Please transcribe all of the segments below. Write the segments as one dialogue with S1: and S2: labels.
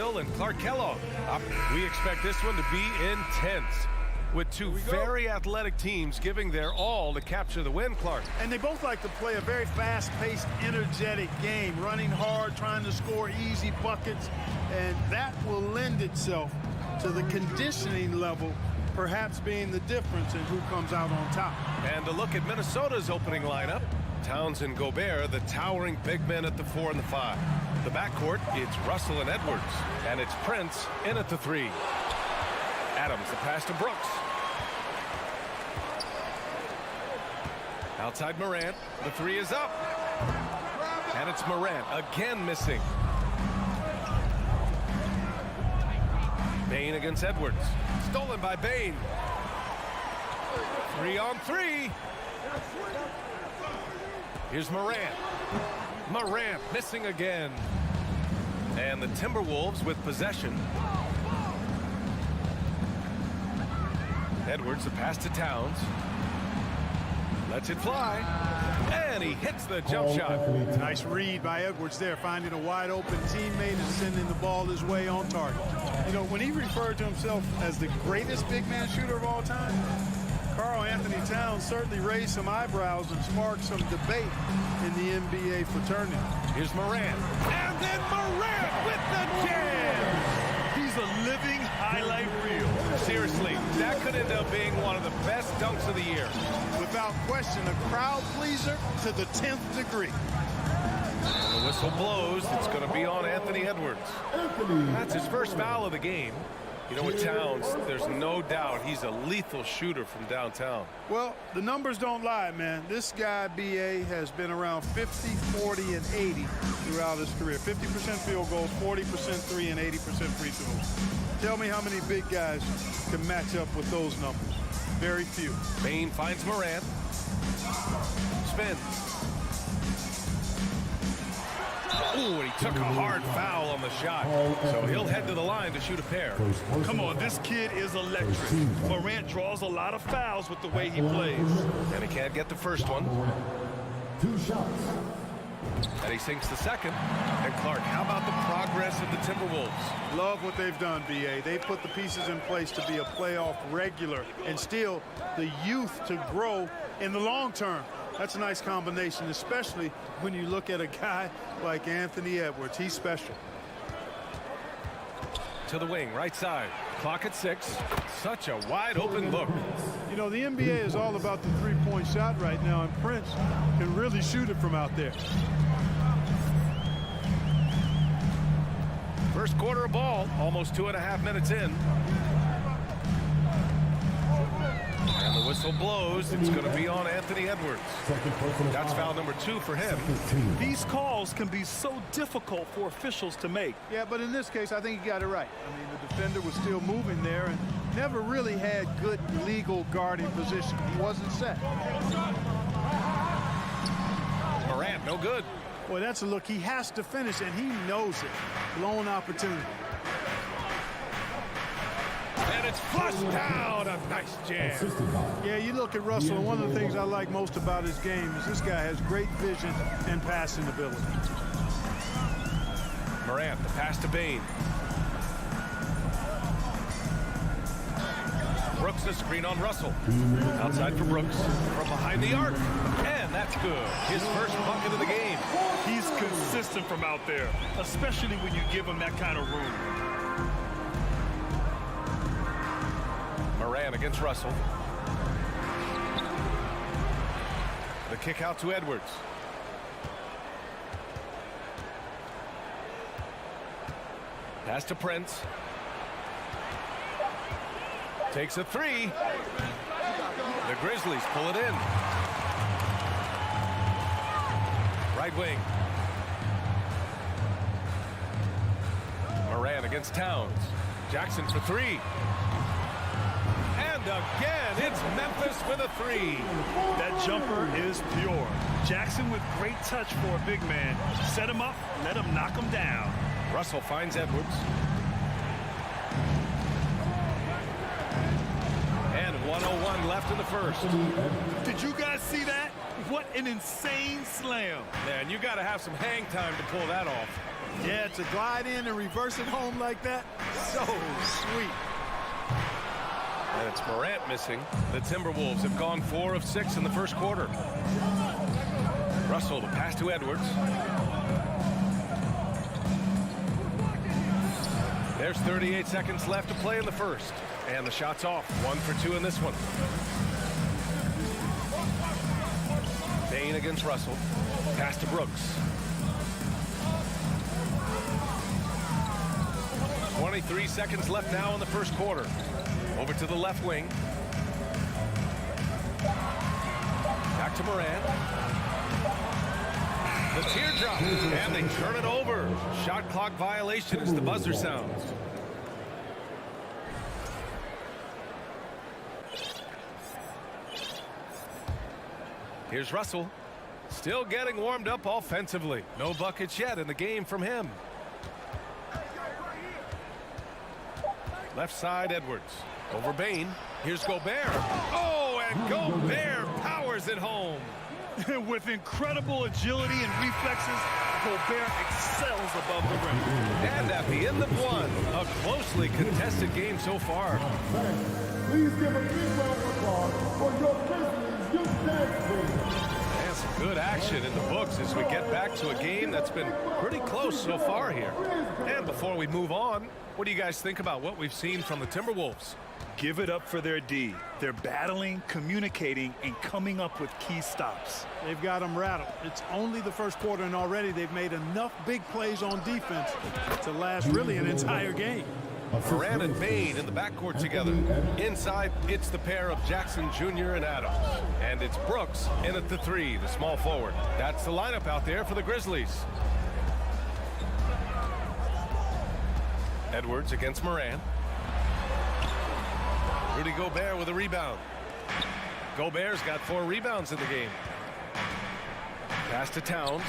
S1: Hill and Clark Kellogg. We expect this one to be intense, with two very athletic teams giving their all to capture the win, Clark.
S2: And they both like to play a very fast-paced, energetic game, running hard, trying to score easy buckets, and that will lend itself to the conditioning level perhaps being the difference in who comes out on top.
S1: And a look at Minnesota's opening lineup. Towns and Gobert, the towering big men at the 4 and the 5. The backcourt, it's Russell and Edwards. And it's Prince in at the 3. Adams, the pass to Brooks. Outside Morant, the 3 is up. And it's Morant again missing. Bane against Edwards. Stolen by Bane. 3 on 3. Here's Morant. Morant missing again. And the Timberwolves with possession. Edwards, the pass to Towns. Lets it fly. And he hits the jump shot.
S2: Nice read by Edwards there, finding a wide open teammate and sending the ball his way on target. You know, when he referred to himself as the greatest big man shooter of all time, Karl Anthony Towns certainly raised some eyebrows and sparked some debate in the NBA fraternity.
S1: Here's Morant. And then Morant with the jam!
S3: He's a living highlight reel.
S1: Seriously, that could end up being one of the best dunks of the year.
S2: Without question, a crowd pleaser to the 10th degree.
S1: And the whistle blows. It's going to be on Anthony Edwards. That's his first foul of the game. You know, with Towns, there's no doubt he's a lethal shooter from downtown.
S2: Well, the numbers don't lie, man. This guy, B.A., has been around 50, 40, and 80 throughout his career. 50% field goals, 40% 3, and 80% free throws. Tell me how many big guys can match up with those numbers. Very few.
S1: Bane finds Morant. Spins. Ooh, and he took a hard foul on the shot. So he'll head to the line to shoot a pair.
S3: Come on, this kid is electric. Morant draws a lot of fouls with the way he plays.
S1: And he can't get the first one.
S4: 2 shots.
S1: And he sinks the second. And Clark, how about the progress of the Timberwolves?
S2: Love what they've done, B.A. They put the pieces in place to be a playoff regular and still the youth to grow in the long term. That's a nice combination, especially when you look at a guy like Anthony Edwards. He's special.
S1: To the wing, right side. Clock at 6. Such a wide open look.
S2: You know, the NBA is all about the three-point shot right now, and Prince can really shoot it from out there.
S1: First quarter of ball, almost 2.5 minutes in. And the whistle blows. It's going to be on Anthony Edwards. That's foul number 2 for him.
S3: These calls can be so difficult for officials to make.
S2: Yeah, but in this case, I think he got it right. I mean, the defender was still moving there and never really had good legal guarding position. He wasn't set.
S1: Morant, no good.
S2: Boy, that's a look. He has to finish, and he knows it. Blown opportunity.
S1: And it's flushed down. A nice jam.
S2: Yeah, you look at Russell, and one of the things I like most about his game is this guy has great vision and passing ability.
S1: Morant, the pass to Bane. Brooks, the screen on Russell. Outside for Brooks. From behind the arc. And that's good. His first bucket of the game.
S3: He's consistent from out there, especially when you give him that kind of room.
S1: Morant against Russell. The kick out to Edwards. Pass to Prince. Takes a 3. The Grizzlies pull it in. Right wing. Morant against Towns. Jackson for 3. And again, it's Memphis with a 3.
S3: That jumper is pure. Jackson with great touch for a big man. Set him up, let him knock him down.
S1: Russell finds Edwards. And 1:01 left in the first.
S3: Did you guys see that? What an insane slam.
S1: Man, you got to have some hang time to pull that off.
S2: Yeah, to glide in and reverse it home like that, so sweet.
S1: And it's Morant missing. The Timberwolves have gone 4 of 6 in the first quarter. Russell, the pass to Edwards. There's 38 seconds left to play in the first. And the shot's off. 1 for 2 in this one. Bain against Russell. Pass to Brooks. 23 seconds left now in the first quarter. Over to the left wing. Back to Morant. The teardrop, and they turn it over. Shot clock violation as the buzzer sounds. Here's Russell. Still getting warmed up offensively. No buckets yet in the game from him. Left side, Edwards. Over Bain. Here's Gobert. Oh, and Gobert powers it home.
S3: With incredible agility and reflexes, Gobert excels above the rim.
S1: And at the end of one, a closely contested game so far.
S4: Please give a big round of applause for your Grizzlies youth dance team.
S1: And some good action in the books as we get back to a game that's been pretty close so far here. And before we move on, what do you guys think about what we've seen from the Timberwolves?
S3: Give it up for their D. They're battling, communicating, and coming up with key stops.
S2: They've got them rattled. It's only the first quarter, and already they've made enough big plays on defense to last really an entire game.
S1: Morant and Bain in the backcourt together. Inside, it's the pair of Jackson Jr. and Adams. And it's Brooks in at the 3, the small forward. That's the lineup out there for the Grizzlies. Edwards against Morant. Rudy Gobert with a rebound. Gobert's got 4 rebounds in the game. Pass to Towns.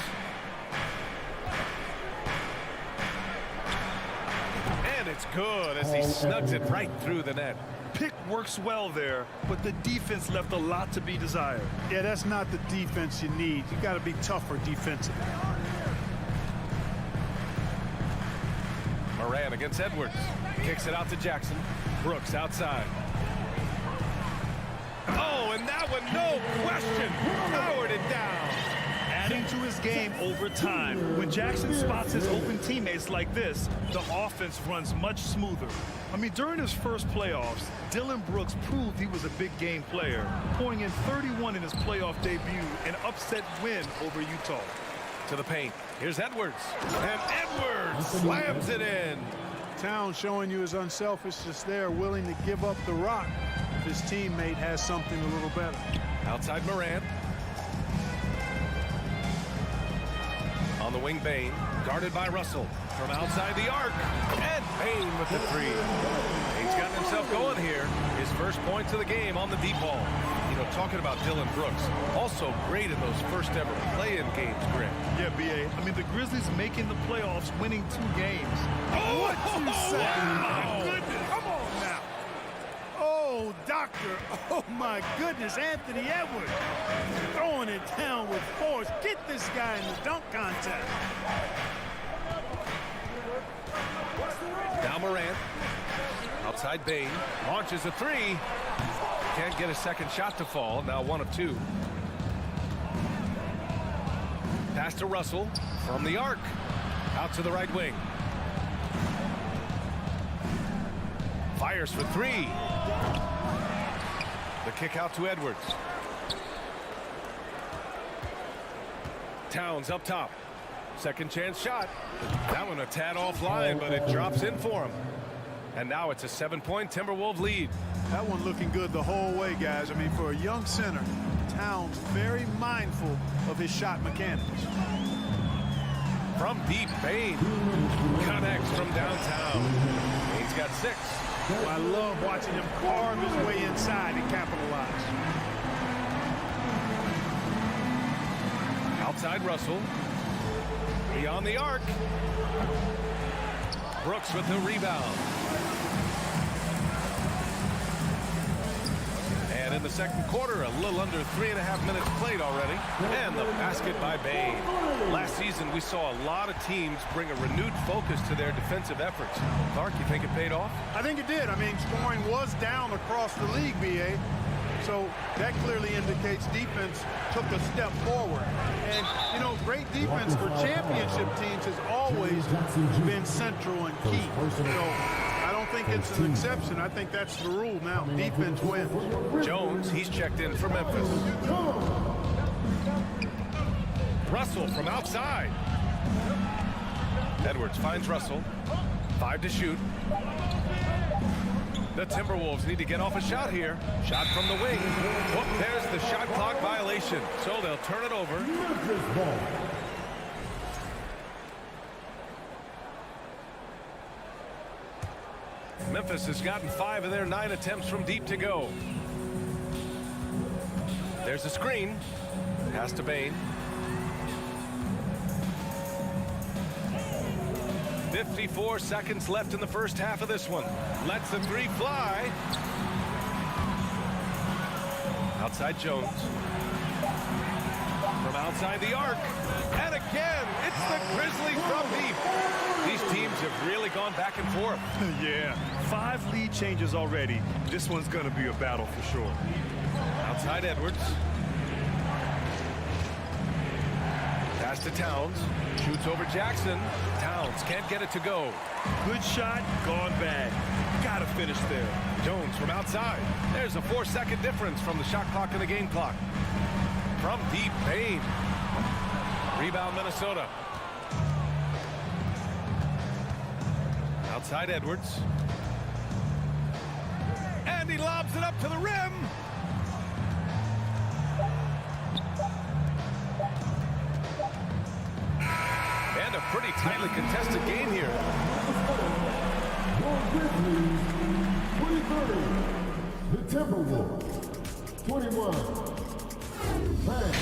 S1: And it's good as he snugs it right through the net.
S3: Pick works well there, but the defense left a lot to be desired.
S2: Yeah, that's not the defense you need. You got to be tougher defensively.
S1: Morant against Edwards. Kicks it out to Jackson. Brooks outside. Oh, and that one, no question, powered it down.
S3: Adding to his game over time. When Jackson spots his open teammates like this, the offense runs much smoother. I mean, during his first playoffs, Dillon Brooks proved he was a big game player, pouring in 31 in his playoff debut, an upset win over Utah.
S1: To the paint. Here's Edwards. And Edwards slams it in.
S2: Towns showing you his unselfishness there, willing to give up the rock if his teammate has something a little better.
S1: Outside Morant. On the wing, Bain. Guarded by Russell. From outside the arc. And Bain with the 3. He's gotten himself going here. His first points of the game on the deep ball. You know, talking about Dillon Brooks, also great in those first ever play-in games, Greg.
S3: Yeah, B.A. I mean, the Grizzlies making the playoffs, winning 2 games.
S2: Oh, what you say?
S3: My goodness.
S2: Come on now. Oh, doctor. Oh, my goodness. Anthony Edwards throwing it down with force. Get this guy in the dunk contest.
S1: Now Morant. Outside Bain. Launches a 3. Can't get a second shot to fall. Now 1 of 2. Pass to Russell from the arc. Out to the right wing. Fires for 3. The kick out to Edwards. Towns up top. Second chance shot. That one a tad offline, but it drops in for him. And now it's a 7-point Timberwolves lead.
S2: That one looking good the whole way, guys. I mean, for a young center, Towns very mindful of his shot mechanics.
S1: From deep, Bain connects from downtown. Bain's got 6.
S2: Well, I love watching him carve his way inside and capitalize.
S1: Outside Russell. Beyond the arc. Brooks with the rebound. And in in the second quarter. A little under 3.5 minutes played already. And the basket by Bain. Last season, we saw a lot of teams bring a renewed focus to their defensive efforts. Clark, you think it paid off?
S2: I think it did. I mean, scoring was down across the league, B.A. So that clearly indicates defense took a step forward. And, you know, great defense for championship teams has always been central and key. So I don't think it's an exception. I think that's the rule now. Defense wins.
S1: Jones, he's checked in for Memphis. Russell from outside. Edwards finds Russell. 5 to shoot. The Timberwolves need to get off a shot here. Shot from the wing. Whoop, there's the shot clock violation. So they'll turn it over. Memphis has gotten 5 of their 9 attempts from deep to go. There's a screen. Pass to Bain. 54 seconds left in the first half of this one. Lets the 3 fly. Outside Jones. From outside the arc. And again, it's the Grizzlies from deep. These teams have really gone back and forth.
S3: Yeah, 5 lead changes already. This one's going to be a battle for sure.
S1: Outside Edwards. Pass to Towns. Shoots over Jackson. Towns can't get it to go.
S3: Good shot, gone bad. Gotta finish there.
S1: Jones from outside. There's a 4-second difference from the shot clock and the game clock. From deep, Bain. Rebound, Minnesota. Outside Edwards. And he lobs it up to the rim. And a pretty tightly contested game here.
S4: Your Grizzlies, 23. The Timberwolves, 21. Fans,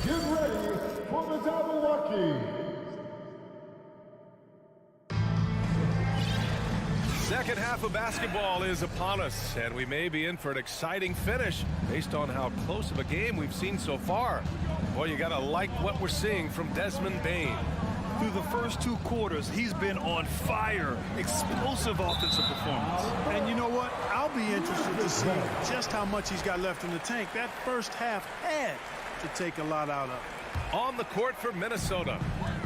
S4: get ready for the Jabberwocky.
S1: Second half of basketball is upon us, and we may be in for an exciting finish based on how close of a game we've seen so far. Boy, you gotta like what we're seeing from Desmond Bain.
S3: Through the first 2 quarters, he's been on fire. Explosive offensive performance.
S2: And you know what? I'll be interested to see just how much he's got left in the tank. That first half had to take a lot out of it.
S1: On the court for Minnesota.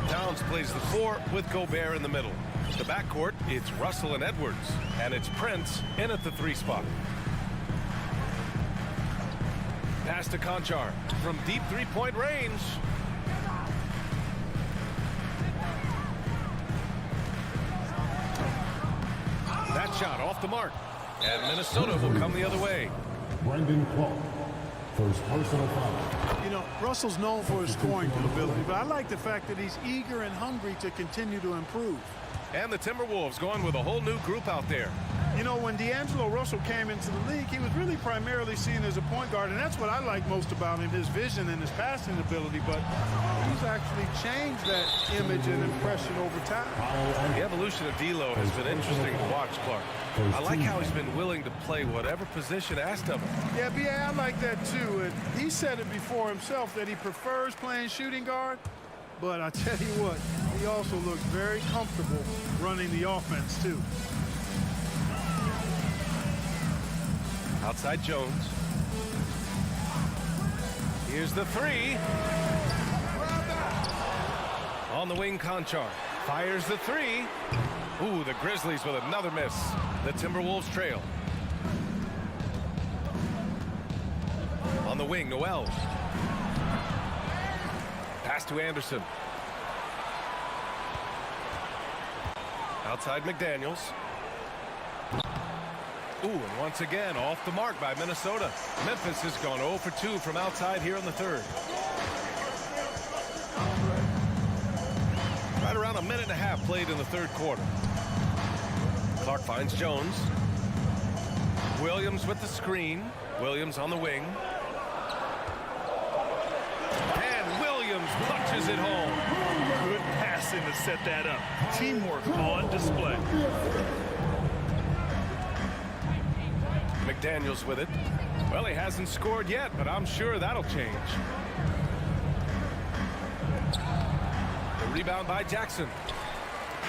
S1: Towns plays the 4 with Gobert in the middle. The backcourt, it's Russell and Edwards. And it's Prince in at the 3 spot. Pass to Conchar from deep 3-point range. That shot off the mark. And Minnesota will come the other way.
S4: Brandon Clark, first personal foul.
S2: You know, Russell's known for his scoring ability, but I like the fact that he's eager and hungry to continue to improve.
S1: And the Timberwolves going with a whole new group out there.
S2: You know, when D'Angelo Russell came into the league, he was really primarily seen as a point guard, and that's what I like most about him, his vision and his passing ability, but he's actually changed that image and impression over time.
S1: The evolution of D'Lo has been interesting to watch, Clark. I like how he's been willing to play whatever position asked of him.
S2: Yeah, B.A., I like that too. And he said it before himself that he prefers playing shooting guard, but I tell you what, he also looks very comfortable running the offense too.
S1: Outside Jones. Here's the 3. On the wing, Conchar fires the 3. Ooh, the Grizzlies with another miss. The Timberwolves trail. On the wing, Noel. Pass to Anderson. Outside McDaniels. Ooh, and once again, off the mark by Minnesota. Memphis has gone 0 for 2 from outside here in the 3rd. Right around a minute and a half played in the 3rd quarter. Clark finds Jones. Williams with the screen. Williams on the wing. And Williams punches it home.
S3: Good passing to set that up. Teamwork on display.
S1: McDaniels with it. Well, he hasn't scored yet, but I'm sure that'll change. The rebound by Jackson.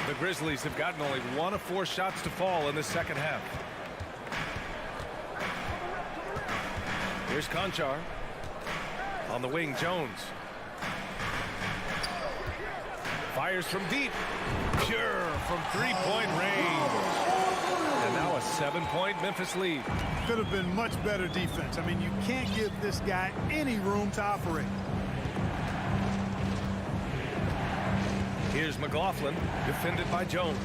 S1: The Grizzlies have gotten only 1 of 4 shots to fall in the second half. Here's Conchar. On the wing, Jones. Fires from deep. Pure from three-point range. And now a 7-point Memphis lead.
S2: Could have been much better defense. I mean, you can't give this guy any room to operate.
S1: Here's McLaughlin, defended by Jones.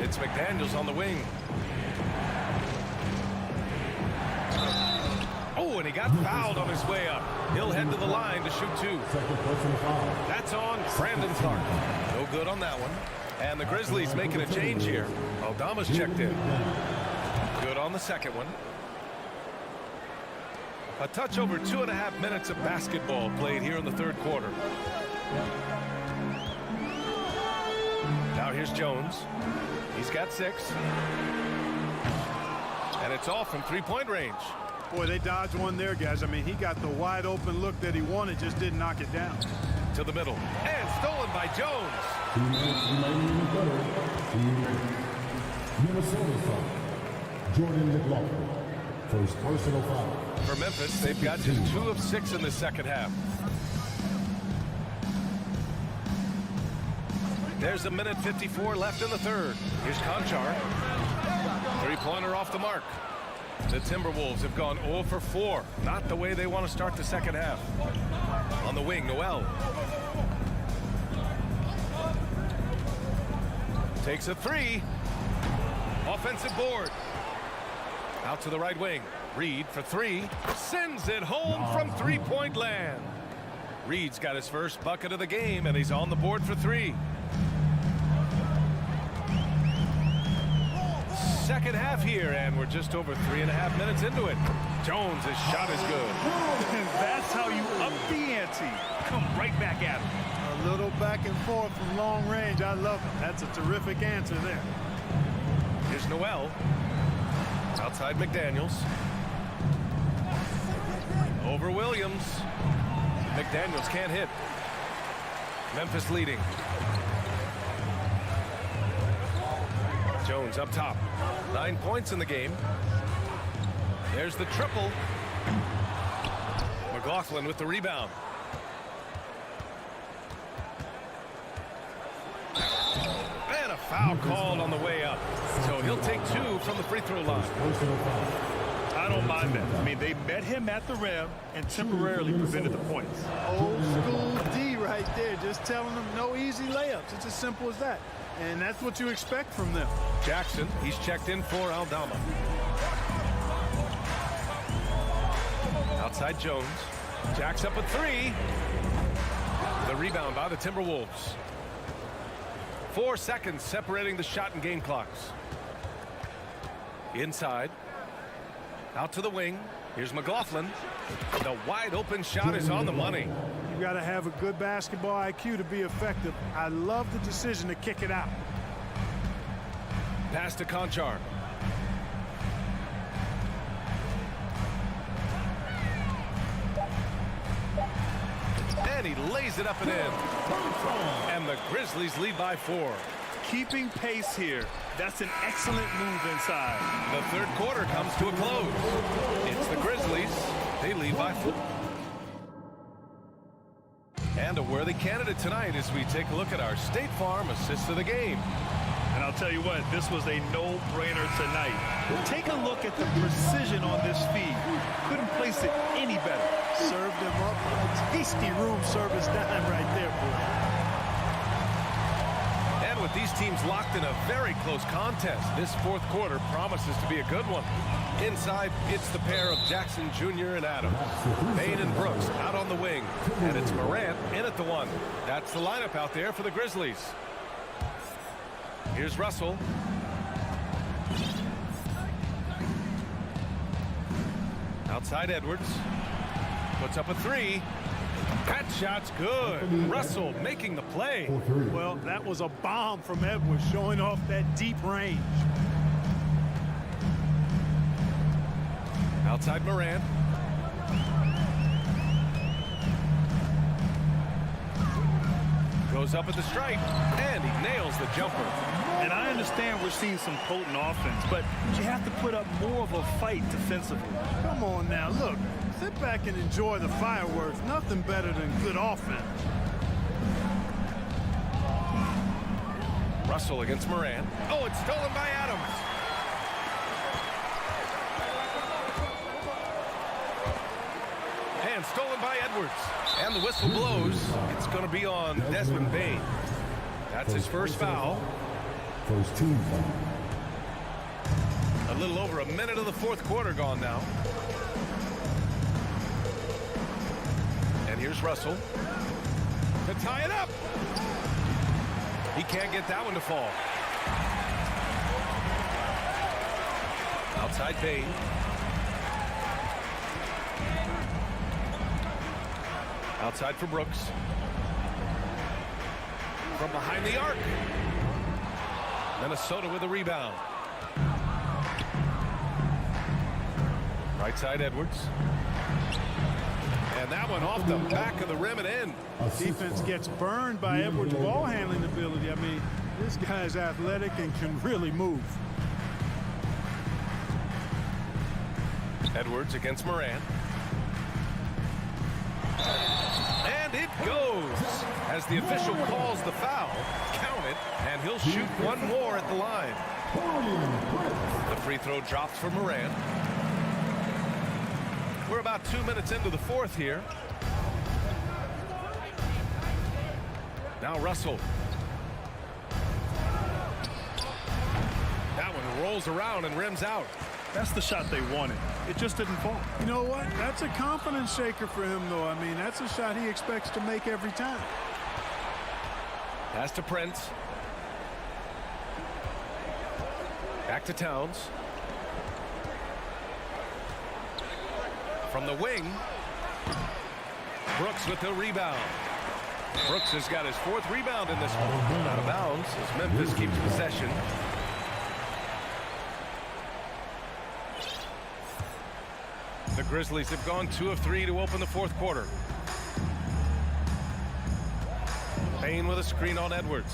S1: It's McDaniels on the wing. Oh, and he got fouled on his way up. He'll head to the line to shoot 2. That's on Brandon Clark. No good on that one. And the Grizzlies making a change here. Aldama's checked in. Good on the second one. A touch over 2.5 minutes of basketball played here in the third quarter. Now here's Jones. He's got 6. And it's off from three-point range.
S2: Boy, they dodged one there, guys. I mean, he got the wide open look that he wanted, just didn't knock it down.
S1: To the middle. And stolen by Jones.
S4: Minnesota foul. Jordan McLaughlin. First personal foul.
S1: For Memphis, they've got just 2 of 6 in the second half. There's 1:54 left in the third. Here's Conchar. Three-pointer off the mark. The Timberwolves have gone 0 for 4. Not the way they want to start the second half. On the wing, Noel. Takes a 3. Offensive board. Out to the right wing. Reed for 3. Sends it home from three-point land. Reed's got his first bucket of the game, and he's on the board for 3. Second half here, and we're just over 3.5 minutes into it. Jones' shot is good.
S3: And that's how you up the ante. Come right back at him.
S2: A little back and forth from long range. I love it. That's a terrific answer there.
S1: Here's Noel. Outside McDaniels. Over Williams. McDaniels can't hit. Memphis leading. Jones up top. 9 points in the game. There's the triple. McLaughlin with the rebound. And a foul called on the way up. So he'll take 2 from the free throw line.
S3: I don't mind that. I mean, they met him at the rim and temporarily prevented the points.
S2: Old school D right there. Just telling them no easy layups. It's as simple as that. And that's what you expect from them.
S1: Jackson, he's checked in for Aldama. Outside Jones. Jacks up a 3. The rebound by the Timberwolves. 4 seconds separating the shot and game clocks. Inside. Out to the wing. Here's McLaughlin. The wide open shot is on the money.
S2: You got to have a good basketball IQ to be effective. I love the decision to kick it out.
S1: Pass to Conchar. And he lays it up and in. And the Grizzlies lead by 4.
S3: Keeping pace here. That's an excellent move inside.
S1: The third quarter comes to a close. It's the Grizzlies. They lead by 4. And a worthy candidate tonight as we take a look at our State Farm assist of the game.
S3: And I'll tell you what, this was a no-brainer tonight. Take a look at the precision on this feed. Couldn't place it any better.
S2: Served him up a tasty room service dime right there, boy.
S1: And with these teams locked in a very close contest, this fourth quarter promises to be a good one. Inside, it's the pair of Jackson Jr. and Adams. Bain and Brooks out on the wing. And it's Morant in at the 1. That's the lineup out there for the Grizzlies. Here's Russell. Outside Edwards. Puts up a 3. That shot's good. Russell making the play.
S2: Well, that was a bomb from Edwards, showing off that deep range.
S1: Outside Moran. Goes up at the stripe, and he nails the jumper.
S3: And I understand we're seeing some potent offense, but you have to put up more of a fight defensively.
S2: Come on now, look. Sit back and enjoy the fireworks. Nothing better than good offense.
S1: Russell against Moran. Oh, it's stolen by Adams. And stolen by Edwards. And the whistle blows. It's going to be on Desmond Bain. That's his first foul.
S4: First team foul.
S1: A little over a minute of the fourth quarter gone now. And here's Russell to tie it up. He can't get that one to fall. Outside Bain. Outside for Brooks. From behind the arc. Minnesota with a rebound. Right side Edwards. And that one off the back of the rim and in.
S2: Defense gets burned by Edwards' ball handling ability. I mean, this guy's athletic and can really move.
S1: Edwards against Moran. And it goes as the official calls the foul. Count it, and he'll shoot one more at the line. The free throw drops for Moran. We're about 2 minutes into the fourth here. Now Russell. That one rolls around and rims out.
S3: That's the shot they wanted. It just didn't fall.
S2: You know what? That's a confidence shaker for him, though. I mean, that's a shot he expects to make every time.
S1: Pass to Prince. Back to Towns. From the wing. Brooks with the rebound. Brooks has got his fourth rebound in this one. Out of bounds as Memphis keeps possession. The Grizzlies have gone 2 of 3 to open the fourth quarter. Payne with a screen on Edwards.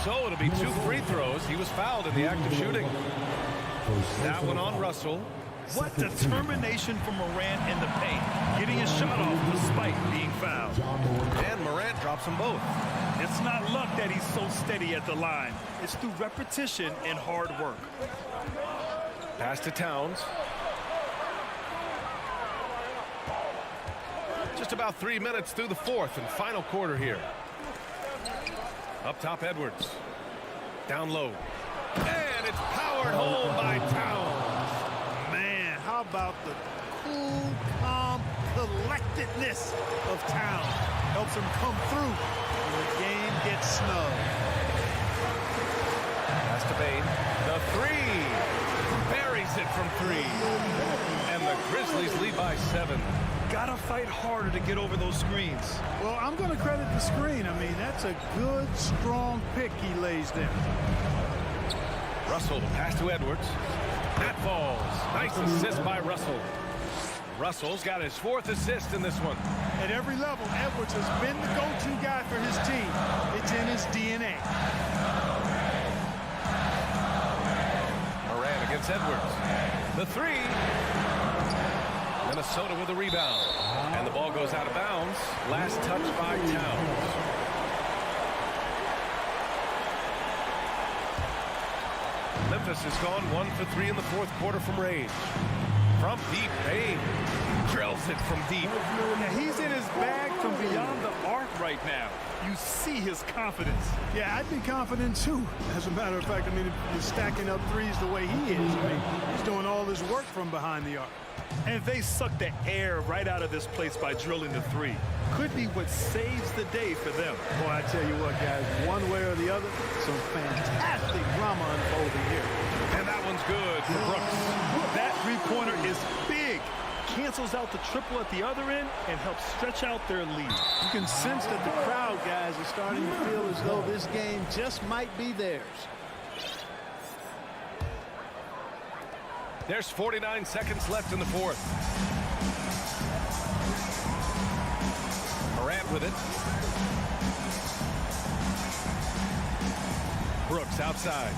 S1: So it'll be 2 free throws. He was fouled in the act of shooting. That one on Russell.
S3: What determination from Morant in the paint, getting his shot off despite being fouled.
S1: And Morant drops them both.
S3: It's not luck that he's so steady at the line. It's through repetition and hard work.
S1: Pass to Towns. Just about 3 minutes through the fourth and final quarter here. Up top, Edwards. Down low. And it's powered home by Towns.
S2: Man, how about the cool, calm collectedness of Towns? Helps him come through when the game gets snug.
S1: Pass to Bain. The three. Buries it from 3. And the Grizzlies lead by 7.
S3: Gotta fight harder to get over those screens.
S2: Well, I'm going to credit the screen. I mean, that's a good, strong pick he lays there.
S1: Russell, pass to Edwards. That falls. Nice assist by Russell. Russell's got his 4th assist in this one.
S2: At every level, Edwards has been the go-to guy for his team. It's in his DNA.
S1: Moran against Edwards. The 3. Minnesota with a rebound. And the ball goes out of bounds. Last touch by Towns. Memphis has gone 1 for 3 in the fourth quarter from range. From deep, Bain drills it from deep.
S3: Yeah, he's in his bag from beyond the arc right now. You see his confidence.
S2: Yeah, I'd be confident too. As a matter of fact, I mean, if you're stacking up threes the way he is, I mean, he's doing all his work from behind the arc.
S3: And they suck the air right out of this place by drilling the 3. Could be what saves the day for them.
S2: Boy, I tell you what, guys, one way or the other, some fantastic drama unfolding here.
S1: And that one's good for Brooks.
S3: That three-pointer is big. Cancels out the triple at the other end and helps stretch out their lead.
S2: You can sense that the crowd, guys, is starting to feel as though this game just might be theirs.
S1: There's 49 seconds left in the fourth. Morant with it. Brooks outside.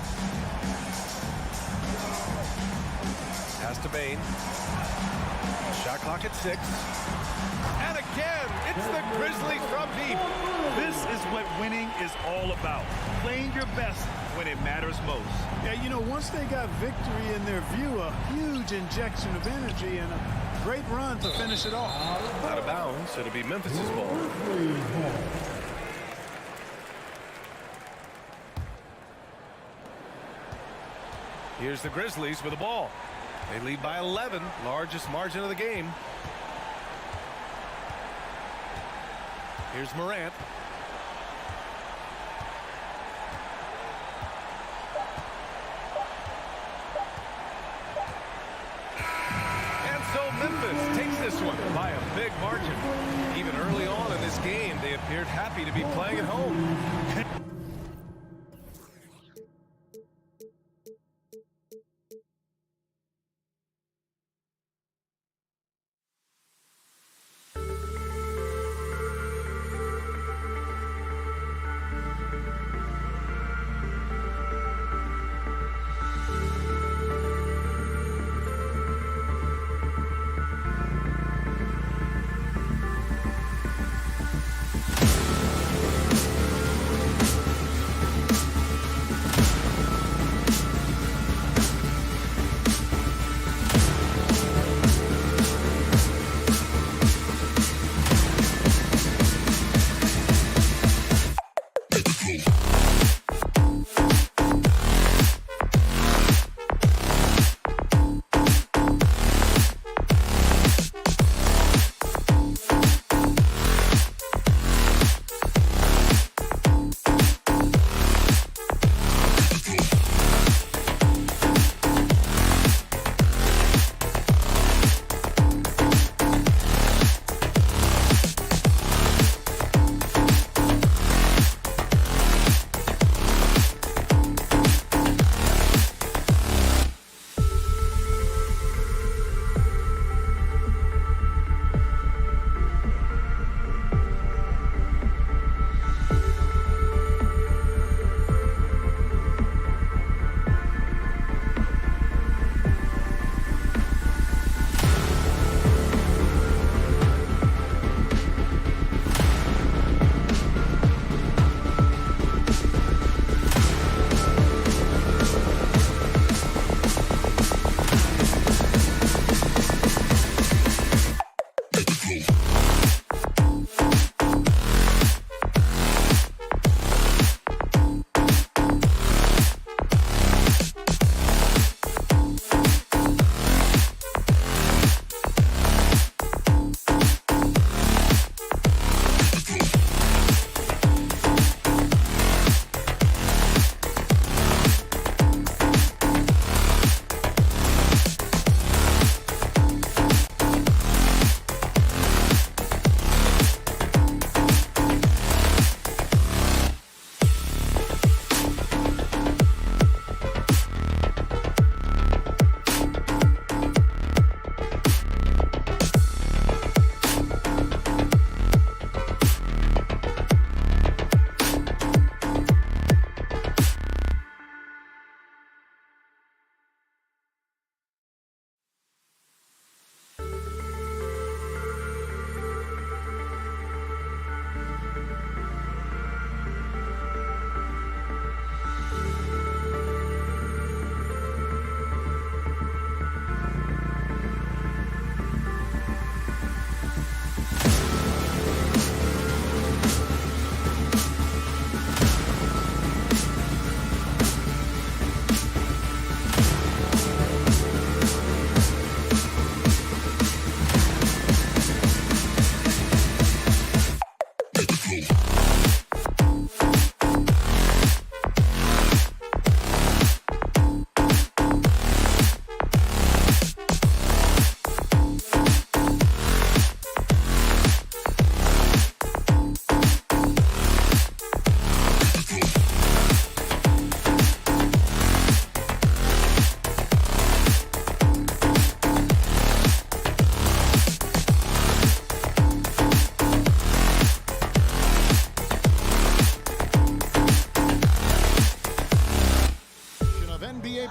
S1: Pass to Bain. Shot clock at 6. And again, it's the Grizzlies from deep.
S3: This is what winning is all about. Playing your best when it matters most.
S2: Yeah, you know, once they got victory in their view, a huge injection of energy and a great run to finish it off.
S1: Out of bounds, it'll be Memphis's ball. Here's the Grizzlies with the ball. They lead by 11, largest margin of the game. Here's Morant. And so Memphis takes this one by a big margin. Even early on in this game, they appeared happy to be playing at home.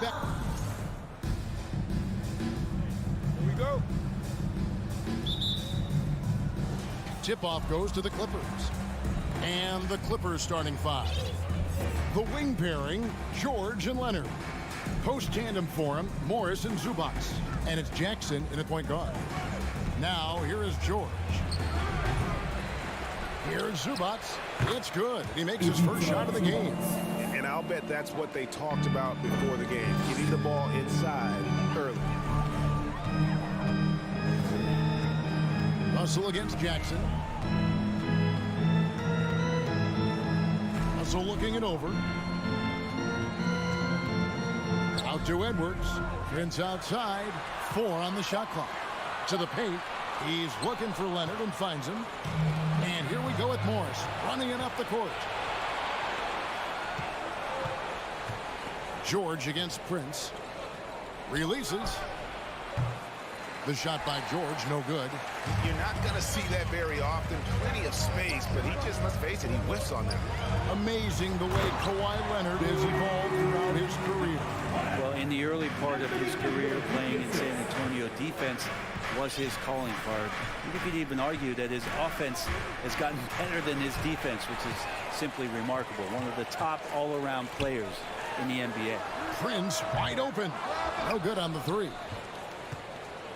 S5: back.
S2: Here we go.
S5: Tip-off goes to the Clippers. And the Clippers starting five. The wing pairing, George and Leonard. Post tandem for him, Morris and Zubac. And it's Jackson in the point guard. Now, here is George. Here's Zubac. It's good. He makes his first shot of the game.
S6: And I'll bet that's what they talked about before the game, getting the ball inside early.
S5: Russell against Jackson. Russell looking it over. Out to Edwards. Prince outside. 4 on the shot clock. To the paint. He's looking for Leonard and finds him. And here we go with Morris running it up the court. George against Prince. Releases. The shot by George, no good.
S6: You're not going to see that very often. Plenty of space, but he just, let's face it, he whiffs on them.
S5: Amazing the way Kawhi Leonard has evolved throughout his career.
S7: Well, in the early part of his career playing in San Antonio, defense was his calling card. You could even argue that his offense has gotten better than his defense, which is simply remarkable. One of the top all-around players in the NBA.
S5: Prince wide open. No good on the three.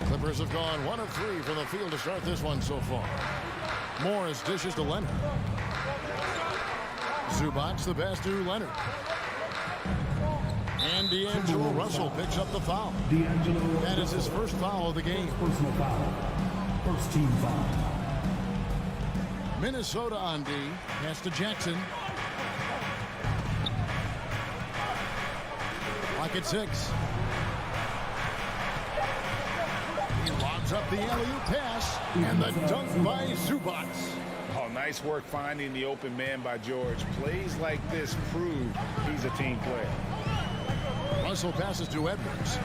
S5: Clippers have gone 1 of 3 from the field to start this one so far. Morris dishes to Leonard. Zubac the pass to Leonard. And D'Angelo Russell picks up the foul. That is his first foul of the game.
S4: Personal foul. First team foul.
S5: Minnesota on D. Pass to Jackson. Clock at 6. He lobs up the alley-oop pass. And the dunk by Zubac.
S6: Oh, nice work finding the open man by George. Plays like this prove he's a team player.
S5: Russell passes to Edwards.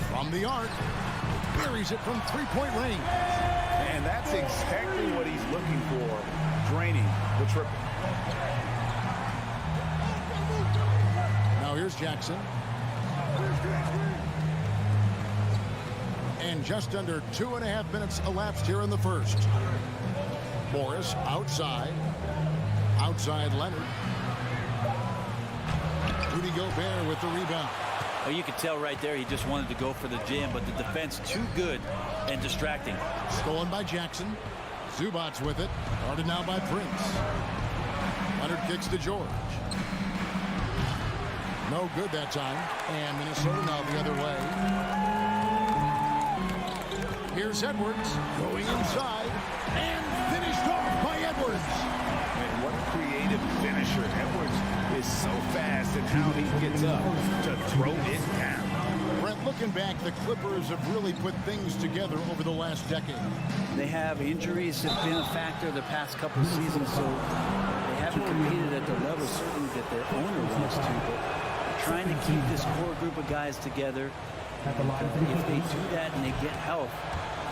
S5: From the arc. Buries it from three-point range.
S6: And that's exactly what he's looking for. Draining the triple.
S5: Now here's Jackson. And just under 2.5 minutes elapsed here in the first. Morris outside. Outside Leonard. Rudy Gobert with the rebound.
S7: Well, you could tell right there he just wanted to go for the jam, but the defense too good and distracting.
S5: Stolen by Jackson. Zubac with it. Guarded now by Prince. Leonard kicks to George. No good that time. And Minnesota now the other way. Here's Edwards going inside and finished off by Edwards.
S6: And what a creative finisher. Edwards is so fast in how he gets up to throw it down.
S5: Brent, looking back, the Clippers have really put things together over the last decade.
S7: They have injuries have been a factor the past couple of seasons, so they haven't competed at the level certainly that their owner wants to, but trying to keep this core group of guys together. If they do that and they get health,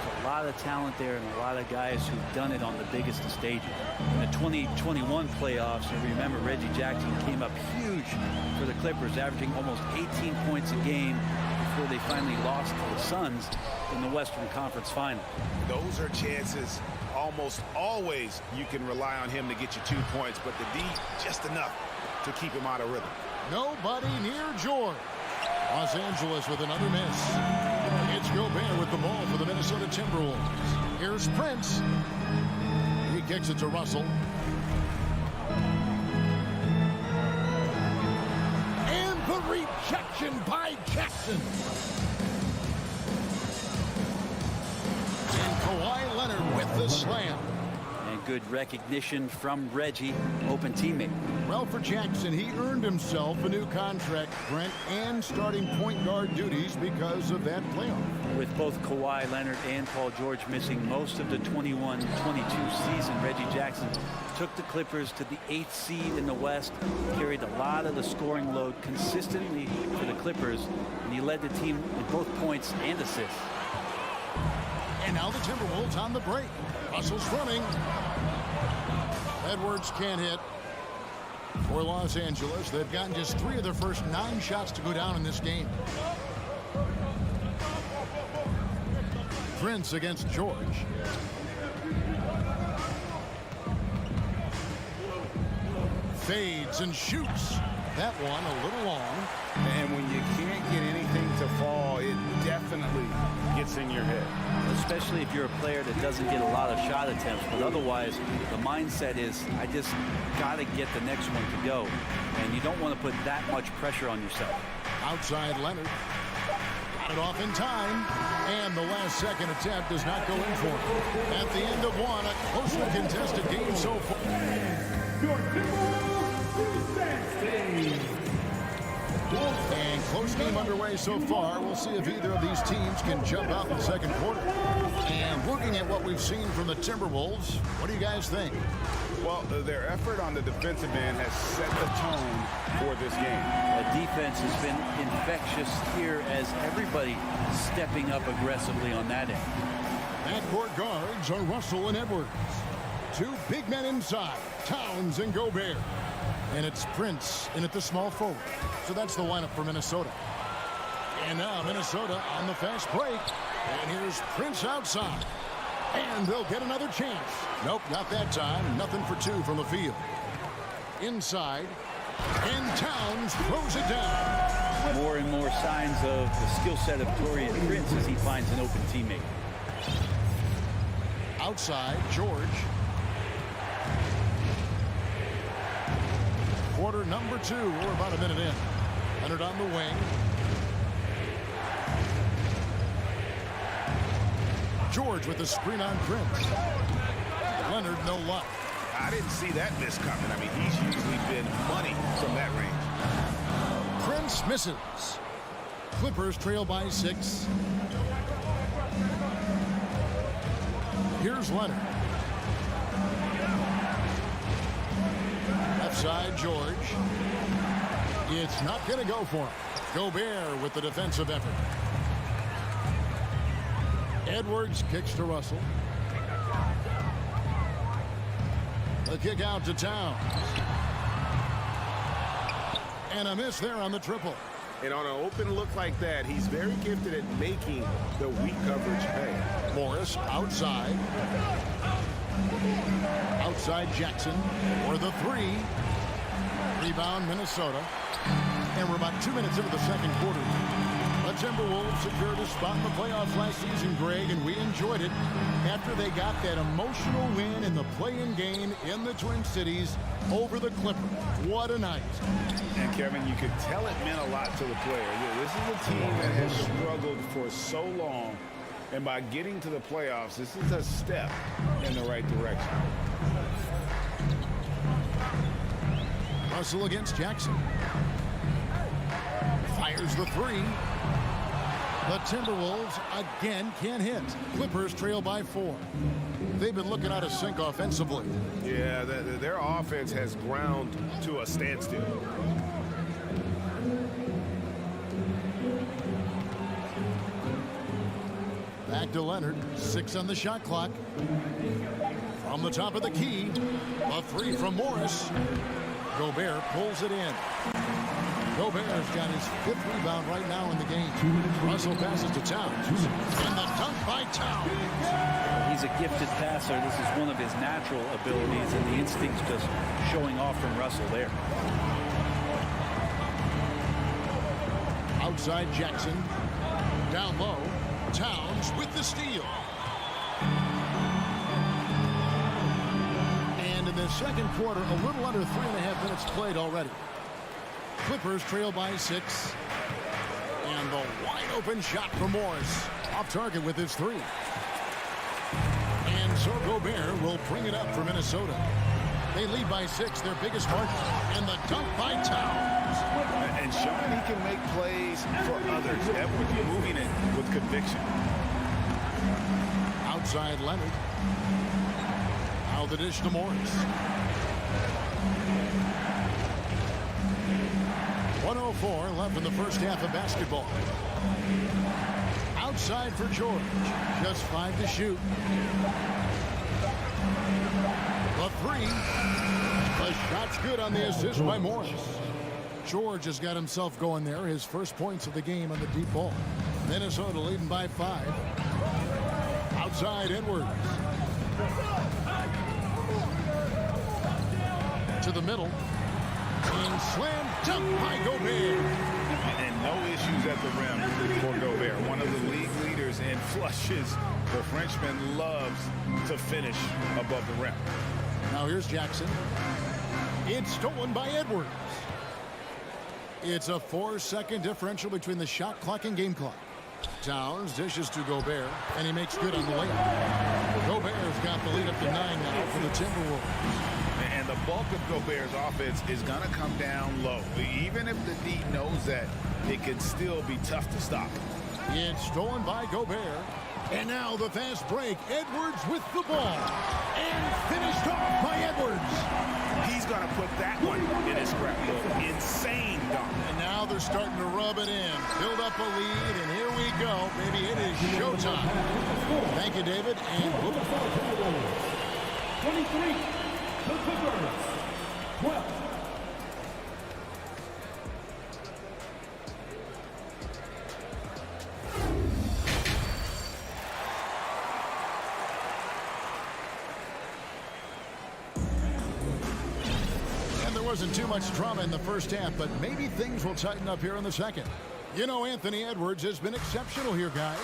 S7: there's a lot of talent there and a lot of guys who've done it on the biggest of stages. In the 2021 playoffs, you remember Reggie Jackson came up huge for the Clippers, averaging almost 18 points a game before they finally lost to the Suns in the Western Conference Final.
S6: Those are chances. Almost always you can rely on him to get you 2 points, but the D just enough to keep him out of rhythm.
S5: Nobody near George. Los Angeles with another miss. It's Gobert with the ball for the Minnesota Timberwolves. Here's Prince. He kicks it to Russell. And the rejection by Jackson. And Kawhi Leonard with the slam.
S7: And good recognition from Reggie, open teammate.
S5: Well, for Jackson, he earned himself a new contract, Brent, and starting point guard duties because of that playoff.
S7: With both Kawhi Leonard and Paul George missing most of the 21-22 season, Reggie Jackson took the Clippers to the 8th seed in the West, carried a lot of the scoring load consistently for the Clippers, and he led the team in both points and assists.
S5: And now the Timberwolves on the break. Russell's running. Edwards can't hit. For Los Angeles, they've gotten just 3 of their first 9 shots to go down in this game. Prince against George. Fades and shoots. That one a little long.
S6: And when you can't get anything to fall, it definitely gets in your head.
S7: Especially if you're a player that doesn't get a lot of shot attempts, but otherwise the mindset is I just got to get the next one to go, and you don't want to put that much pressure on yourself.
S5: Outside Leonard. Got it off in time, and the last second attempt does not go in for him. At the end of one, a closely contested game so far.
S4: Your
S5: And close game underway so far. We'll see if either of these teams can jump out in the second quarter. And looking at what we've seen from the Timberwolves, what do you guys think?
S6: Well, their effort on the defensive end has set the tone for this game.
S7: The defense has been infectious here as everybody stepping up aggressively on that end.
S5: Backcourt guards are Russell and Edwards. 2 big men inside, Towns and Gobert. And it's Prince in at the small forward. So that's the lineup for Minnesota. And now Minnesota on the fast break. And here's Prince outside. And they'll get another chance. Nope, not that time. Nothing for 2 from the field. Inside. And Towns throws it down.
S7: More and more signs of the skill set of Taurean Prince as he finds an open teammate.
S5: Outside, George. Quarter number 2. We're about a minute in. Leonard on the wing. George with the screen on Prince. Leonard, no luck.
S6: I didn't see that miss coming. I mean, he's usually been money from that range.
S5: Prince misses. Clippers trail by 6. Here's Leonard. Left side, George. It's not going to go for him. Gobert with the defensive effort. Edwards kicks to Russell. The kick out to Towns. And a miss there on the triple.
S6: And on an open look like that, he's very gifted at making the weak coverage pay.
S5: Morris outside. Outside Jackson for the 3. Rebound Minnesota. And we're about 2 minutes into the second quarter. The Timberwolves secured a spot in the playoffs last season, Greg, and we enjoyed it after they got that emotional win in the play-in game in the Twin Cities over the Clippers. What a night.
S6: And Kevin, you could tell it meant a lot to the player. This is a team that has struggled for so long, and by getting to the playoffs, this is a step in the right direction.
S5: Russell against Jackson. Fires the 3. The Timberwolves again can't hit. Clippers trail by 4. They've been looking out of sync offensively.
S6: Yeah, their offense has ground to a standstill.
S5: Back to Leonard. 6 on the shot clock. From the top of the key. A 3 from Morris. Gobert pulls it in. Gobert's got his 5th rebound right now in the game. Russell passes to Towns. And the dunk by Towns.
S7: He's a gifted passer. This is one of his natural abilities, and the instinct's just showing off from Russell there.
S5: Outside Jackson. Down low. Towns with the steal. And in the second quarter, a little under 3.5 minutes played already. Clippers trail by 6. And the wide open shot from Morris. Off target with his 3. And so Gobert will bring it up for Minnesota. They lead by 6, their biggest margin. And the dunk by Towns.
S6: And showing he can make plays for others. Edwards moving it with conviction.
S5: Outside Leonard. Now the dish to Morris. 1:04 left in the first half of basketball. Outside for George. Just 5 to shoot. The three. The shot's good on the assist by Morris. George has got himself going there. His first points of the game on the deep ball. Minnesota leading by 5. Outside Edwards. To the middle. And slam dunk by Gobert.
S6: And no issues at the rim for Gobert. One of the league leaders in flushes. The Frenchman loves to finish above the rim.
S5: Now here's Jackson. It's stolen by Edwards. It's a 4-second differential between the shot clock and game clock. Towns dishes to Gobert, and he makes good on the layup. Gobert's got the lead up to 9 now for the Timberwolves.
S6: And the bulk of Gobert's offense is going to come down low. Even if the D knows that, it can still be tough to stop.
S5: It's stolen by Gobert. And now the fast break. Edwards with the ball. And finished off by Edwards.
S6: He's going to put that one in his scrapbook. Insane dunk.
S5: And now they're starting to rub it in. Build up a lead, and here we go. Baby, it is showtime. Thank you, David. And
S4: 23, the Clippers. 12.
S5: Wasn't too much drama in the first half, but maybe things will tighten up here in the second. You know, Anthony Edwards has been exceptional here, guys.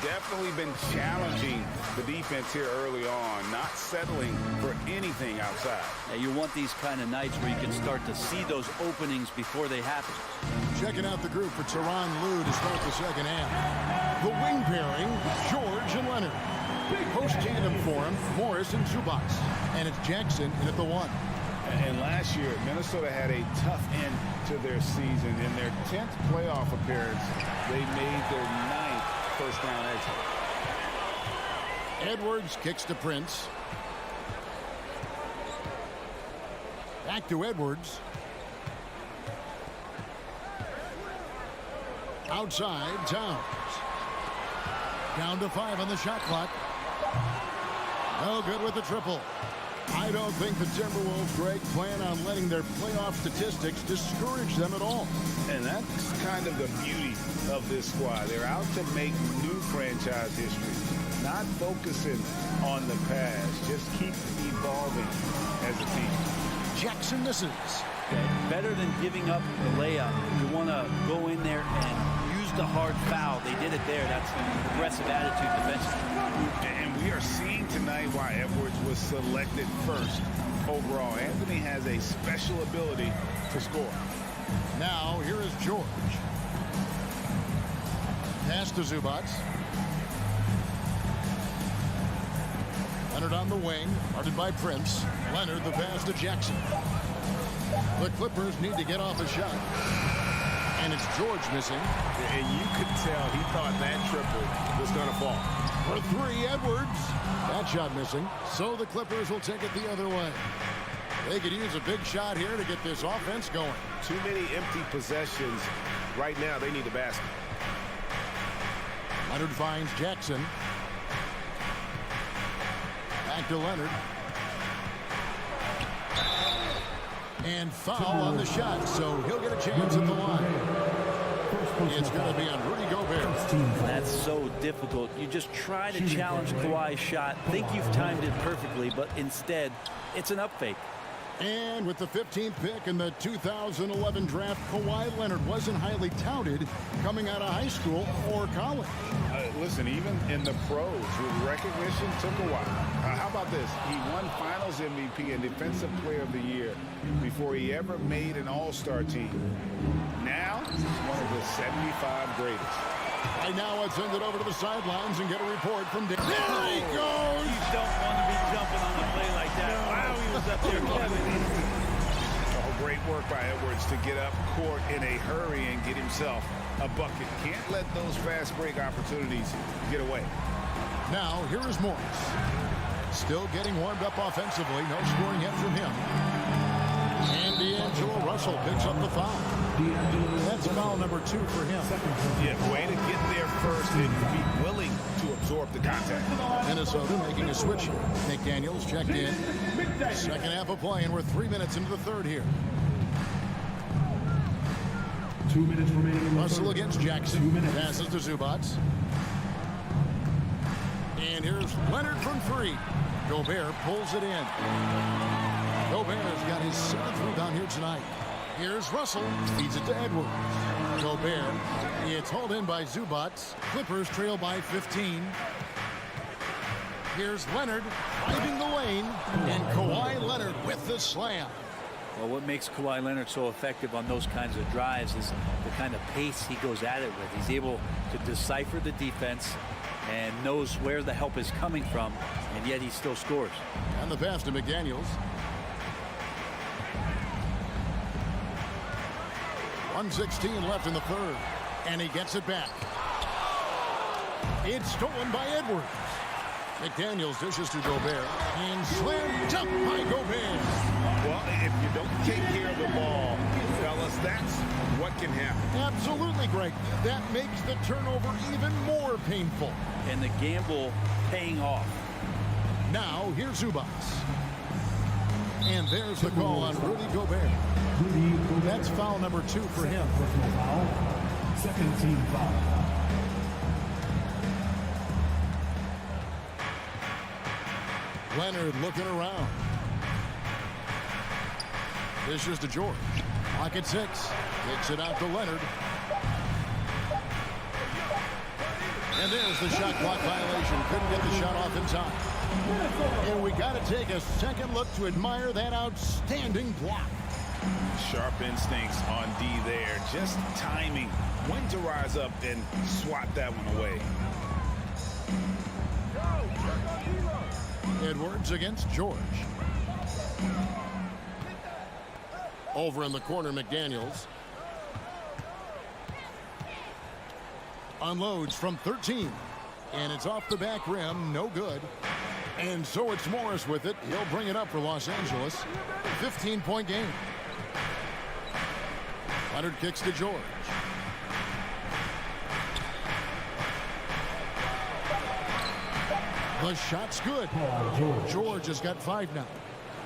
S6: Definitely been challenging the defense here early on, not settling for anything outside.
S7: Yeah, you want these kind of nights where you can start to see those openings before they happen.
S5: Checking out the group for Tyronn Lue to start the second half. The wing pairing, George and Leonard. Post tandem for him, Morris and Zubac. And it's Jackson in at the 1.
S6: And last year, Minnesota had a tough end to their season. In their 10th playoff appearance, they made their 9th first-round exit.
S5: Edwards kicks to Prince. Back to Edwards. Outside, Towns. Down to 5 on the shot clock. No good with the triple. I don't think the Timberwolves, Greg, plan on letting their playoff statistics discourage them at all.
S6: And that's kind of the beauty of this squad. They're out to make new franchise history, not focusing on the past, just keep evolving as a team.
S5: Jackson misses.
S7: Better than giving up the layup. You want to go in there and use the hard foul. They did it there. That's an aggressive attitude defensively.
S6: And we are seeing tonight why Edwards was selected first overall. Anthony has a special ability to score.
S5: Now, here is George. Pass to Zubac. Leonard on the wing, guarded by Prince. Leonard the pass to Jackson. The Clippers need to get off a shot. And it's George missing.
S1: And you could tell he thought that triple was going to fall.
S5: For 3, Edwards. That shot missing. So the Clippers will take it the other way. They could use a big shot here to get this offense going.
S1: Too many empty possessions. Right now, they need a basket.
S5: Leonard finds Jackson. Back to Leonard. And foul on the shot, so he'll get a chance at the line. It's going to be on Rudy Gobert.
S7: That's so difficult. You just try to challenge Kawhi's shot, think you've timed it perfectly, but instead, it's an up fake.
S5: And with the 15th pick in the 2011 draft, Kawhi Leonard wasn't highly touted coming out of high school or college.
S6: Listen, even in the pros, recognition took a while. How about this? He won Finals MVP and Defensive Player of the Year before he ever made an All-Star team. Now, he's one of the 75 greatest.
S5: Right now, let's send it over to the sidelines and get a report from Dave. There he goes!
S7: You don't want to be jumping on a play like that. Wow, he was up there, Kevin.
S6: Oh, great work by Edwards to get up court in a hurry and get himself a bucket. Can't let those fast break opportunities get away.
S5: Now, here is Morris. Still getting warmed up offensively. No scoring yet from him. And D'Angelo Russell picks up the foul. That's foul number 2 for him.
S6: Yeah, way to get there first and be willing to absorb the contact.
S5: Minnesota making a switch. McDaniels checked in. Second half of play, and we're 3 minutes into the third here.
S4: 2 minutes remaining.
S5: Russell against Jackson. Passes to Zubac. And here's Leonard from 3. Gobert pulls it in. Gobert's got his 7th rebound here tonight. Here's Russell. Feeds it to Edwards. Gobert. It's hauled in by Zubac. Clippers trail by 15. Here's Leonard driving the lane. And Kawhi Leonard with the slam.
S7: Well, what makes Kawhi Leonard so effective on those kinds of drives is the kind of pace he goes at it with. He's able to decipher the defense and knows where the help is coming from, and yet he still scores.
S5: And the pass to McDaniels. 1:16 left in the third, and he gets it back. It's stolen by Edwards. McDaniels dishes to Gobert, and slammed up by Gobert.
S6: Well, if you don't take care of the ball, fellas, that's what can happen.
S5: Absolutely, Greg. That makes the turnover even more painful.
S7: And the gamble paying off.
S5: Now, here's Zubac. And there's the call on Rudy Gobert. That's foul number 2 for him.
S4: Second team foul.
S5: Leonard looking around. This is to George. Clock at 6. Kicks it out to Leonard. And there's the shot clock violation. Couldn't get the shot off in time. And we got to take a second look to admire that outstanding block.
S6: Sharp instincts on D there. Just timing when to rise up and swat that one away.
S5: Edwards against George. Over in the corner, McDaniels. Unloads from 13. And it's off the back rim. No good. And so it's Morris with it. He'll bring it up for Los Angeles. 15-point game. Leonard kicks to George. The shot's good. George has got 5 now.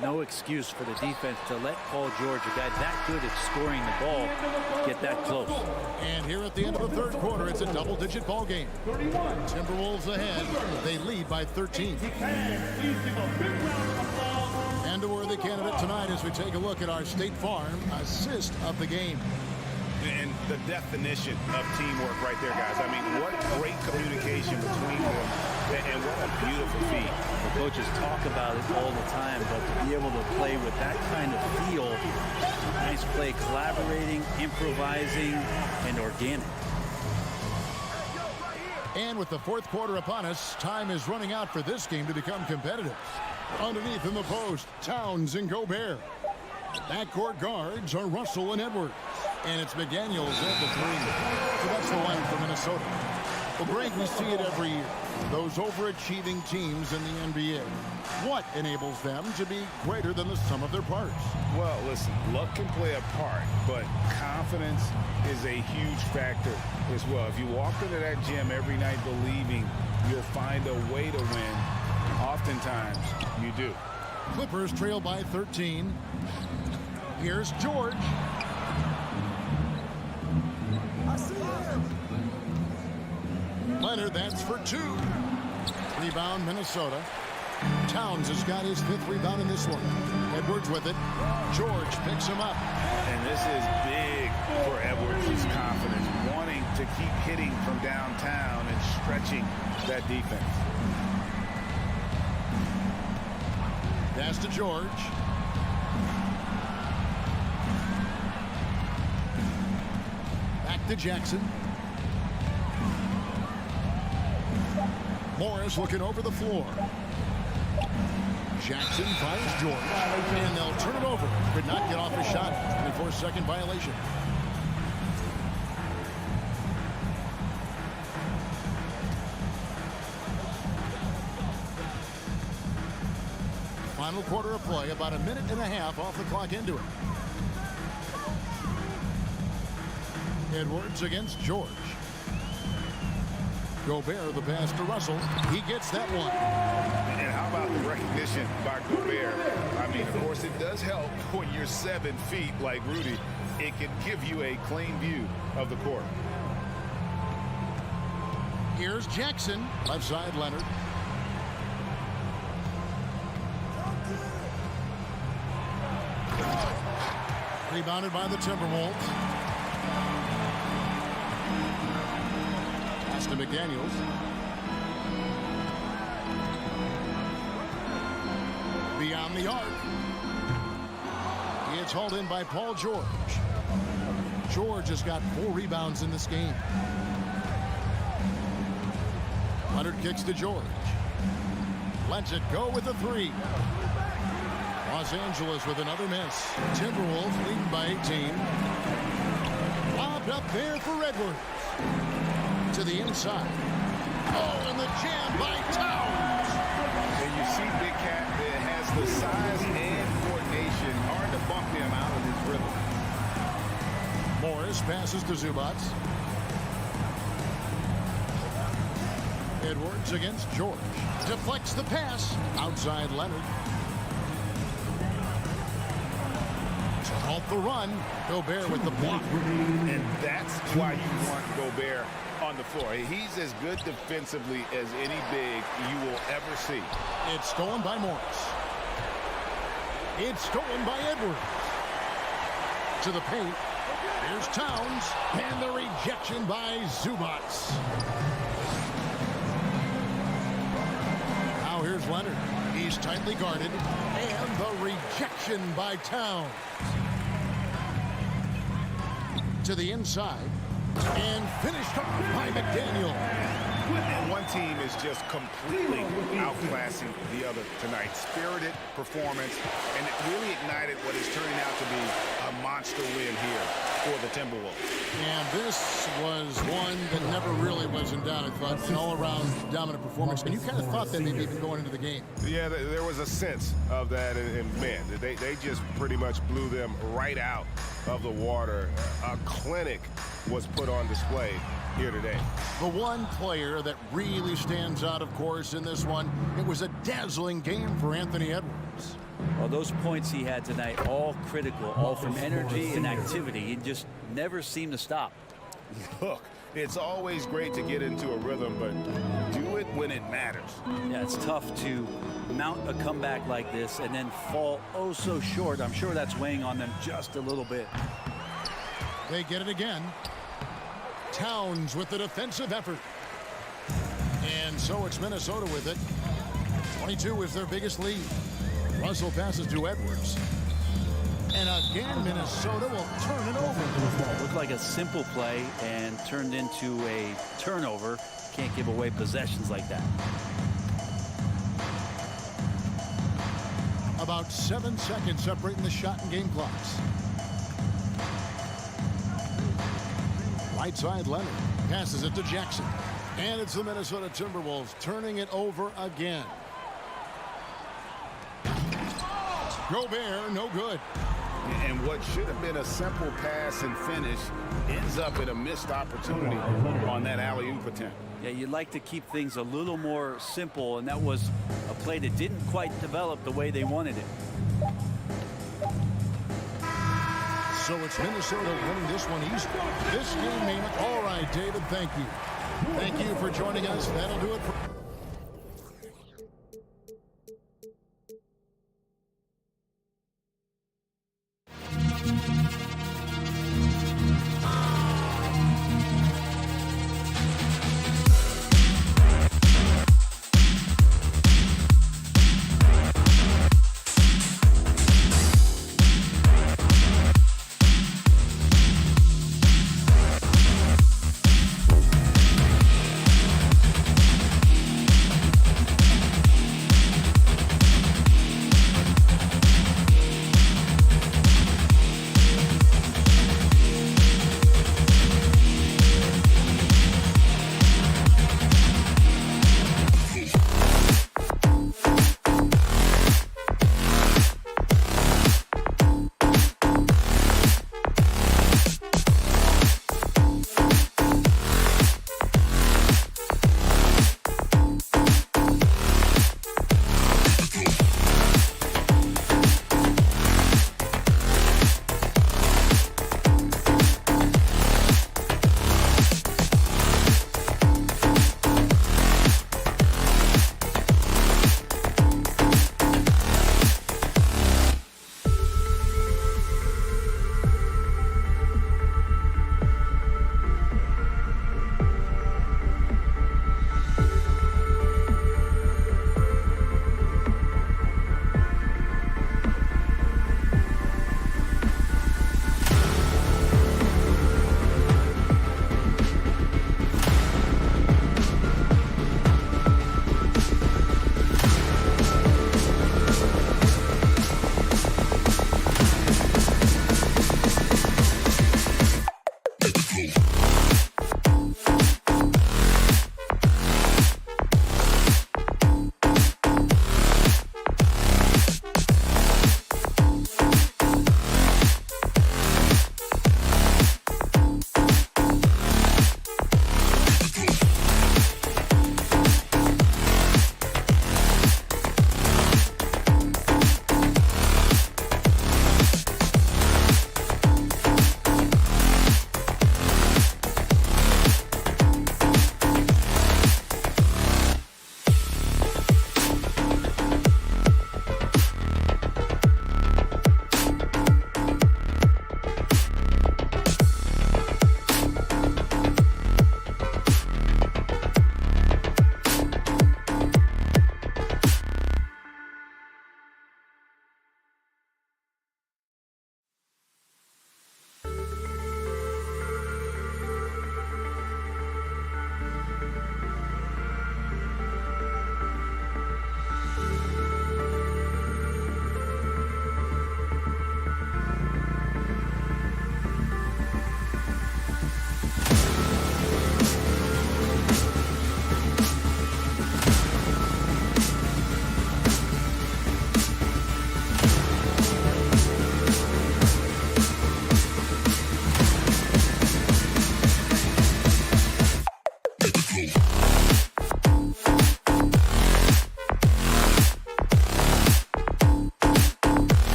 S7: No excuse for the defense to let Paul George, a guy that good at scoring the ball, get that close.
S5: And here at the end of the third quarter, it's a double-digit ball game. Timberwolves ahead. They lead by 13. And a worthy candidate tonight as we take a look at our State Farm assist of the game.
S6: And the definition of teamwork right there, guys. I mean, what great communication between them, and what a beautiful feat.
S7: The coaches talk about it all the time, but to be able to play with that kind of feel, nice play, collaborating, improvising, and organic.
S5: And with the fourth quarter upon us, time is running out for this game to become competitive. Underneath in the post, Towns and Gobert. Backcourt guards are Russell and Edwards. And it's McDaniels at the 3. So that's the line for Minnesota. Well, Greg, we see it every year. Those overachieving teams in the NBA. What enables them to be greater than the sum of their parts?
S6: Well, listen, luck can play a part, but confidence is a huge factor as well. If you walk into that gym every night believing you'll find a way to win, oftentimes you do.
S5: Clippers trail by 13. Here's George. Leonard, that's for 2. Rebound, Minnesota. Towns has got his 5th rebound in this one. Edwards with it. George picks him up.
S6: And this is big for Edwards' confidence, wanting to keep hitting from downtown and stretching that defense.
S5: Pass to George. Back to Jackson. Morris looking over the floor. Jackson finds George. And they'll turn it over. Could not get off the shot. 24-second violation. Final quarter of play. About a minute and a half off the clock into it. Edwards against George. Gobert, the pass to Russell. He gets that one.
S6: And how about the recognition by Gobert? I mean, of course, it does help when you're 7 feet like Rudy. It can give you a clean view of the court.
S5: Here's Jackson. Left side, Leonard. Rebounded by the Timberwolves. Pass to McDaniels. Beyond the arc. It's hauled in by Paul George. George has got 4 rebounds in this game. Leonard kicks to George. Lets it go with a 3. Los Angeles with another miss. Timberwolves leading by 18. Lobbed up there for Edwards. To the inside. Oh, and the jam by Towns.
S6: And you see Big Cat that has the size and coordination. Hard to bump him out of his rhythm.
S5: Morris passes to Zubac. Edwards against George. Deflects the pass. Outside Leonard. To halt the run. Gobert with the block.
S6: And that's why you want Gobert on the floor. He's as good defensively as any big you will ever see.
S5: It's stolen by Morris. It's stolen by Edwards. To the paint. Here's Towns. And the rejection by Zubac. Now here's Leonard. He's tightly guarded. And the rejection by Towns. To the inside. And finished off by McDaniel.
S6: And one team is just completely outclassing the other tonight. Spirited performance, and it really ignited what is turning out to be a monster win here for the Timberwolves.
S5: And this was one that never really was in doubt, I thought. An all-around dominant performance. And you kind of thought that maybe even going into the game.
S1: Yeah, there was a sense of that, and man, they just pretty much blew them right out of the water. A clinic was put on display here today.
S5: The one player that really stands out, of course, in this one, it was a dazzling game for Anthony Edwards.
S7: Well, those points he had tonight, all critical, all from energy and activity. He just never seemed to stop.
S6: Look, it's always great to get into a rhythm, but do it when it matters.
S7: Yeah, it's tough to mount a comeback like this and then fall oh so short. I'm sure that's weighing on them just a little bit.
S5: They get it again. Towns with the defensive effort. And so it's Minnesota with it. 22 is their biggest lead. Russell passes to Edwards. And again, Minnesota will turn it over.
S7: Looked like a simple play and turned into a turnover. Can't give away possessions like that.
S5: About 7 seconds separating the shot and game clocks. Right side, Leonard passes it to Jackson. And it's the Minnesota Timberwolves turning it over again. Gobert, no good.
S6: And what should have been a simple pass and finish ends up in a missed opportunity on that alley-oop attempt.
S7: Yeah, you'd like to keep things a little more simple, and that was a play that didn't quite develop the way they wanted it.
S5: So it's Minnesota winning this one easy. This game, Namath. All right, David, thank you. Thank you for joining us. That'll do it for...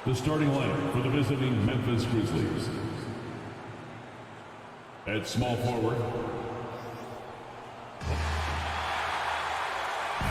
S8: The starting lineup for the visiting Memphis Grizzlies. At small forward,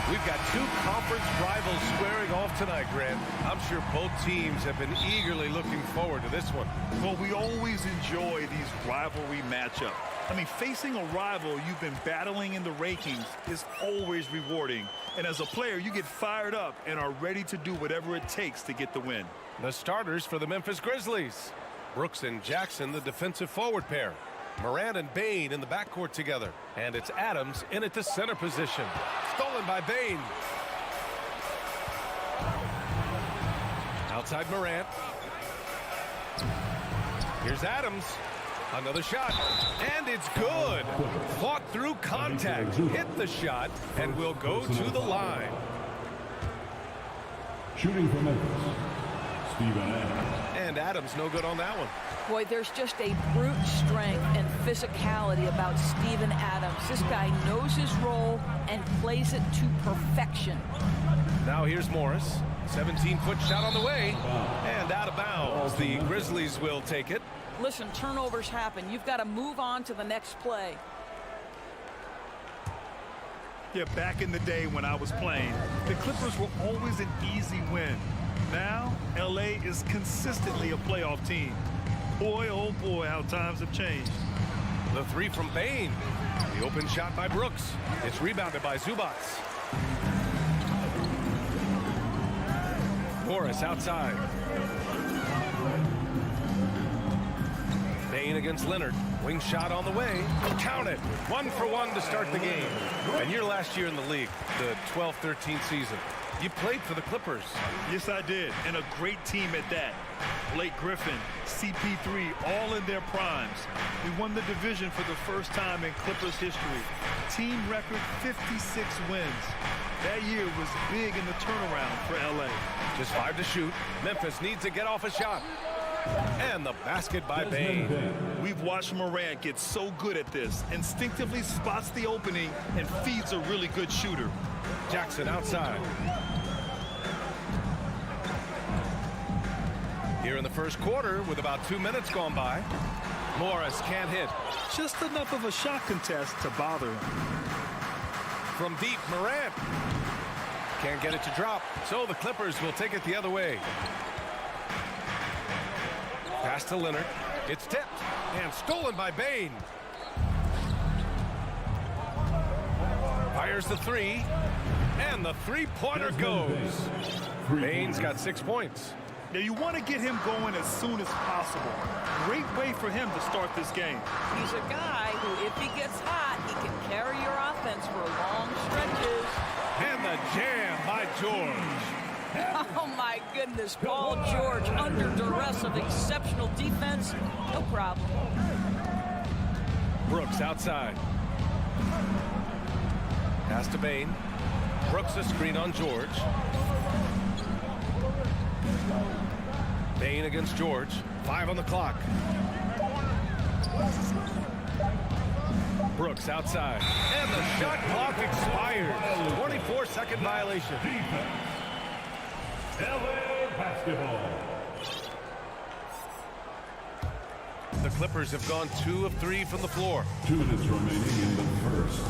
S1: We've got two conference rivals squaring off tonight, Grant. I'm sure both teams have been eagerly looking forward to this one.
S3: Well, we always enjoy these rivalry matchups. I mean, facing a rival you've been battling in the rankings is always rewarding. And as a player, you get fired up and are ready to do whatever it takes to get the win.
S1: The starters for the Memphis Grizzlies. Brooks and Jackson, the defensive forward pair. Morant and Bain in the backcourt together. And it's Adams in at the center position. Stolen by Bain. Outside Morant. Here's Adams. Another shot. And it's good. Fought through contact. Hit the shot and will go to the line.
S8: shooting for Memphis, Steven Adams.
S1: And Adams no good on that one.
S9: Boy, there's just a brute strength and physicality about Steven Adams. This guy knows his role and plays it to perfection.
S1: Now here's Morris. 17-foot shot on the way. And out of bounds. The Grizzlies will take it.
S9: Listen, turnovers happen. You've got to move on to the next play.
S3: Yeah, back in the day when I was playing, the Clippers were always an easy win. Now, LA is consistently a playoff team. Boy, oh boy, how times have changed.
S1: The three from Bain. The open shot by Brooks. It's rebounded by Zubac. Morris outside. Bain against Leonard. Wing shot on the way. Count it. 1 for 1 to start the game. And your last year in the league, the 12-13 season, you played for the Clippers.
S3: Yes, I did. And a great team at that. Blake Griffin, CP3, all in their primes. We won the division for the first time in Clippers history. Team record 56 wins. That year was big in the turnaround for LA.
S1: Just 5 to shoot. Memphis needs to get off a shot. And the basket by Bain.
S3: We've watched Morant get so good at this. Instinctively spots the opening and feeds a really good shooter.
S1: Jackson outside. Here in the first quarter with about 2 minutes gone by. Morris can't hit.
S3: Just enough of a shot contest to bother him.
S1: From deep, Morant. Can't get it to drop. So the Clippers will take it the other way. Pass to Leonard. It's tipped and stolen by Bain. Fires the three. And the three-pointer goes. Bain's got 6 points.
S3: Now you want to get him going as soon as possible. Great way for him to start this game.
S9: He's a guy who, if he gets hot, he can carry your offense for long stretches.
S1: And the jam by George.
S9: Oh, my goodness. Paul George under duress of exceptional defense. No problem.
S1: Brooks outside. Pass to Bain. Brooks a screen on George. Bain against George. 5 on the clock. Brooks outside. And the shot clock expires. 24-second violation.
S8: LA basketball.
S1: The Clippers have gone 2 of 3 from the floor.
S8: 2 minutes remaining in the first.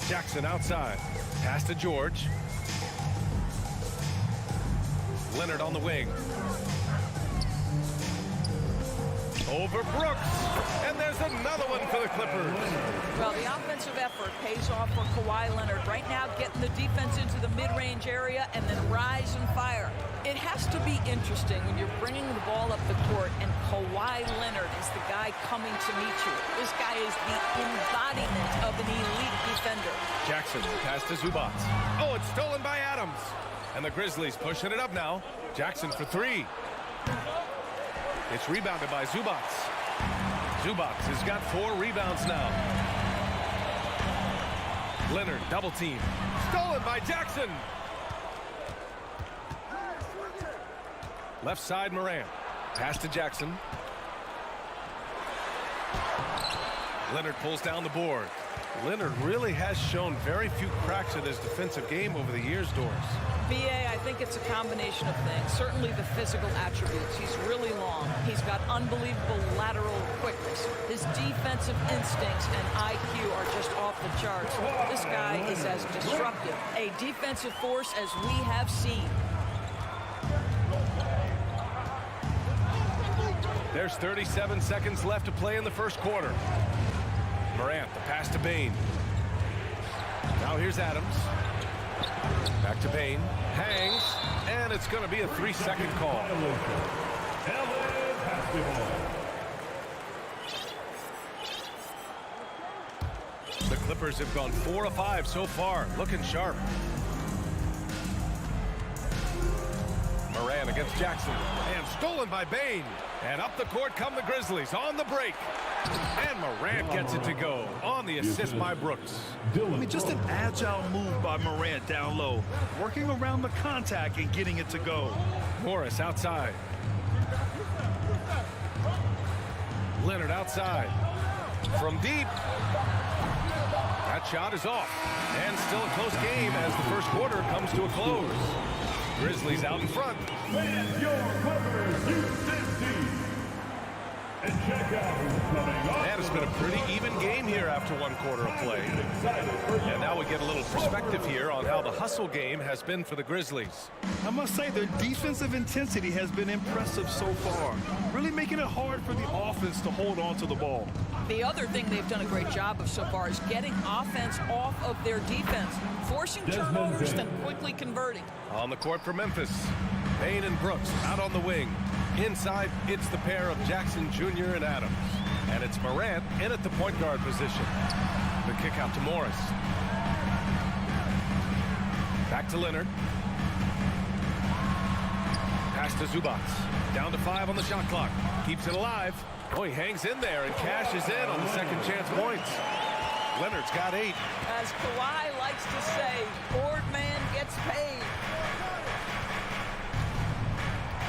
S1: Jackson outside. Pass to George. Leonard on the wing. Over Brooks. And there's another one for the Clippers.
S9: Well, the offensive effort pays off for Kawhi Leonard. Right now, getting the defense into the mid-range area and then rise and fire. It has to be interesting when you're bringing the ball up the court and Kawhi Leonard is the guy coming to meet you. This guy is the embodiment of an elite defender.
S1: Jackson pass to Zubac. Oh, it's stolen by Adams. And the Grizzlies pushing it up now. Jackson for 3. It's rebounded by Zubac. Zubac has got 4 rebounds now. Leonard double team. Stolen by Jackson. Left side Morant. Pass to Jackson. Leonard pulls down the board. Leonard really has shown very few cracks in his defensive game over the years, Doris.
S9: BA, I think it's a combination of things. Certainly the physical attributes. He's really long. He's got unbelievable lateral quickness. His defensive instincts and IQ are just off the charts. This guy is as disruptive, a defensive force as we have seen.
S1: There's 37 seconds left to play in the first quarter. Morant, the pass to Bain. Now here's Adams. Back to Bain. Hangs. And it's going to be a 3-second call.
S8: LA basketball.
S1: The Clippers have gone 4 of 5 so far. Looking sharp. Morant against Jackson. And stolen by Bain. And up the court come the Grizzlies on the break. And Morant gets it to go on the assist by Brooks.
S3: I mean, just an agile move by Morant down low, working around the contact and getting it to go.
S1: Morris outside. Leonard outside. From deep. That shot is off. And still a close game as the first quarter comes to a close. Grizzlies out in front.
S8: With your Clippers, UCC. And check out who's coming up.
S1: And it's been a pretty even game here after 1 quarter of play. And now we get a little perspective here on how the hustle game has been for the Grizzlies.
S3: I must say their defensive intensity has been impressive so far, really making it hard for the offense to hold on to the ball.
S9: The other thing they've done a great job of so far is getting offense off of their defense, forcing turnovers, then quickly converting.
S1: On the court for Memphis, Bain and Brooks out on the wing. Inside, it's the pair of Jackson Jr. and Adams. And it's Morant in at the point guard position. The kick out to Morris. Back to Leonard. Pass to Zubac. Down to 5 on the shot clock. Keeps it alive. Oh, he hangs in there and cashes in on the second chance points. Leonard's got 8.
S9: As Kawhi likes to say, board man gets paid.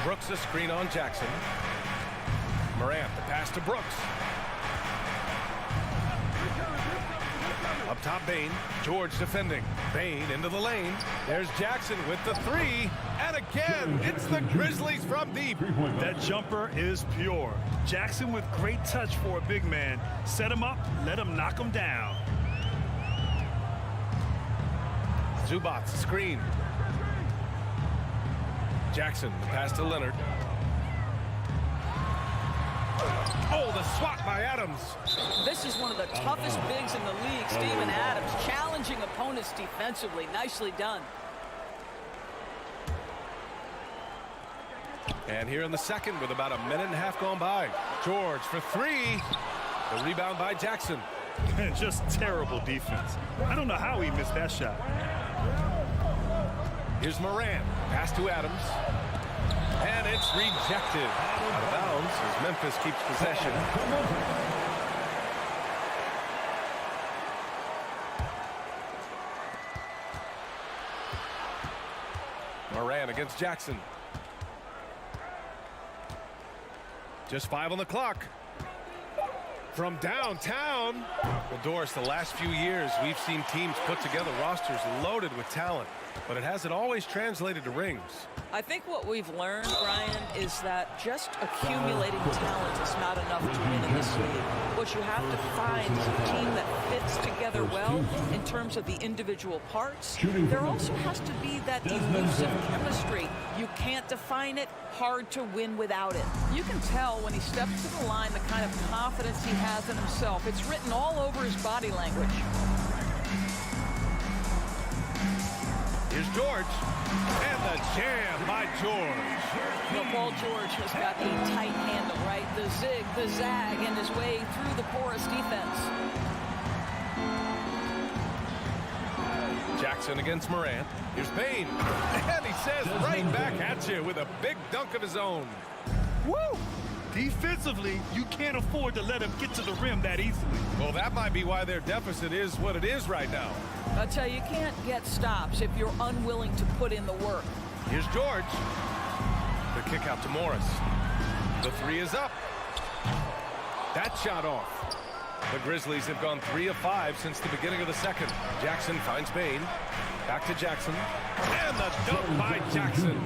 S1: Brooks a screen on Jackson. Morant, the pass to Brooks. Up top, Bain. George defending. Bain into the lane. There's Jackson with the 3. And again, it's the Grizzlies from deep.
S3: That jumper is pure. Jackson with great touch for a big man. Set him up, let him knock him down.
S1: Zubac, screen. Jackson, the pass to Leonard. Oh, the swat by Adams.
S9: This is one of the toughest bigs in the league, Steven Adams, challenging opponents defensively. Nicely done.
S1: And here in the second with about a minute and a half gone by. George for 3. The rebound by Jackson.
S3: Just terrible defense. I don't know how he missed that shot.
S1: Here's Morant. Pass to Adams. And it's rejected. Out of bounds as Memphis keeps possession. Moran against Jackson. Just 5 on the clock. From downtown. Well, Doris, the last few years, we've seen teams put together rosters loaded with talent, but it hasn't always translated to rings.
S9: I think what we've learned, Brian, is that just accumulating talent is not enough to win in this league. What you have to find is a team that fits together well in terms of the individual parts. There also has to be that elusive chemistry. You can't define it, hard to win without it. You can tell when he steps to the line the kind of confidence he has in himself. It's written all over his body language.
S1: Here's George. And the jam by George.
S9: Well, Paul George has got a tight handle, right? The zig, the zag, and his way through the porous defense.
S1: Jackson against Morant. Here's Payne. And he says right back at you with a big dunk of his own.
S3: Woo! Defensively, you can't afford to let him get to the rim that easily.
S1: Well, that might be why their deficit is what it is right now.
S9: I'll tell you, you can't get stops if you're unwilling to put in the work.
S1: Here's George. The kick out to Morris. The three is up. That shot off. The Grizzlies have gone 3 of 5 since the beginning of the second. Jackson finds Bain. Back to Jackson. And the dunk by Jackson.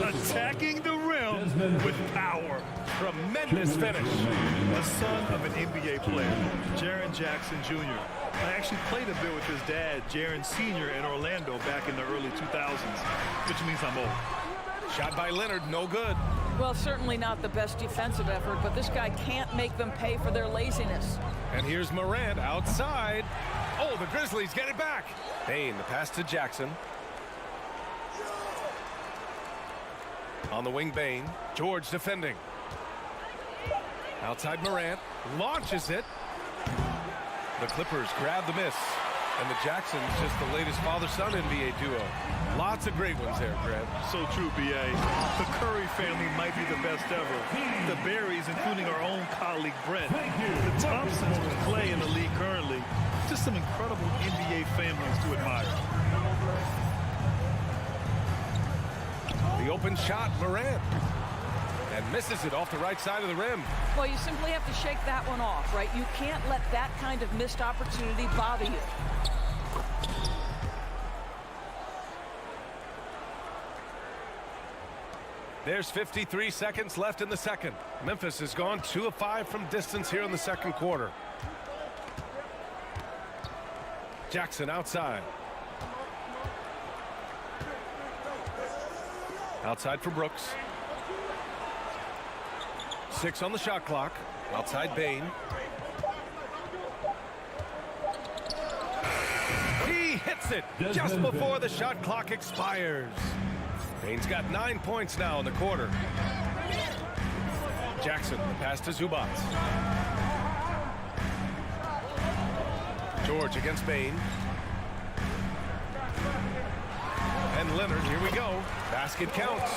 S3: Attacking the rim with power.
S1: Tremendous finish.
S3: The son of an NBA player, Jaren Jackson Jr. I actually played a bit with his dad, Jaren Sr. in Orlando back in the early 2000s, which means I'm old.
S1: Shot by Leonard, no good.
S9: Well, certainly not the best defensive effort, but this guy can't make them pay for their laziness.
S1: And here's Morant outside. Oh, the Grizzlies get it back. Payne, the pass to Jackson. On the wing, Bain. George defending. Outside Morant. Launches it. The Clippers grab the miss. And the Jacksons just the latest father-son NBA duo. Lots of great ones there, Brad.
S3: So true, B.A. The Curry family might be the best ever. The Berries, including our own colleague Brent. The Thompsons who play in the league currently. Just some incredible NBA families to admire.
S1: The open shot, Morant. And misses it off the right side of the rim.
S9: Well, you simply have to shake that one off, right? You can't let that kind of missed opportunity bother you.
S1: There's 53 seconds left in the second. Memphis has gone 2 of 5 from distance here in the second quarter. Jackson outside. Outside for Brooks. 6 on the shot clock. Outside Bain. He hits it just before the shot clock expires. Bain's got 9 points now in the quarter. Jackson, the pass to Zubac. George against Bain. And Leonard, here we go. Basket counts.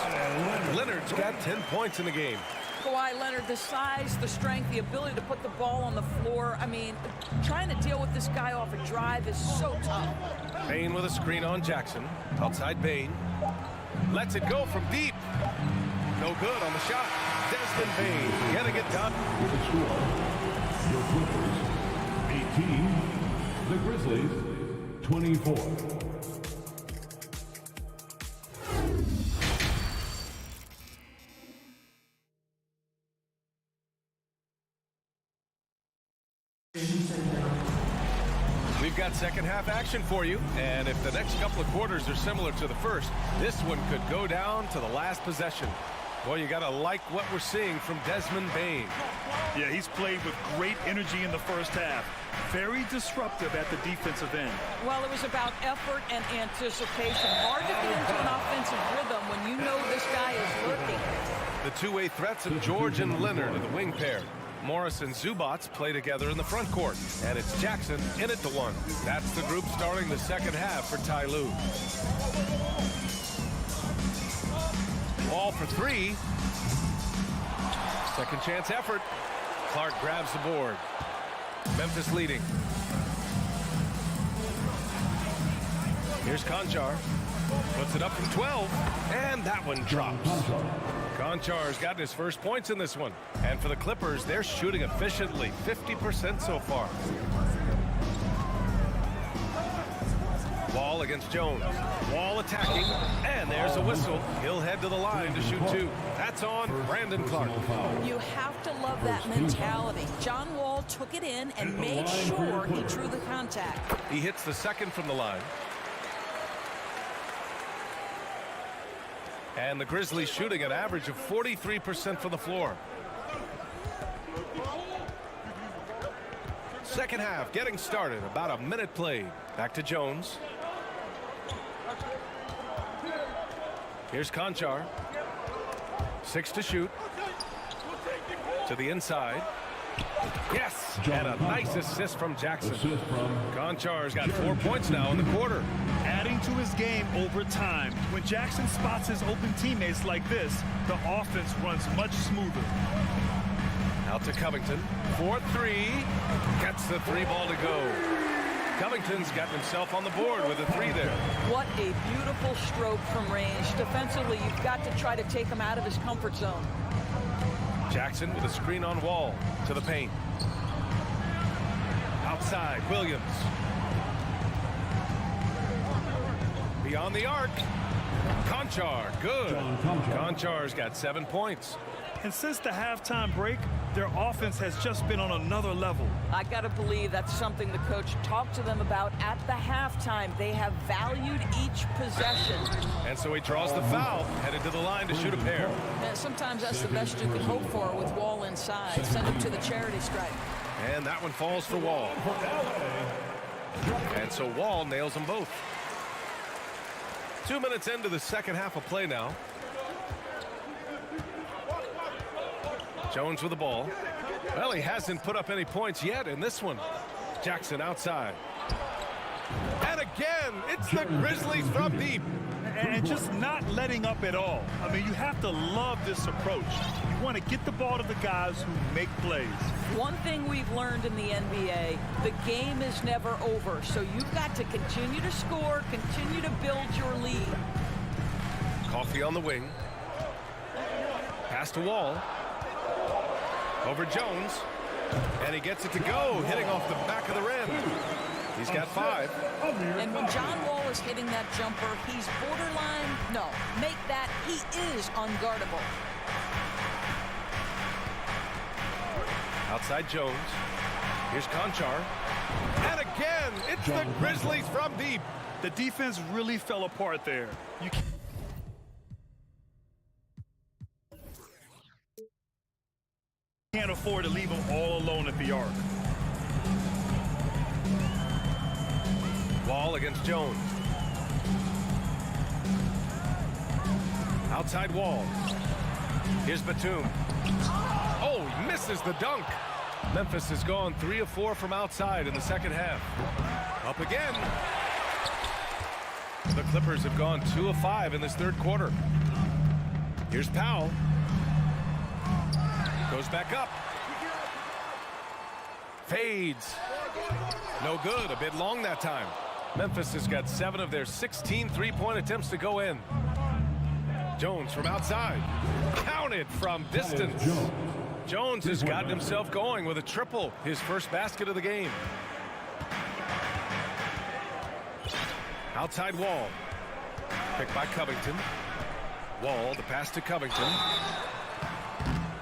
S1: Leonard's got 10 points in the game.
S9: Kawhi Leonard, the size, the strength, the ability to put the ball on the floor. I mean, trying to deal with this guy off a drive is so tough.
S1: Bain with a screen on Jackson. Outside Bain. Lets it go from deep. No good on the shot. Desmond Bain getting it done.
S8: With the score, your Clippers 18, the Grizzlies 24.
S1: We've got second half action for you, and if the next couple of quarters are similar to the first, this one could go down to the last possession. Boy, you gotta like what we're seeing from Desmond Bain.
S3: Yeah, he's played with great energy in the first half. Very disruptive at the defensive end.
S9: Well, it was about effort and anticipation. Hard to get into an offensive rhythm when you know this guy is lurking.
S1: The two-way threats of George and Leonard are the wing pair. Morris and Zubac play together in the front court, and it's Jackson in at the 1. That's the group starting the second half for Ty Lue. Ball for 3. Second chance effort. Clark grabs the board. Memphis leading. Here's Konchar. Puts it up from 12, and that one drops. Konchar's gotten his first points in this one. And for the Clippers, they're shooting efficiently, 50% so far. Wall against Jones. Wall attacking, and there's a whistle. He'll head to the line to shoot two. That's on Brandon Clark.
S9: You have to love that mentality. John Wall took it in and made sure he drew the contact.
S1: He hits the second from the line. And the Grizzlies shooting an average of 43% from the floor. Second half getting started. About a minute played. Back to Jones. Here's Konchar. 6 to shoot. To the inside. Yes! And a nice assist from Jackson. Konchar's got 4 points now in the quarter.
S3: Adding to his game over time. When Jackson spots his open teammates like this, the offense runs much smoother.
S1: Out to Covington. 4-3. Gets the 3 ball to go. Covington's got himself on the board with a 3 there.
S9: What a beautiful stroke from range. Defensively, you've got to try to take him out of his comfort zone.
S1: Jackson with a screen on Wall to the paint. Outside, Williams. Beyond the arc. Konchar, good. Konchar's got 7 points.
S3: And since the halftime break, their offense has just been on another level.
S9: I got to believe that's something the coach talked to them about at the halftime. They have valued each possession.
S1: And so he draws the foul, headed to the line to shoot a pair.
S9: And sometimes that's the best you can hope for with Wall inside. Send him to the charity stripe.
S1: And that one falls for Wall. And so Wall nails them both. 2 minutes into the second half of play now. Jones with the ball. Well, he hasn't put up any points yet in this one. Jackson outside. And again, it's the Grizzlies from deep.
S3: And just not letting up at all. I mean, you have to love this approach. You want to get the ball to the guys who make plays.
S9: One thing we've learned in the NBA, the game is never over. So you've got to continue to score, continue to build your lead.
S1: Coffee on the wing. Pass to Wall. Over Jones. And he gets it to go, hitting off the back of the rim. He's got 5.
S9: And when John Wall is hitting that jumper, he's borderline, no, make that, he is unguardable.
S1: Outside Jones. Here's Konchar. And again, it's the Grizzlies from deep.
S3: The defense really fell apart there. You can't afford to leave them all alone at the arc.
S1: Wall against Jones. Outside Wall. Here's Batum. Oh, he misses the dunk. Memphis has gone 3 of 4 from outside in the second half. Up again. The Clippers have gone 2 of 5 in this third quarter. Here's Powell. Goes back up. Fades. No good. A bit long that time. Memphis has got 7 of their 16 three-point attempts to go in. Jones from outside. Counted from distance. Jones has gotten himself going with a triple, his first basket of the game. Outside Wall. Picked by Covington. Wall, the pass to Covington.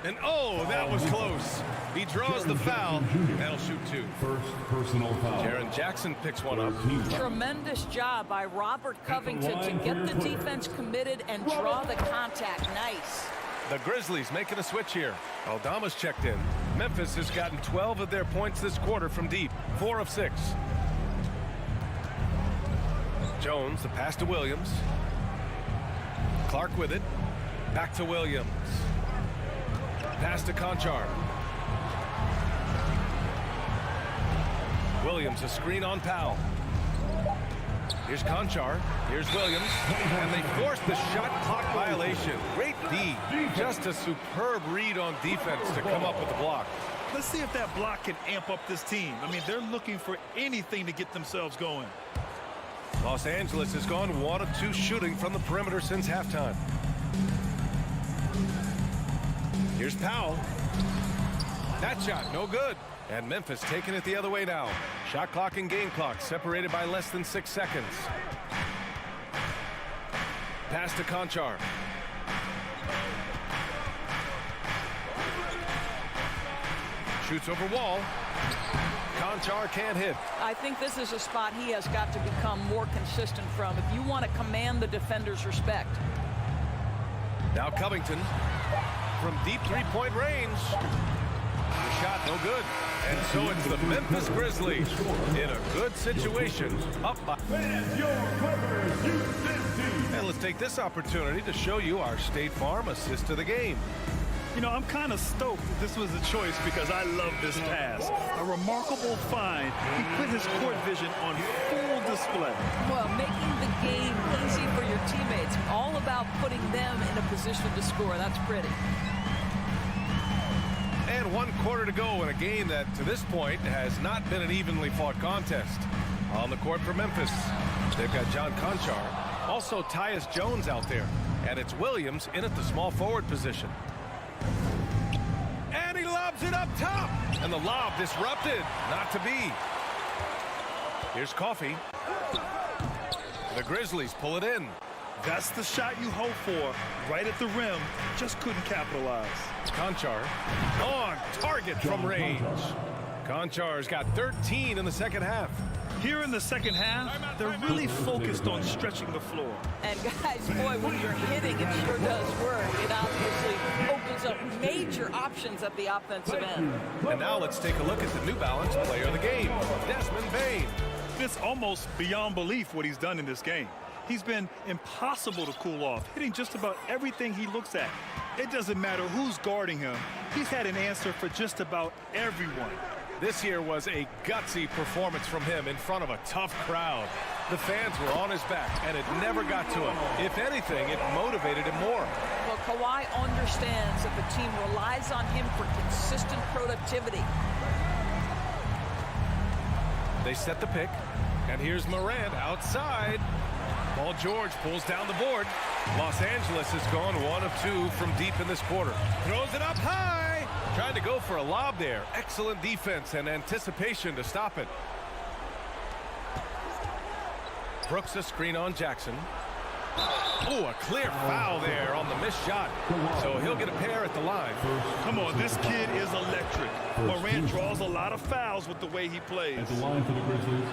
S1: And oh, that was close. He draws the foul, and he'll shoot 2.
S8: First personal foul.
S1: Jaren Jackson picks one up.
S9: Tremendous job by Robert Covington to get the defense committed and draw the contact. Nice.
S1: The Grizzlies making a switch here. Aldama's checked in. Memphis has gotten 12 of their points this quarter from deep. 4 of 6. Jones, the pass to Williams. Clark with it. Back to Williams. Pass to Konchar. Williams, a screen on Powell. Here's Konchar. Here's Williams. And they force the shot clock violation. Great D. Just a superb read on defense to come up with the block.
S3: Let's see if that block can amp up this team. I mean, they're looking for anything to get themselves going.
S1: Los Angeles has gone 1 of 2 shooting from the perimeter since halftime. Here's Powell. That shot, no good. And Memphis taking it the other way now. Shot clock and game clock separated by less than 6 seconds. Pass to Conchar. Shoots over wall. Conchar can't hit.
S9: I think this is a spot he has got to become more consistent from if you want to command the defender's respect.
S1: Now Covington from deep three-point range. The shot no good. And so it's the Memphis Grizzlies in a good situation, up by. And let's take this opportunity to show you our State Farm assist to the game.
S3: You know, I'm kind of stoked this was a choice because I love this pass. A remarkable find. He put his court vision on full display.
S9: Well, making the game easy for your teammates. All about putting them in a position to score. That's pretty.
S1: And 1 quarter to go in a game that, to this point, has not been an evenly fought contest. On the court for Memphis, they've got John Conchar, also Tyus Jones out there, and it's Williams in at the small forward position. And he lobs it up top, and the lob disrupted, not to be. Here's Coffey. The Grizzlies pull it in.
S3: That's the shot you hope for, right at the rim. Just couldn't capitalize.
S1: Conchar on target from range. Conchar's got 13 in the second half.
S3: Here in the second half, they're really focused on stretching the floor.
S9: And guys, boy, when you're hitting, it sure does work. It obviously opens up major options at the offensive end.
S1: And now let's take a look at the New Balance player of the game, Desmond Bane.
S3: It's almost beyond belief what he's done in this game. He's been impossible to cool off, hitting just about everything he looks at. It doesn't matter who's guarding him. He's had an answer for just about everyone.
S1: This here was a gutsy performance from him in front of a tough crowd. The fans were on his back, and it never got to him. If anything, it motivated him more.
S9: Well, Kawhi understands that the team relies on him for consistent productivity.
S1: They set the pick, and here's Morant outside. Paul George pulls down the board. Los Angeles has gone 1 of 2 from deep in this quarter. Throws it up high. Trying to go for a lob there. Excellent defense and anticipation to stop it. Brooks a screen on Jackson. Oh, a clear foul there on the missed shot. So he'll get a pair at the line.
S3: Come on, this kid is electric. Morant draws a lot of fouls with the way he plays.
S8: At the line for the Grizzlies,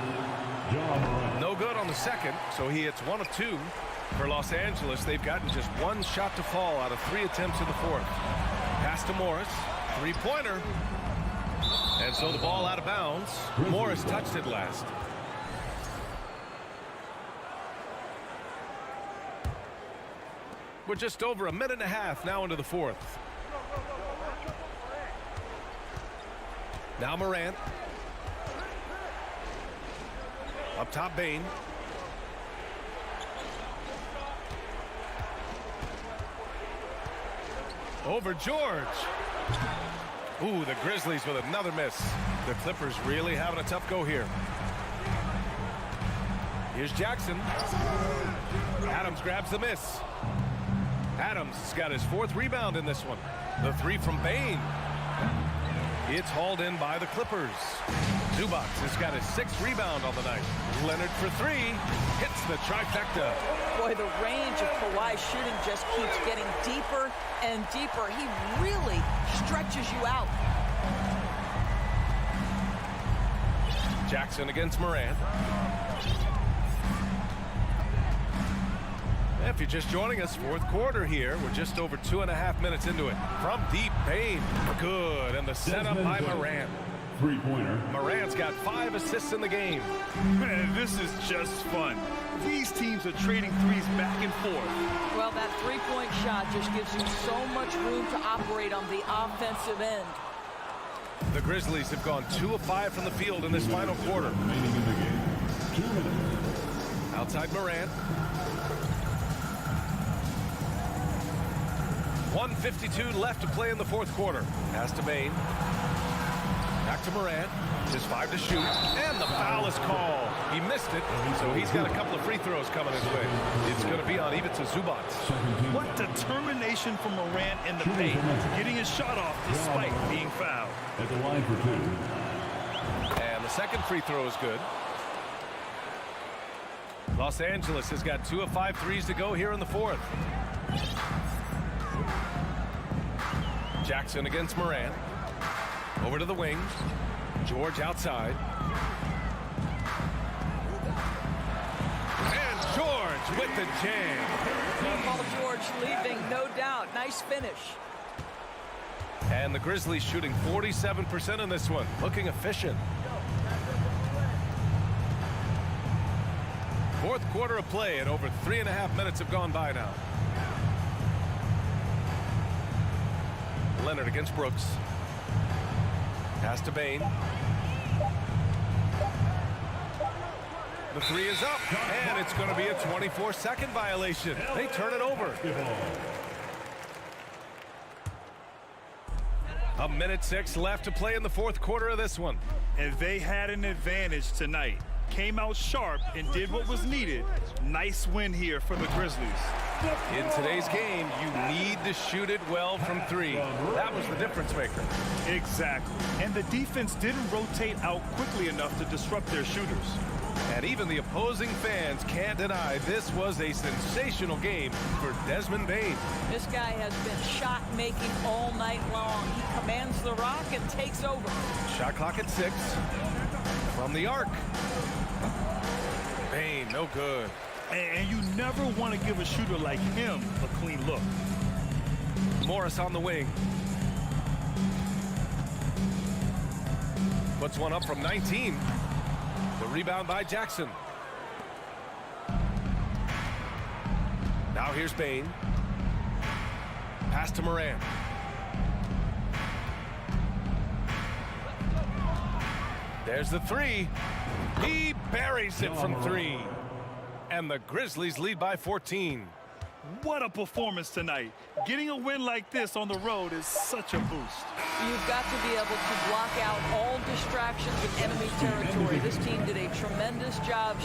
S8: John Morant.
S1: No good on the second, so he hits 1 of 2. For Los Angeles, they've gotten just 1 shot to fall out of 3 attempts in the fourth. Pass to Morris, 3-pointer. And so the ball out of bounds. Morris touched it last. We're just over a minute and a half now into the fourth. Now Morant. Up top, Bane. Over George. Ooh, the Grizzlies with another miss. The Clippers really having a tough go here. Here's Jackson. Adams grabs the miss. Adams has got his 4th rebound in this one. The 3 from Bane. It's hauled in by the Clippers. Zubac has got his 6th rebound on the night. Leonard for 3. Hits the trifecta.
S9: Boy, the range of Kawhi's shooting just keeps getting deeper and deeper. He really stretches you out.
S1: Jackson against Morant. If you're just joining us, 4th quarter here. We're just over 2.5 minutes into it. From deep, Bane. Good. And the setup by Morant.
S8: 3-pointer.
S1: Morant's got 5 assists in the game.
S3: Man, this is just fun. These teams are trading threes back and forth.
S9: Well, that 3-point shot just gives you so much room to operate on the offensive end.
S1: The Grizzlies have gone 2 of 5 from the field in this final quarter.
S8: Remaining in the game. 2 minutes.
S1: Outside Morant. 1:52 left to play in the 4th quarter. Pass to Bane. Back to Morant. His 5 to shoot. And the foul is called. He missed it, so he's got a couple of free throws coming his way. It's going to be on Ivica Zubac.
S3: What determination from Morant in the paint, getting his shot off despite being fouled.
S8: At the line for 2.
S1: And the second free throw is good. Los Angeles has got 2 of 5 threes to go here in the fourth. Jackson against Morant. Over to the wing. George outside. And George with the jam.
S9: Paul George leaving, no doubt. Nice finish.
S1: And the Grizzlies shooting 47% in this one. Looking efficient. Fourth quarter of play, and over 3.5 minutes have gone by now. Leonard against Brooks. Pass to Bane. The 3 is up, and it's going to be a 24-second violation. They turn it over. 1:06 left to play in the fourth quarter of this one.
S3: And they had an advantage tonight. Came out sharp and did what was needed. Nice win here for the Grizzlies.
S1: In today's game, you need to shoot it well from 3. That was the difference maker.
S3: Exactly. And the defense didn't rotate out quickly enough to disrupt their shooters.
S1: And even the opposing fans can't deny this was a sensational game for Desmond Bane.
S9: This guy has been shot making all night long. He commands the rock and takes over.
S1: Shot clock at 6. From the arc. Bane, no good.
S3: And you never want to give a shooter like him a clean look.
S1: Morris on the wing. Puts one up from 19. The rebound by Jackson. Now here's Bane. Pass to Morant. There's the 3. He buries it from 3. And the Grizzlies lead by 14.
S3: What a performance tonight. Getting a win like this on the road is such a boost.
S9: You've got to be able to block out all distractions in enemy territory. This team did a tremendous job.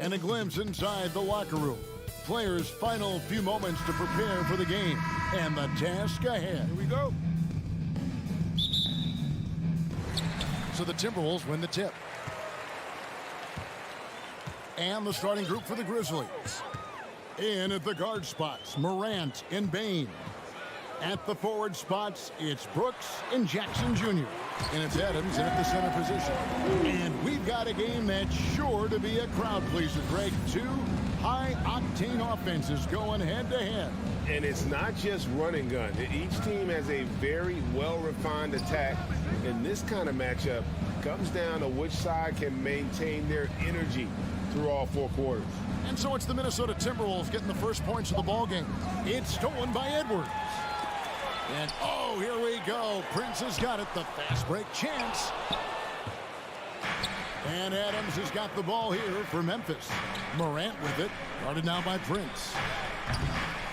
S5: And a glimpse inside the locker room. Players' final few moments to prepare for the game. And the task ahead.
S2: Here we go.
S5: So the Timberwolves win the tip. And the starting group for the Grizzlies. In at the guard spots, Morant and Bane. At the forward spots, it's Brooks and Jackson Jr. And it's Adams in at the center position. And we've got a game that's sure to be a crowd pleaser, Greg. Two high-octane offenses going head-to-head.
S6: And it's not just run and gun. Each team has a very well-refined attack. And this kind of matchup comes down to which side can maintain their energy through all four quarters.
S5: And so it's the Minnesota Timberwolves getting the first points of the ballgame. It's stolen by Edwards. And, oh, here we go. Prince has got it. The fast break chance. And Adams has got the ball here for Memphis. Morant with it. Guarded now by Prince.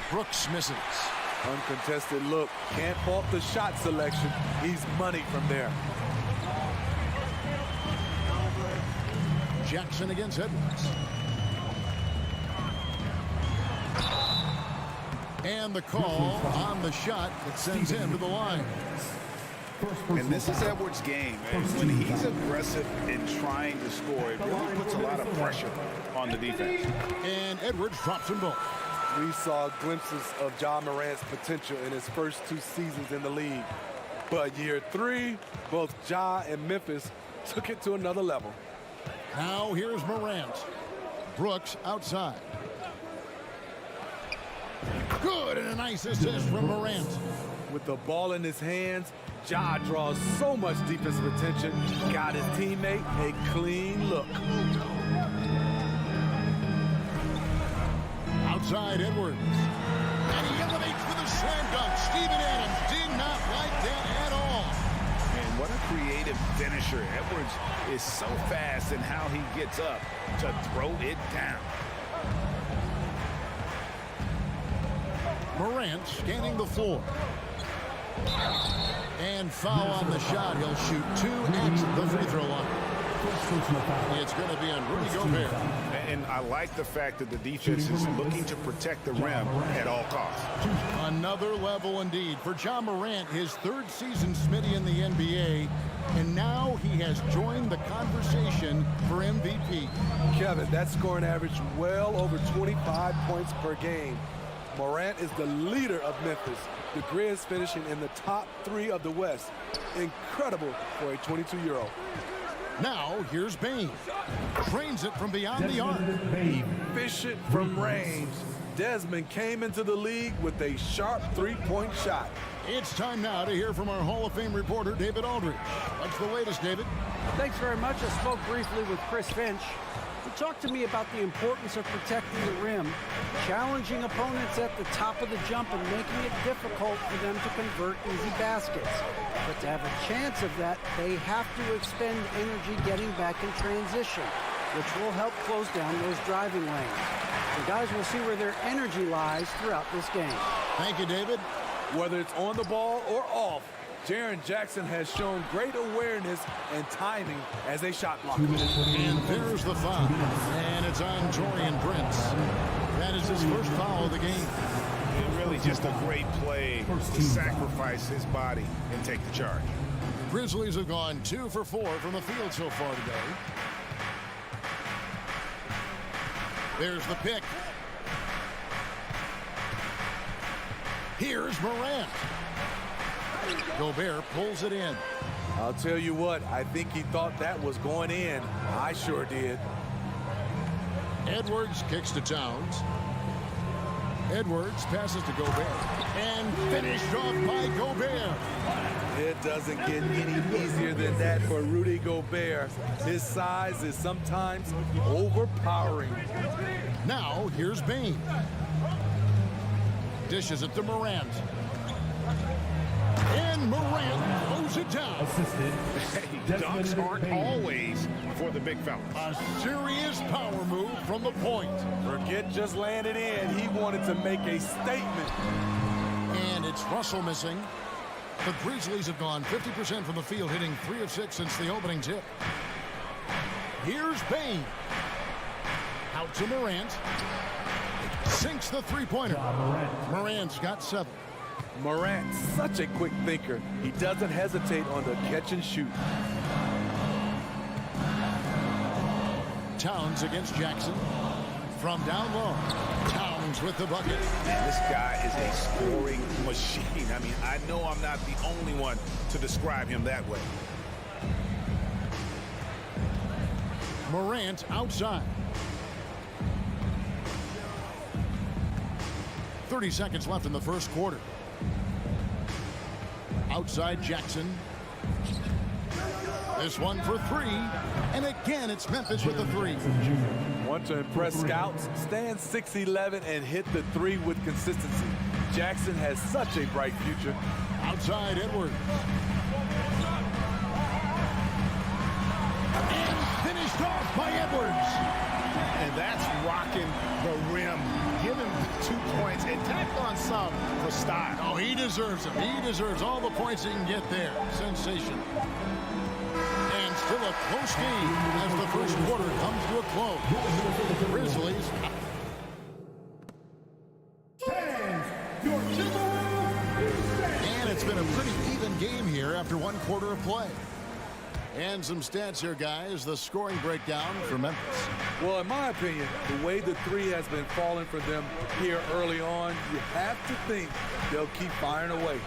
S5: Brooks misses.
S10: Uncontested look. Can't fault the shot selection. He's money from there.
S5: Jackson against Edwards. And the call on the shot that sends him to the line.
S6: And this is Edwards' game. When he's aggressive in trying to score, it really puts a lot of pressure on the defense.
S5: And Edwards drops them both.
S10: We saw glimpses of Ja Morant's potential in his first 2 seasons in the league. But year 3, both Ja and Memphis took it to another level.
S5: Now here's Morant. Brooks outside. Good, and a nice assist from Morant.
S10: With the ball in his hands, Ja draws so much defensive attention. Got his teammate a clean look.
S5: Outside Edwards. And he elevates for the slam dunk. Steven Adams did not like that at all.
S6: And what a creative finisher. Edwards is so fast in how he gets up to throw it down.
S5: Morant scanning the floor. And foul on the shot. He'll shoot 2 at the free throw line. It's going to be on Rudy Gobert.
S6: And I like the fact that the defense is looking to protect the rim at all costs.
S5: Another level indeed for Ja Morant, his 3rd season Smitty in the NBA. And now he has joined the conversation for MVP.
S10: Kevin, that scoring average well over 25 points per game. Morant is the leader of Memphis. The Grizz finishing in the top 3 of the West. Incredible for a 22-year-old.
S5: Now here's Bane. Trains it from beyond the arc.
S10: Efficient from range. Desmond came into the league with a sharp 3-point shot.
S5: It's time now to hear from our Hall of Fame reporter, David Aldridge. What's the latest, David?
S11: Thanks very much. I spoke briefly with Chris Finch. He talked to me about the importance of protecting the rim, challenging opponents at the top of the jump and making it difficult for them to convert easy baskets. But to have a chance of that, they have to expend energy getting back in transition, which will help close down those driving lanes. The guys will see where their energy lies throughout this game.
S5: Thank you, David.
S10: Whether it's on the ball or off, Jaren Jackson has shown great awareness and timing as a shot blocker.
S5: And there's the foul. And it's on Taurean Prince. That is his first foul of the game.
S6: And really just a great play to sacrifice his body and take the charge.
S5: The Grizzlies have gone 2 for 4 from the field so far today. There's the pick. Here's Morant. Gobert pulls it in.
S10: I'll tell you what, I think he thought that was going in. I sure did.
S5: Edwards kicks to Towns. Edwards passes to Gobert. And finished off by Gobert.
S10: It doesn't get any easier than that for Rudy Gobert. His size is sometimes overpowering.
S5: Now here's Bane. Dishes it to Morant. And Morant throws it down.
S6: Hey, dunks aren't always for the big fella.
S5: A serious power move from the point.
S10: Forget just laying it in. He wanted to make a statement.
S5: And it's Russell missing. The Grizzlies have gone 50% from the field, hitting 3 of 6 since the opening tip. Here's Bane. Out to Morant. Sinks the three-pointer. Morant's got 7.
S10: Morant, such a quick thinker. He doesn't hesitate on the catch and shoot.
S5: Towns against Jackson. From down low. Towns with the bucket.
S6: Man, this guy is a scoring machine. I mean, I know I'm not the only one to describe him that way.
S5: Morant outside. 30 seconds left in the first quarter. Outside Jackson. This one for 3. And again, it's Memphis with the 3.
S10: Want to impress scouts? Stand 6'11" and hit the 3 with consistency. Jackson has such a bright future.
S5: Outside Edwards. And finished off by Edwards.
S6: And that's rocking the rim. Give him 2 points and tack on some for style.
S5: Oh, he deserves them. He deserves all the points he can get there. Sensation. And still a close game as the first quarter comes to a close. Grizzlies. And it's been a pretty even game here after 1 quarter of play. And some stats here, guys. The scoring breakdown for Memphis.
S10: Well, in my opinion, the way the 3 has been falling for them here early on, you have to think they'll keep firing away.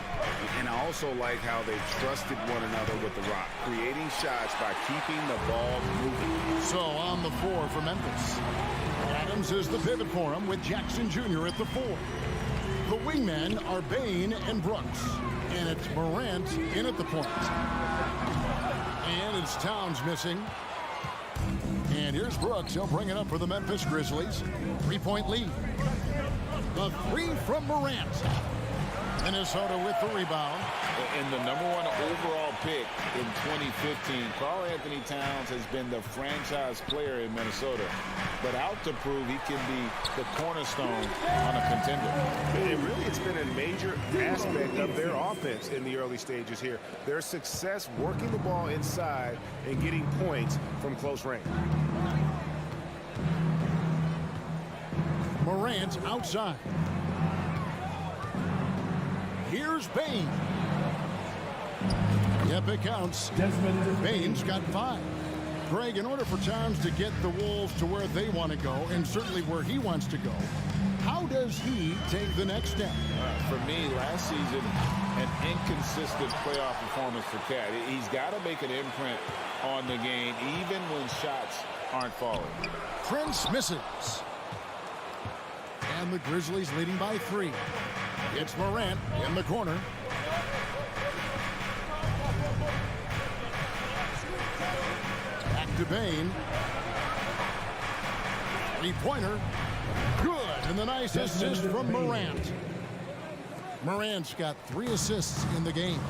S6: And I also like how they've trusted one another with the rock, creating shots by keeping the ball moving.
S5: So on the 4 for Memphis. Adams is the pivot for him with Jackson Jr. at the 4. The wingmen are Bain and Brooks. And it's Morant in at the point. And it's Towns missing. And here's Brooks. He'll bring it up for the Memphis Grizzlies. 3-point lead. The 3 from Morant. Minnesota with the rebound.
S6: And the #1 overall pick in 2015, Karl Anthony Towns has been the franchise player in Minnesota, but out to prove he can be the cornerstone on a contender. And really, it's been a major aspect of their offense in the early stages here. Their success working the ball inside and getting points from close range.
S5: Morant outside. Here's Bain. Yep, it counts. Bain's got 5. Greg, in order for Towns to get the Wolves to where they want to go, and certainly where he wants to go, how does he take the next step?
S6: For me, last season, an inconsistent playoff performance for Cat. He's got to make an imprint on the game, even when shots aren't falling.
S5: Prince misses. And the Grizzlies leading by 3. It's Morant in the corner. Back to Bain. 3-pointer. Good. And the nice assist from Morant. Morant's got 3 assists in the game.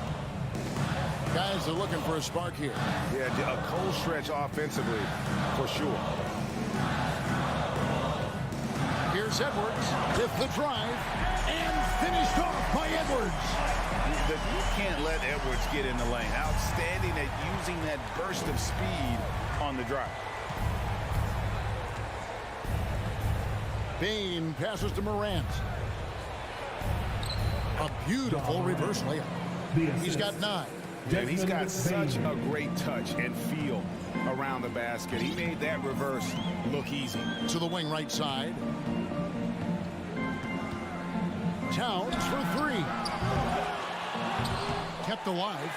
S5: Guys are looking for a spark here.
S6: Yeah, a cold stretch offensively, for sure.
S5: Here's Edwards with the drive. And finished off by Edwards.
S6: You can't let Edwards get in the lane. Outstanding at using that burst of speed on the drive.
S5: Bain passes to Morant. A beautiful reverse layup. He's got 9.
S6: And he's got such a great touch and feel around the basket. He made that reverse look easy.
S5: To the wing right side. Towns for 3. Kept alive.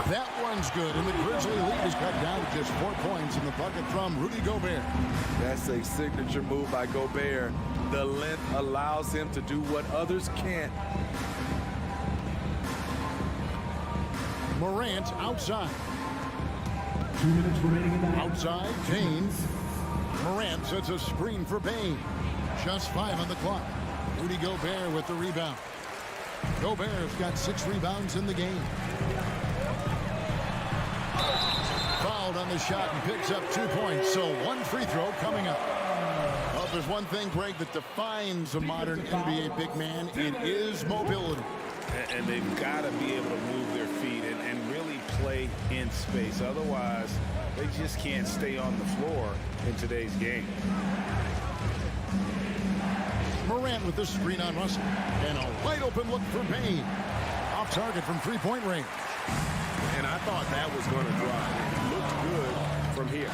S5: That one's good, and the Grizzly lead is cut down to just 4 points in the bucket from Rudy Gobert.
S10: That's a signature move by Gobert. The length allows him to do what others can't.
S5: Morant outside.
S8: 2 minutes remaining in the half.
S5: Outside, Bain. Morant sets a screen for Bain. Just 5 on the clock. Rudy Gobert with the rebound. Gobert's got 6 rebounds in the game. Fouled on the shot and picks up 2 points. So 1 free throw coming up. Well, if there's one thing, Greg, that defines a modern NBA big man, it is mobility.
S6: And they've got to be able to move their feet and really play in space. Otherwise, They just can't stay on the floor in today's game.
S5: Morant with the screen on Russell. And a wide open look for Payne. Off target from three-point range.
S1: And I thought that was going to drop. It looked good from here.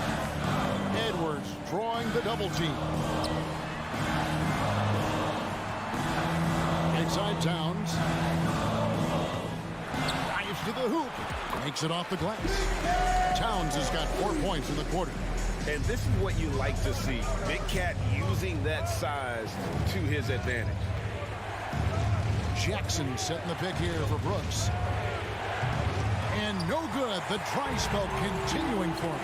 S5: Edwards drawing the double team. Inside Towns. Drives to the hoop. Makes it off the glass. Towns has got 4 points in the quarter.
S1: And this is what you like to see. Big Cat using that size to his advantage.
S5: Jackson setting the pick here for Brooks. And no good. The dry spell continuing for him.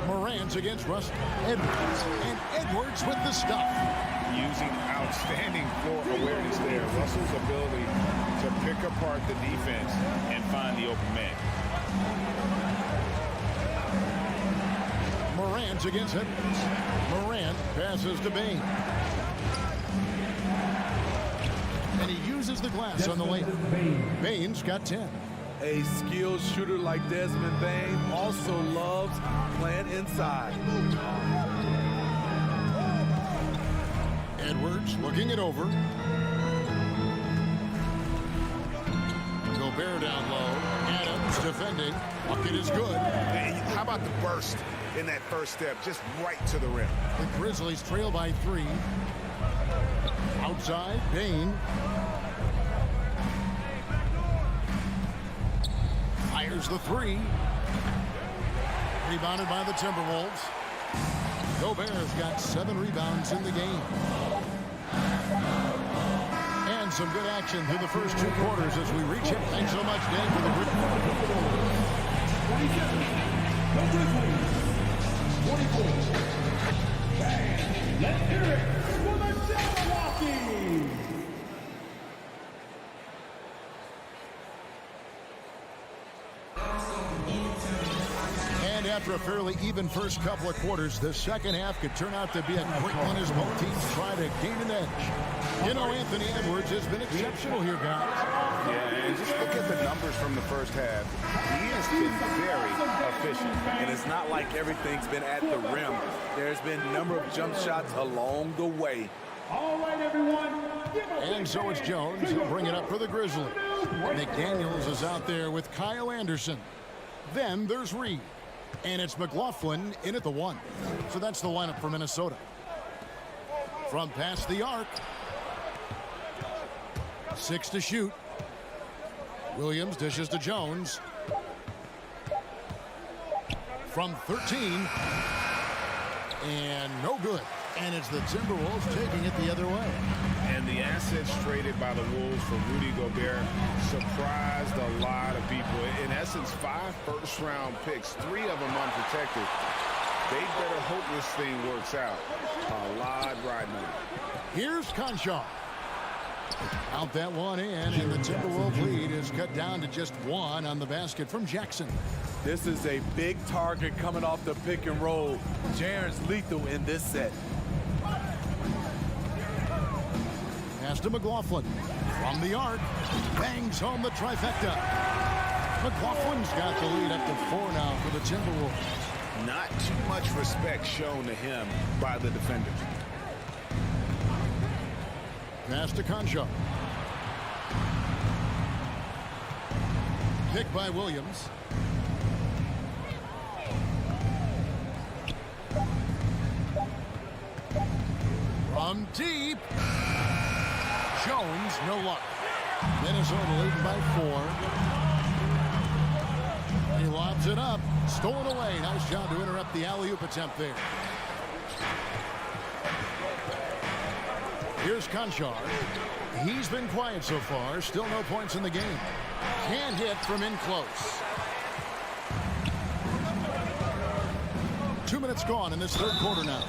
S5: Morant against Russell. Edwards. And Edwards with the stuff.
S6: Using outstanding floor awareness there. Russell's ability to pick apart the defense and find the open man.
S5: Morant against Edwards. Morant passes to Bain. And he uses the glass on the lane. Bain's got 10.
S10: A skilled shooter like Desmond Bain also loves playing inside.
S5: Edwards looking it over. Gobert down low. Adams defending. Bucket is good.
S6: How about the burst in that first step, just right to the rim?
S5: The Grizzlies trail by 3. Outside, Bain. Fires the 3. Rebounded by the Timberwolves. Gobert's got 7 rebounds in the game. And some good action through the first 2 quarters as we reach it. Thanks so much, Dave, for the Grizzlies.
S8: 27, the Grizzlies. 24. Bang. Let's hear it for the Jabberwockies.
S5: And after a fairly even first couple of quarters, the second half could turn out to be a great one as both teams try to gain an edge. You know, Anthony Edwards has been exceptional here, guys.
S6: Yeah, and just look at the numbers from the first half. He has been very efficient.
S10: And it's not like everything's been at the rim. There's been a number of jump shots along the way.
S8: All right, everyone.
S5: And so it's Jones. He'll bring it up for the Grizzlies. McDaniels is out there with Kyle Anderson. Then there's Reed. And it's McLaughlin in at the 1. So that's the lineup for Minnesota. From past the arc. 6 to shoot. Williams dishes to Jones. From 13. And no good. And it's the Timberwolves taking it the other way.
S6: And the assets traded by the Wolves for Rudy Gobert surprised a lot of people. In essence, 5 first-round picks, 3 of them unprotected. They better hope this thing works out. A lot riding on it.
S5: Here's Conchar. Out that one in, and the Timberwolves lead is cut down to just 1 on the basket from Jackson.
S10: This is a big target coming off the pick and roll. Jaren's lethal in this set.
S5: Pass to McLaughlin. From the arc. Bangs home the trifecta. McLaughlin's got the lead up to 4 now for the Timberwolves.
S6: Not too much respect shown to him by the defenders.
S5: Pass to Conchar. Pick by Williams. From deep. Jones, no luck. Minnesota leading by 4. He lobs it up. Stolen away. Nice job to interrupt the alley-oop attempt there. Here's Conchar. He's been quiet so far. Still no points in the game. Can't hit from in close. 2 minutes gone in this third quarter now.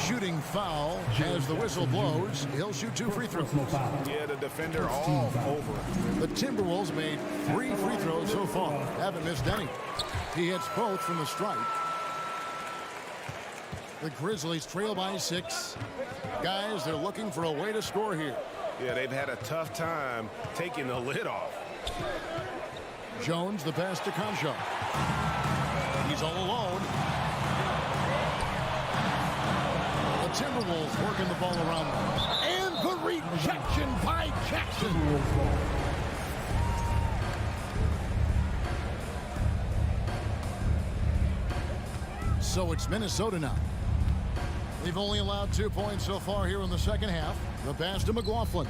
S5: Shooting foul as the whistle blows. He'll shoot 2 free throws.
S6: Yeah, the defender all over.
S5: The Timberwolves made 3 free throws so far. Haven't missed any. He hits both from the stripe. The Grizzlies trail by 6. Guys, they're looking for a way to score here.
S1: Yeah, they've had a tough time taking the lid off.
S5: Jones, the pass to Concho. He's all alone. The Timberwolves working the ball around them. And the rejection by Jackson. So it's Minnesota now. They've only allowed 2 points so far here in the second half. The pass to McLaughlin.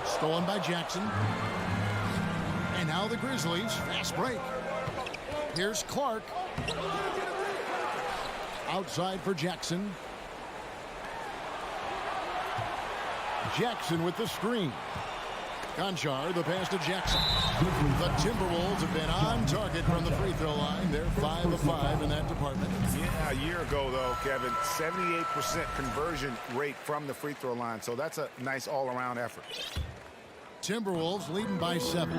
S5: Stolen by Jackson. And now the Grizzlies. Fast break. Here's Clark. Outside for Jackson. Jackson with the screen. Conchar, the pass to Jackson. The Timberwolves have been on target from the free throw line. They're 5 of 5 in that department.
S6: Yeah, a year ago, though, Kevin, 78% conversion rate from the free throw line. So that's a nice all-around effort.
S5: Timberwolves leading by 7.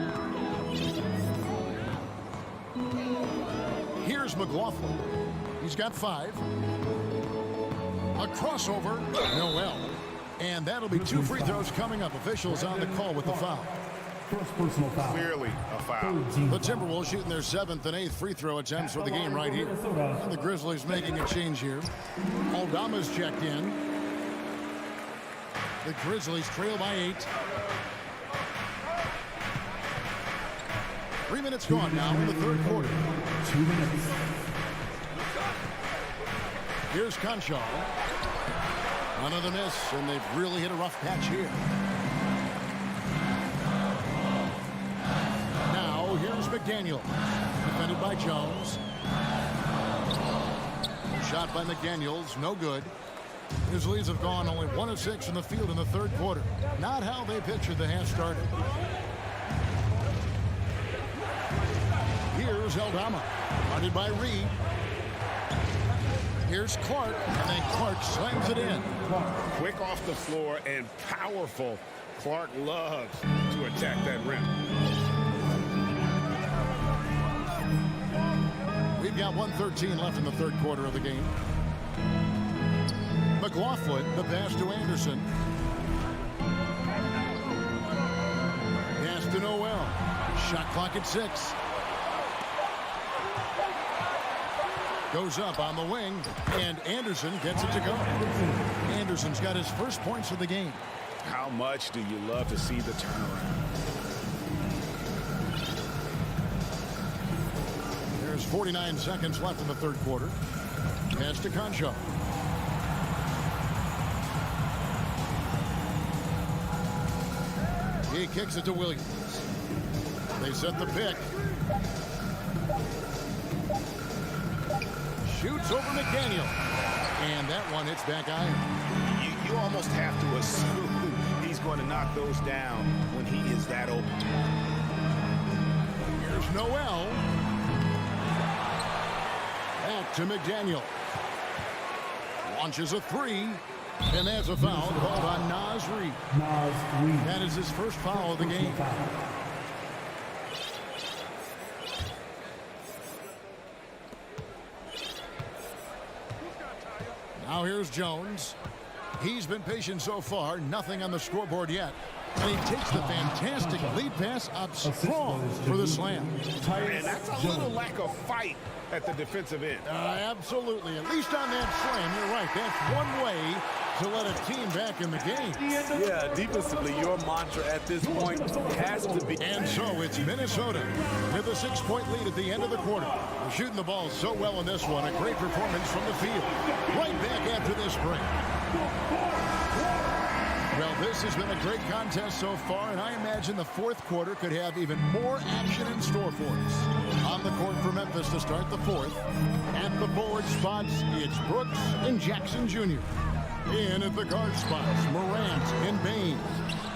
S5: Here's McLaughlin. He's got 5. A crossover. Noel. And that'll be 2 free throws coming up. Officials on the call with the foul.
S8: First personal foul.
S6: Clearly a foul.
S5: The Timberwolves shooting their 7th and 8th free throw attempts for the game right here. And the Grizzlies making a change here. Aldama's checked in. The Grizzlies trail by 8. 3 minutes gone now in the third quarter.
S8: 2 minutes.
S5: Here's Conchar. Another miss, and they've really hit a rough patch here. Now, here's McDaniel. Defended by Jones. Shot by McDaniels, no good. Grizzlies have gone only 1 of 6 in the field in the third quarter. Not how they pictured the half started. Here's Aldama. Guarded by Reed. Here's Clark, and then Clark slams it in.
S6: Quick off the floor and powerful. Clark loves to attack that rim.
S5: We've got 1:13 left in the third quarter of the game. McLaughlin, the pass to Anderson. Pass to Noel. Shot clock at 6. Goes up on the wing, and Anderson gets it to go. Anderson's got his first points of the game.
S6: How much do you love to see the turnaround?
S5: There's 49 seconds left in the third quarter. Pass to Concho. He kicks it to Williams. They set the pick. Shoots over McDaniel. And that one hits back iron.
S6: You almost have to assume he's going to knock those down when he is that open.
S5: Here's Noel. Back to McDaniel. Launches a 3. And that's a foul called on Naz Reid. That is his first foul of the game. Now here's Jones. He's been patient so far. Nothing on the scoreboard yet. And he takes the fantastic lead pass up strong for the slam.
S6: And that's a little lack of fight at the defensive end.
S5: Absolutely. At least on that slam, you're right. That's one way to let a team back in the game.
S10: Yeah, defensively, your mantra at this point has to be.
S5: And so it's Minnesota with a 6-point lead at the end of the quarter. They're shooting the ball so well in this one. A great performance from the field. Right back after this break. Well, this has been a great contest so far, and I imagine the fourth quarter could have even more action in store for us. On the court for Memphis to start the fourth. At the forward spots, it's Brooks and Jackson Jr. In at the guard spots, Morant and Baines.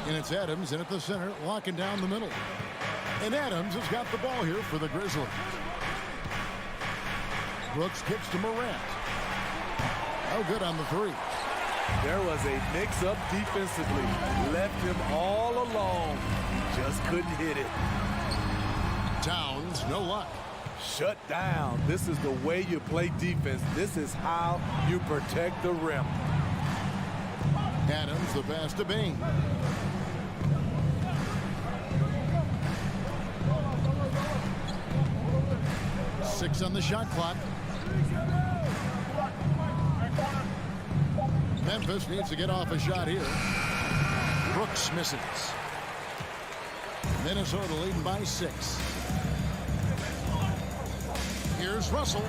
S5: And it's Adams in at the center, locking down the middle. And Adams has got the ball here for the Grizzlies. Brooks kicks to Morant. Oh, good on the 3.
S10: There was a mix-up defensively. Left him all alone. Just couldn't hit it.
S5: Towns, no luck.
S10: Shut down. This is the way you play defense. This is how you protect the rim.
S5: Adams, the pass to Bain. 6 on the shot clock. Memphis needs to get off a shot here. Brooks misses. Minnesota leading by 6. Here's Russell.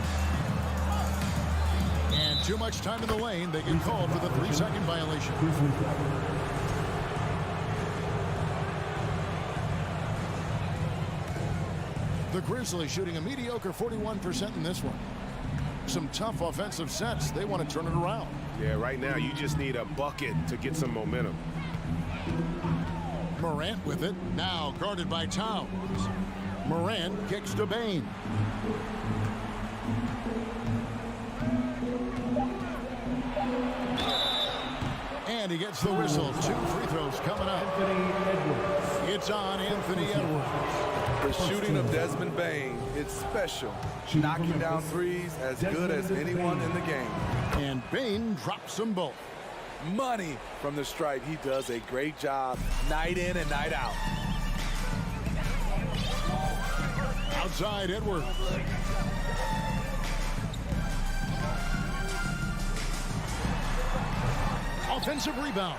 S5: And too much time in the lane. They get called for the 3-second violation. The Grizzlies shooting a mediocre 41% in this one. Some tough offensive sets. They want to turn it around.
S1: Yeah, right now you just need a bucket to get some momentum.
S5: Morant with it. Now guarded by Towns. Morant kicks to Bain. And he gets the whistle. 2 free throws coming up. It's on Anthony Edwards.
S10: The shooting of Desmond Bain, it's special. Knocking down threes as good as anyone in the game.
S5: And Bain drops them both.
S10: Money from the stripe. He does a great job night in and night out.
S5: Outside Edwards. Offensive rebound.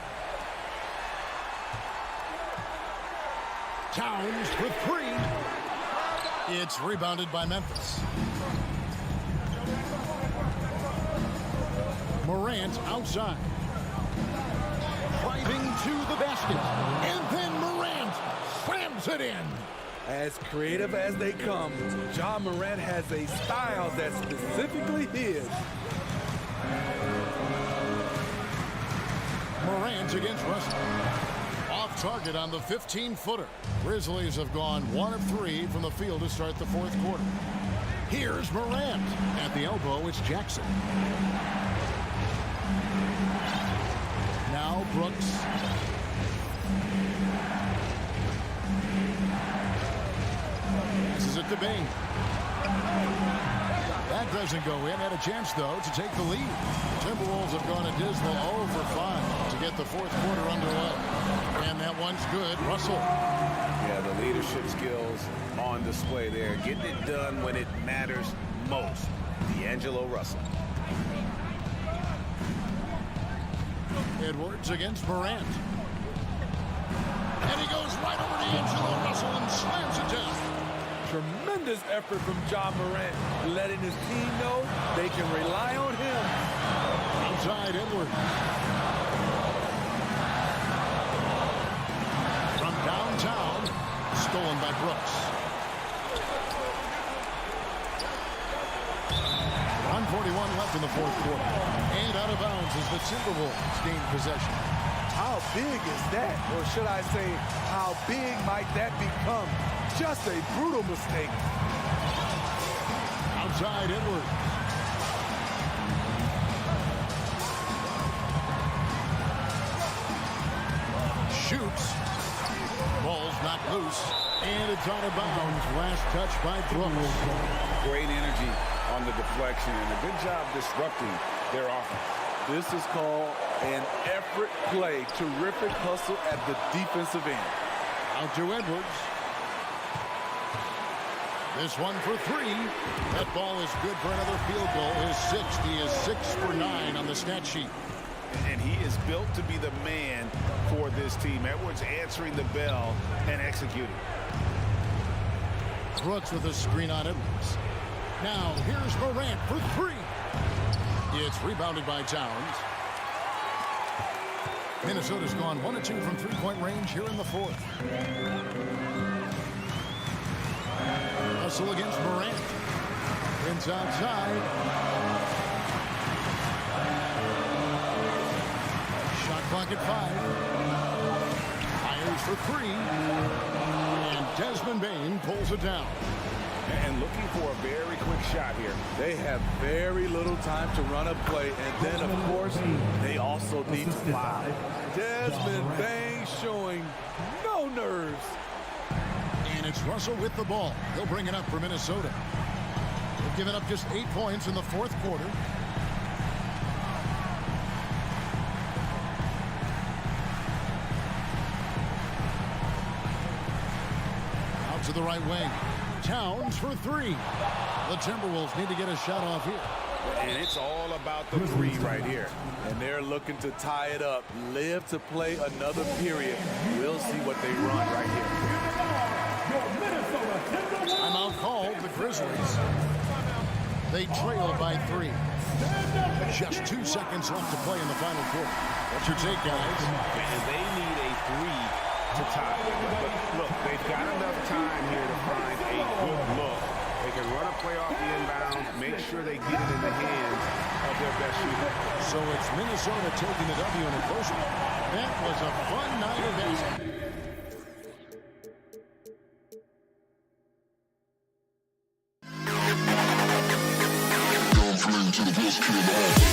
S5: Towns for 3. It's rebounded by Memphis. Morant outside. Driving to the basket. And then Morant slams it in.
S10: As creative as they come, John Morant has a style that's specifically his.
S5: Morant against Russell. Off target on the 15-footer. Grizzlies have gone 1 of 3 from the field to start the 4th quarter. Here's Morant. At the elbow, it's Jackson. Now Brooks. Passes it to Bain. That doesn't go in. Had a chance, though, to take the lead. Timberwolves have gone a dismal 0 for 5 to get the 4th quarter underway. And that one's good. Russell.
S6: Yeah, the leadership skills on display there. Getting it done when it matters most. D'Angelo Russell.
S5: Edwards against Morant. And he goes right over D'Angelo Russell and slams it down.
S10: Tremendous effort from John Morant, letting his team know they can rely on him.
S5: Outside Edwards. From downtown, stolen by Brooks. 1:41 left in the 4th quarter. And out of bounds as the Timberwolves gain possession.
S10: How big is that? Or should I say, how big might that become? Just a brutal mistake.
S5: Outside Edwards. Shoots. Ball's not loose. And it's out of bounds. Last touch by Brooks.
S6: Great energy on the deflection and a good job disrupting their offense.
S10: This is called an effort play. Terrific hustle at the defensive end.
S5: Out to Edwards. This one for 3. That ball is good for another field goal. His 6th. He is 6 for 9 on the stat sheet.
S6: And he is built to be the man for this team. Edwards answering the bell and executing.
S5: Brooks with a screen on Edwards. Now here's Morant for 3. It's rebounded by Towns. Minnesota's gone 1 of 2 from 3-point range here in the 4th. Hustle against Morant. Prince outside. Shot clock at 5. Fires for 3. And Desmond Bain pulls it down.
S6: And looking for a very quick shot here.
S10: They have very little time to run a play. And then, of course, they also need to foul. Desmond Bain showing no nerves.
S5: And it's Russell with the ball. He'll bring it up for Minnesota. They've given up just 8 points in the 4th quarter. Out to the right wing. Towns for three. The Timberwolves need to get a shot off here.
S6: And it's all about the three right here.
S10: And they're looking to tie it up. Live to play another period. We'll see what they run right here.
S5: Timeout called the Grizzlies. They trail by 3. Just 2 seconds left to play in the final quarter. What's your take, guys?
S6: And they need a 3 to tie. But look, they've got enough time here to find a good look. They can run a play off the inbound, make sure they get it in the hands of their best shooter.
S5: So it's Minnesota taking the W in a close one. That was a fun night of basketball. To the best kid in the hall.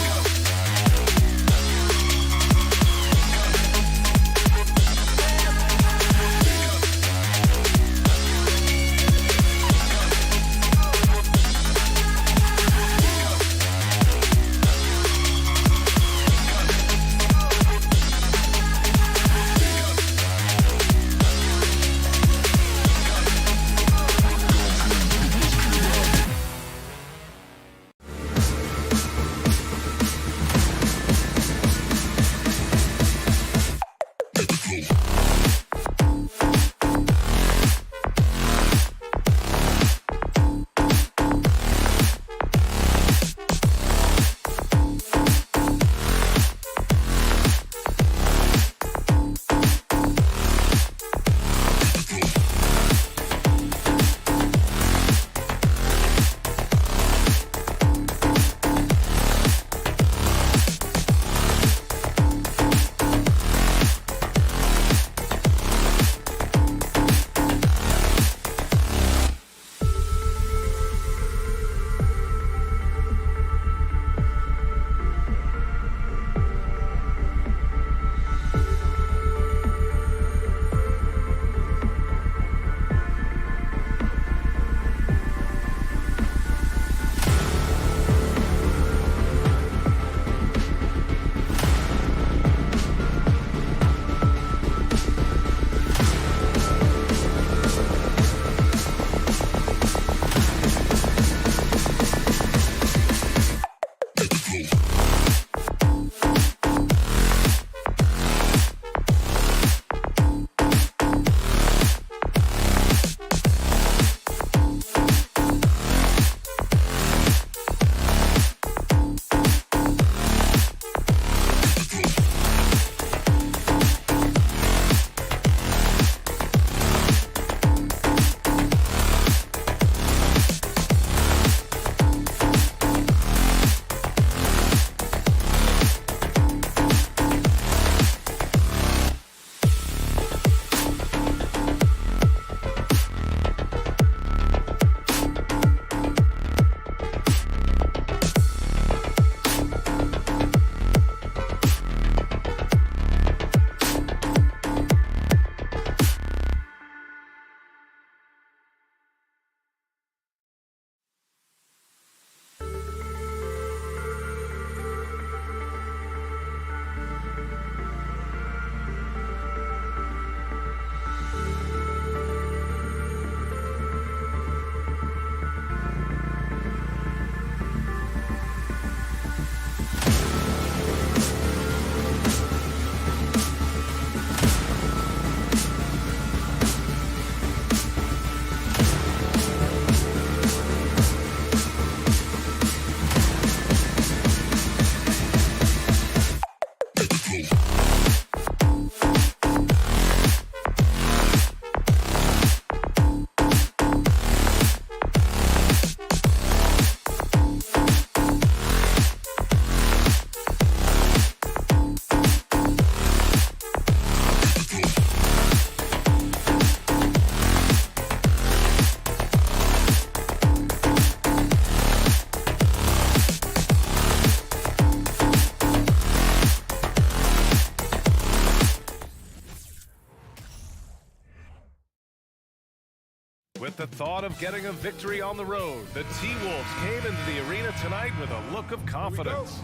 S1: With the thought of getting a victory on the road, the T-Wolves came into the arena tonight with a look of confidence.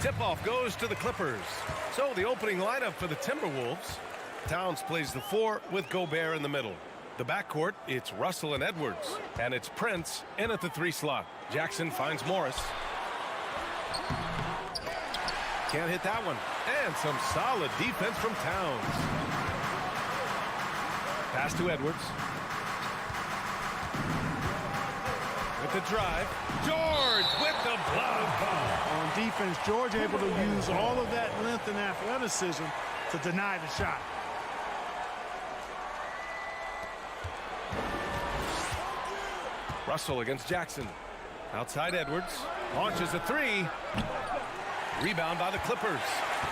S1: Tip-off goes to the Clippers. So the opening lineup for the Timberwolves. Towns plays the 4 with Gobert in the middle. The backcourt, it's Russell and Edwards. And it's Prince in at the 3 slot. Jackson finds Morris. Can't hit that one. And some solid defense from Towns. Pass to Edwards. With the drive. George with the block.
S2: On defense, George able to use all of that length and athleticism to deny the shot.
S1: Russell against Jackson. Outside Edwards. Launches a 3. Rebound by the Clippers.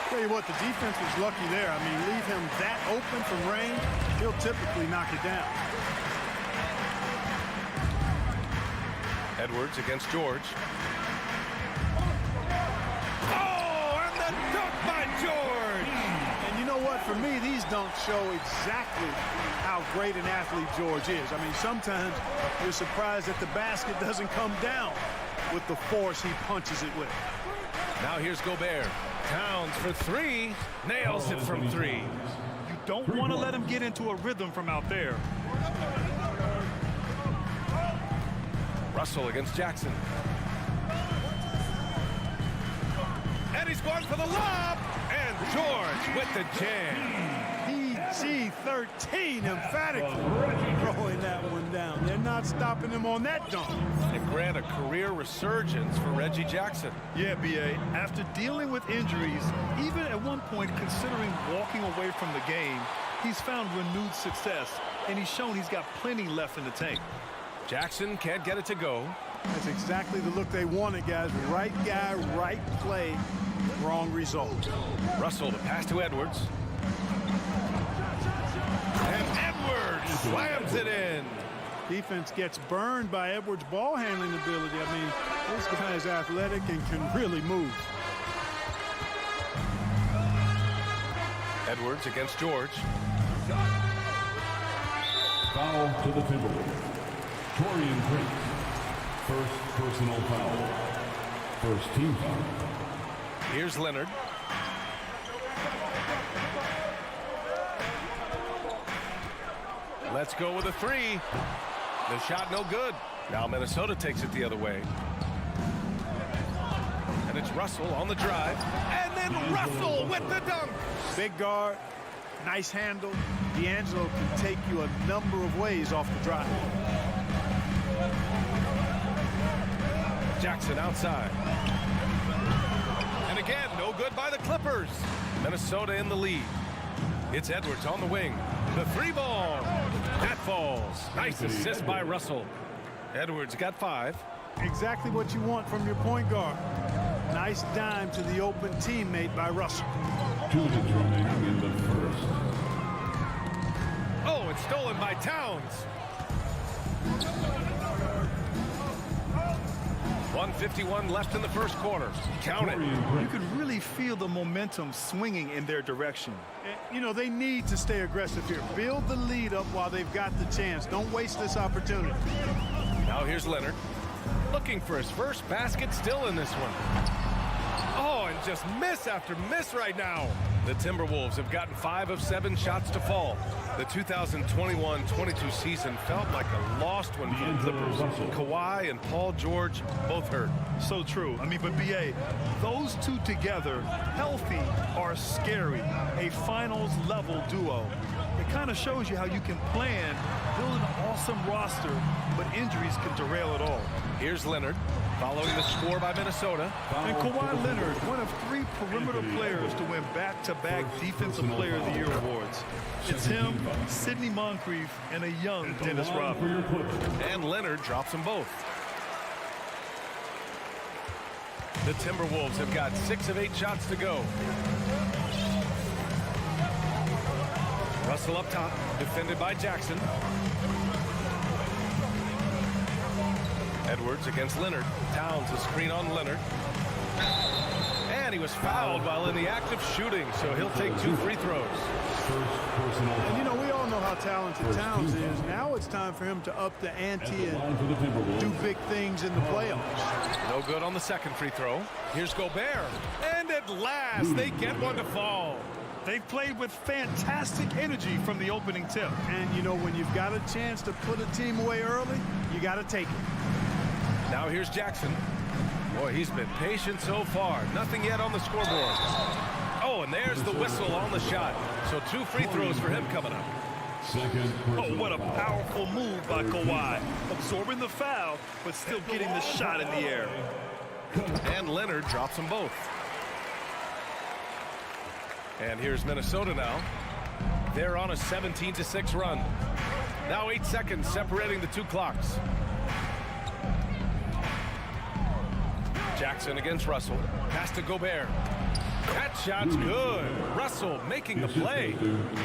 S2: Tell you what, the defense was lucky there. I mean, leave him that open from range, he'll typically knock it down.
S1: Edwards against George. Oh, and the dunk by George!
S2: And you know what? For me, these dunks show exactly how great an athlete George is. I mean, sometimes you're surprised that the basket doesn't come down with the force he punches it with.
S1: Now here's Gobert. Towns for 3. Nails it from 3.
S3: You don't want to let him get into a rhythm from out there.
S1: Russell against Jackson. And he's going for the lob. And George with the jam.
S2: PG-13 emphatically throwing that one down. They're not stopping him on that dunk.
S1: And grant a career resurgence for Reggie Jackson.
S3: Yeah, B.A., after dealing with injuries, even at one point considering walking away from the game, he's found renewed success, and he's shown he's got plenty left in the tank.
S1: Jackson can't get it to go.
S2: That's exactly the look they wanted, guys. Right guy, right play, wrong result.
S1: Russell to pass to Edwards. And Edwards slams it in.
S2: Defense gets burned by Edwards' ball handling ability. I mean, this guy is athletic and can really move.
S1: Edwards against George.
S8: Foul to the Timberwolves. Torian Prince. First personal foul. First team foul.
S1: Here's Leonard. Let's go with a 3. The shot no good. Now Minnesota takes it the other way. And it's Russell on the drive. And then Russell with the dunk.
S2: Big guard, nice handle. D'Angelo can take you a number of ways off the drive.
S1: Jackson outside. And again, no good by the Clippers. Minnesota in the lead. It's Edwards on the wing. The 3 ball. That falls. Nice assist by Russell. Edwards got 5.
S2: Exactly what you want from your point guard. Nice dime to the open teammate by Russell.
S8: 2 minutes remaining in the first.
S1: Oh, it's stolen by Towns. 1:51 left in the first quarter. Count it.
S3: You could really feel the momentum swinging in their direction.
S2: You know, they need to stay aggressive here. Build the lead up while they've got the chance. Don't waste this opportunity.
S1: Now here's Leonard. Looking for his first basket, still in this one. Oh, and just miss after miss right now. The Timberwolves have gotten 5 of 7 shots to fall. The 2021-22 season felt like a lost one for the Clippers. Kawhi and Paul George both hurt.
S3: So true. I mean, but B.A., those two together, healthy, are scary. A finals-level duo. It kind of shows you how you can plan, build an awesome roster, but injuries can derail it all.
S1: Here's Leonard, following the score by Minnesota.
S3: And Kawhi Leonard, one of 3 perimeter players to win back-to-back Defensive Player of the Year awards. It's him, Sidney Moncrief, and a young Dennis Rodman.
S1: And Leonard drops them both. The Timberwolves have got 6 of 8 shots to go. Russell up top, defended by Jackson. Edwards against Leonard. Towns a screen on Leonard. And he was fouled while in the act of shooting, so he'll take 2 free throws.
S2: And you know, we all know how talented Towns is. Now it's time for him to up the ante and do big things in the playoffs.
S1: No good on the second free throw. Here's Gobert. And at last, they get one to fall.
S3: They've played with fantastic energy from the opening tip.
S2: And, you know, when you've got a chance to put a team away early, you got to take it.
S1: Now here's Jackson. Boy, he's been patient so far. Nothing yet on the scoreboard. Oh, and there's the whistle on the shot. So 2 free throws for him coming up.
S3: Oh, what a powerful move by Kawhi. Absorbing the foul, but still getting the shot in the air.
S1: And Leonard drops them both. And here's Minnesota now. They're on a 17-6 run. Now 8 seconds separating the 2 clocks. Jackson against Russell. Pass to Gobert. That shot's good. Russell making the play.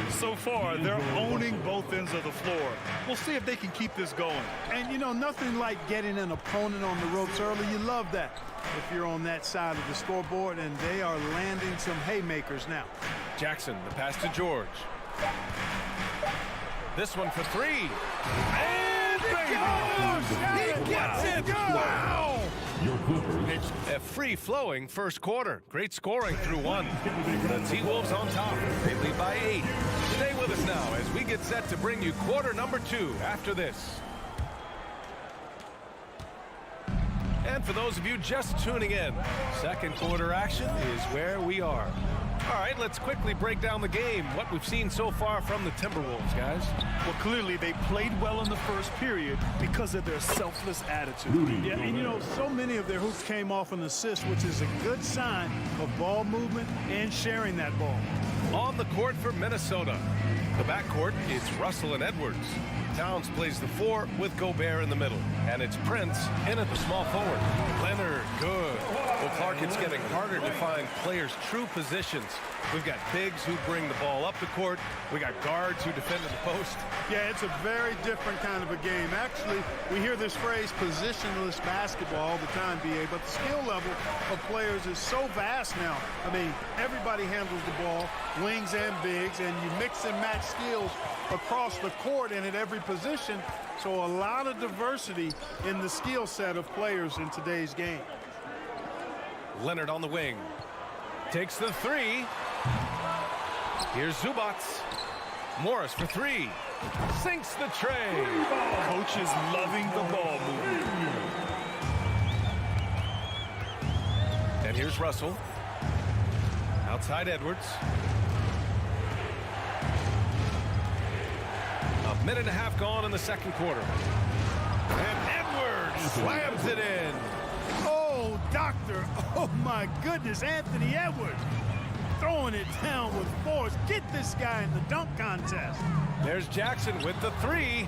S3: So far, they're owning both ends of the floor. We'll see if they can keep this going.
S2: And, you know, nothing like getting an opponent on the ropes early. You love that if you're on that side of the scoreboard, and they are landing some haymakers now.
S1: Jackson, the pass to George. This one for 3. And he gets it! Wow! It's a free-flowing first quarter. Great scoring through 1. The T-Wolves on top. They lead by 8. Stay with us now as we get set to bring you quarter number 2 after this. And for those of you just tuning in, second quarter action is where we are. All right, let's quickly break down the game, what we've seen so far from the Timberwolves, guys.
S3: Well, clearly they played well in the first period because of their selfless attitude.
S2: Yeah, and you know, so many of their hoops came off an assist, which is a good sign of ball movement and sharing that ball.
S1: On the court for Minnesota, the backcourt, it's Russell and Edwards. Towns plays the 4 with Gobert in the middle. And it's Prince in at the small forward. Leonard, good. Well, Clark, it's getting harder to find players' true positions. We've got bigs who bring the ball up the court. We got guards who defend at the post.
S2: Yeah, it's a very different kind of a game. Actually, we hear this phrase positionless basketball all the time, BA, but the skill level of players is so vast now. I mean, everybody handles the ball, wings and bigs, and you mix and match skills across the court and at every position. So a lot of diversity in the skill set of players in today's game.
S1: Leonard on the wing. Takes the 3. Here's Zubac. Morris for 3. Sinks the tray.
S3: Coach is loving the ball movement.
S1: And here's Russell. Outside Edwards. A minute and a half gone in the second quarter. And Edwards slams it in.
S2: Oh, doctor. Oh, my goodness. Anthony Edwards throwing it down with force. Get this guy in the dunk contest.
S1: There's Jackson with the 3.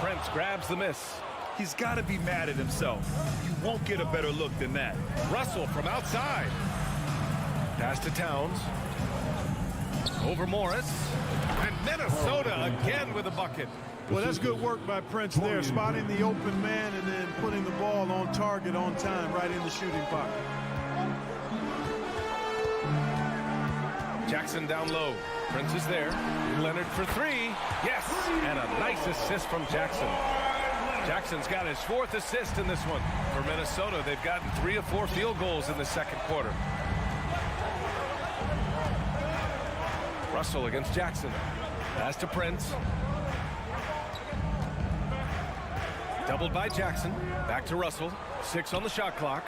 S1: Prince grabs the miss.
S3: He's got to be mad at himself. You won't get a better look than that.
S1: Russell from outside. Pass to Towns. Over Morris. And Minnesota again with a bucket.
S2: Well, that's good work by Prince there, spotting the open man and then putting the ball on target on time right in the shooting pocket.
S1: Jackson down low. Prince is there. Leonard for 3. Yes! And a nice assist from Jackson. Jackson's got his 4th assist in this one. For Minnesota, they've gotten 3 of 4 field goals in the second quarter. Russell against Jackson. Pass to Prince. Doubled by Jackson. Back to Russell. 6 on the shot clock.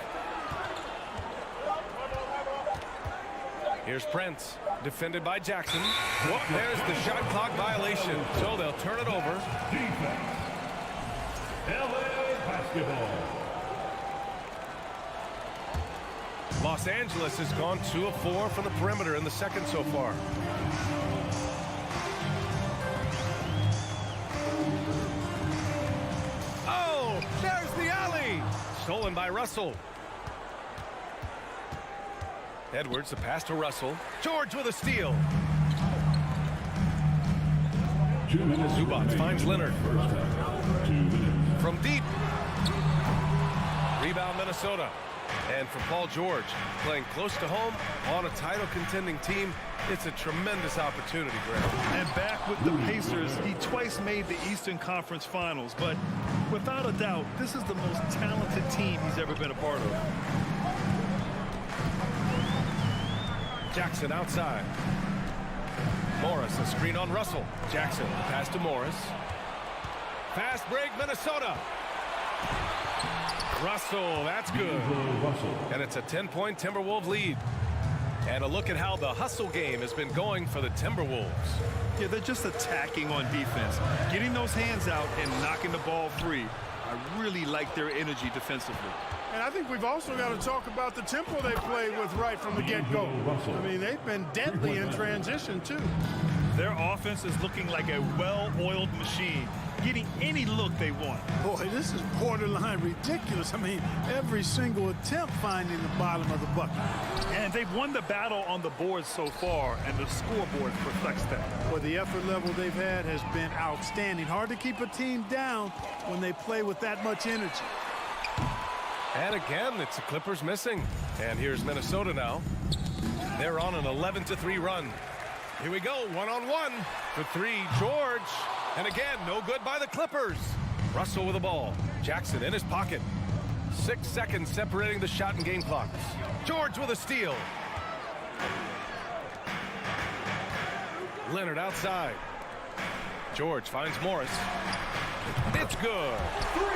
S1: Here's Prince. Defended by Jackson. Whoop, there's the shot clock violation. So they'll turn it over.
S8: LA basketball.
S1: Los Angeles has gone 2 of 4 from the perimeter in the second so far. Oh, there's the alley. Stolen by Russell. Edwards, the pass to Russell. George with a steal.
S8: 2 minutes.
S1: Zubac finds Leonard.
S8: 2 minutes.
S1: From deep. Rebound Minnesota. And for Paul George, playing close to home on a title contending team, it's a tremendous opportunity, Greg.
S3: And back with the Pacers, he twice made the Eastern Conference Finals, but without a doubt, this is the most talented team he's ever been a part of.
S1: Jackson outside. Morris, a screen on Russell. Jackson, pass to Morris. Fast break, Minnesota. Russell, that's good. And it's a 10-point Timberwolves lead. And a look at how the hustle game has been going for the Timberwolves.
S3: Yeah, they're just attacking on defense, getting those hands out and knocking the ball free. I really like their energy defensively.
S2: And I think we've also got to talk about the tempo they play with right from the get-go. I mean, they've been deadly in transition, too.
S3: Their offense is looking like a well-oiled machine, getting any look they want.
S2: Boy, this is borderline ridiculous. I mean, every single attempt finding the bottom of the bucket.
S3: And they've won the battle on the board so far, and the scoreboard reflects that.
S2: Well, the effort level they've had has been outstanding. Hard to keep a team down when they play with that much energy.
S1: And again, it's the Clippers missing. And here's Minnesota now. They're on an 11-3 run. Here we go, one-on-one. For three, George. And again, no good by the Clippers. Russell with the ball. Jackson in his pocket. 6 seconds separating the shot and game clocks. George with a steal. Leonard outside. George finds Morris. It's good.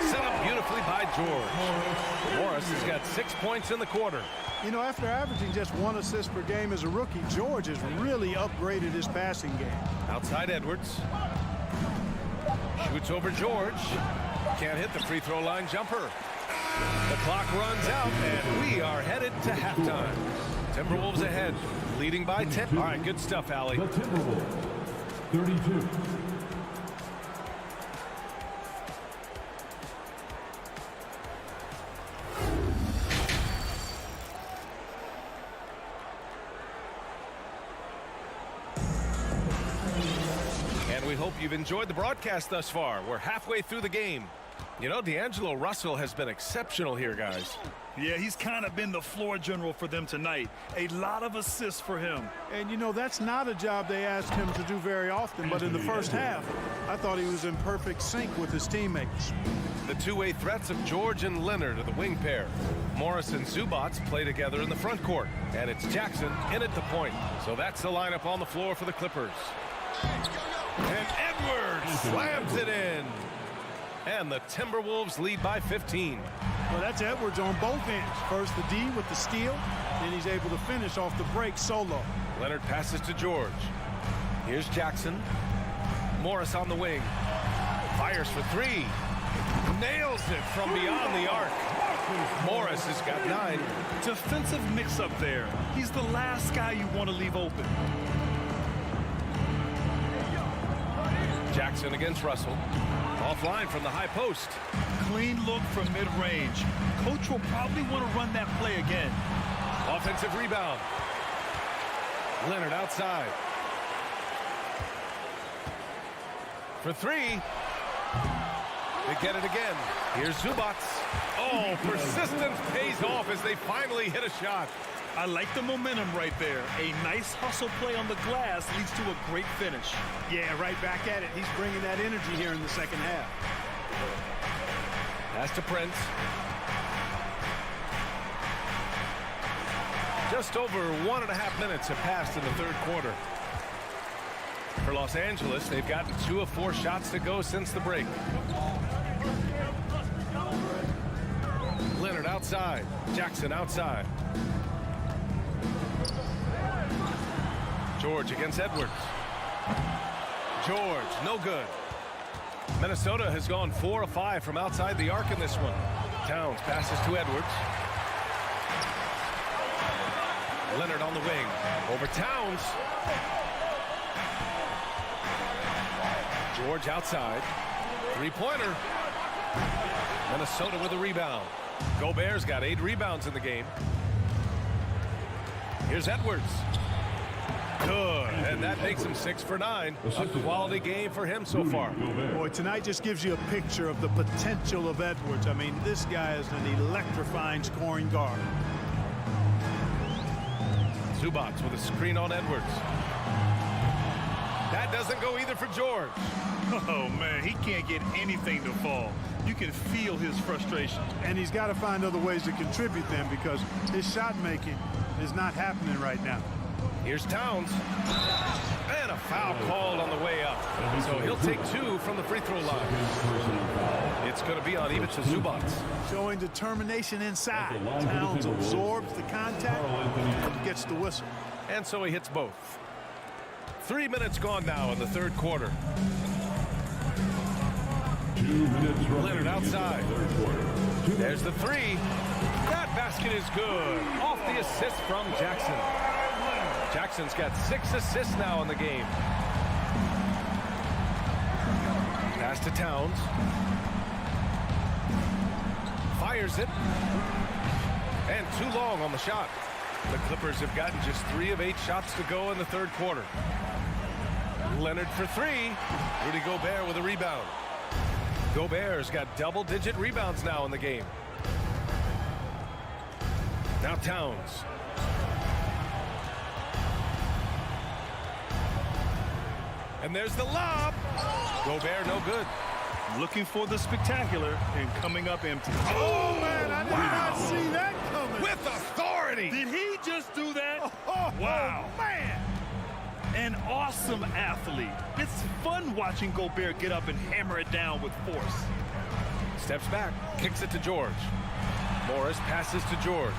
S1: Set up beautifully by George. Morris has got 6 points in the quarter.
S2: You know, after averaging just 1 assist per game as a rookie, George has really upgraded his passing game.
S1: Outside Edwards. Shoots over George. Can't hit the free throw line jumper. The clock runs out, and we are headed to halftime. Timberwolves ahead, leading by 10. All right, good stuff, Allie.
S8: The Timberwolves, 32.
S1: We hope you've enjoyed the broadcast thus far. We're halfway through the game. You know, D'Angelo Russell has been exceptional here, guys.
S3: Yeah, he's kind of been the floor general for them tonight. A lot of assists for him.
S2: And, you know, that's not a job they asked him to do very often. But in the first half, I thought he was in perfect sync with his teammates.
S1: The two-way threats of George and Leonard are the wing pair. Morris and Zubats play together in the front court. And it's Jackson in at the point. So that's the lineup on the floor for the Clippers. And Edwards slams it in. And the Timberwolves lead by 15.
S2: Well, that's Edwards on both ends. First the D with the steal, then he's able to finish off the break solo.
S1: Leonard passes to George. Here's Jackson. Morris on the wing. Fires for three. Nails it from beyond the arc. Morris has got 9.
S3: Defensive mix-up there. He's the last guy you want to leave open.
S1: Jackson against Russell. Offline from the high post.
S3: Clean look from mid-range. Coach will probably want to run that play again.
S1: Offensive rebound. Leonard outside. For three. They get it again. Here's Zubats. Oh, persistence pays off as they finally hit a shot.
S3: I like the momentum right there. A nice hustle play on the glass leads to a great finish.
S2: Yeah, right back at it. He's bringing that energy here in the second half.
S1: Pass to Prince. Just over 1.5 minutes have passed in the third quarter. For Los Angeles, they've gotten 2 of 4 shots to go since the break. Leonard outside. Jackson outside. George against Edwards. George, no good. Minnesota has gone 4 of 5 from outside the arc in this one. Towns passes to Edwards. Leonard on the wing. Over Towns. George outside. Three-pointer. Minnesota with a rebound. Gobert's got 8 rebounds in the game. Here's Edwards. Good, and that makes him 6 for 9. A quality game for him so far.
S2: Boy, tonight just gives you a picture of the potential of Edwards. I mean, this guy is an electrifying scoring guard.
S1: Zubats with a screen on Edwards. That doesn't go either for George.
S3: Oh, man, he can't get anything to fall. You can feel his frustration.
S2: And he's got to find other ways to contribute them because his shot making is not happening right now.
S1: Here's Towns. And a foul called on the way up. So he'll take 2 from the free throw line. It's going to be on Ivica Zubac.
S2: Showing determination inside. Towns absorbs the contact and gets the whistle.
S1: And so he hits both. 3 minutes gone now in the third quarter.
S8: 2 minutes
S1: Leonard outside. There's the 3. That basket is good. Off the assist from Jackson. Jackson's got 6 assists now in the game. Pass to Towns. Fires it. And too long on the shot. The Clippers have gotten just 3 of 8 shots to go in the third quarter. Leonard for 3. Rudy Gobert with a rebound. Gobert's got double-digit rebounds now in the game. Now Towns. And there's the lob. Gobert no good.
S3: Looking for the spectacular and coming up empty.
S2: Oh, man, I did not see that coming.
S1: With authority.
S3: Did he just do that?
S2: Oh,
S3: Wow.
S2: man.
S3: An awesome athlete. It's fun watching Gobert get up and hammer it down with force.
S1: Steps back, kicks it to George. Morris passes to George.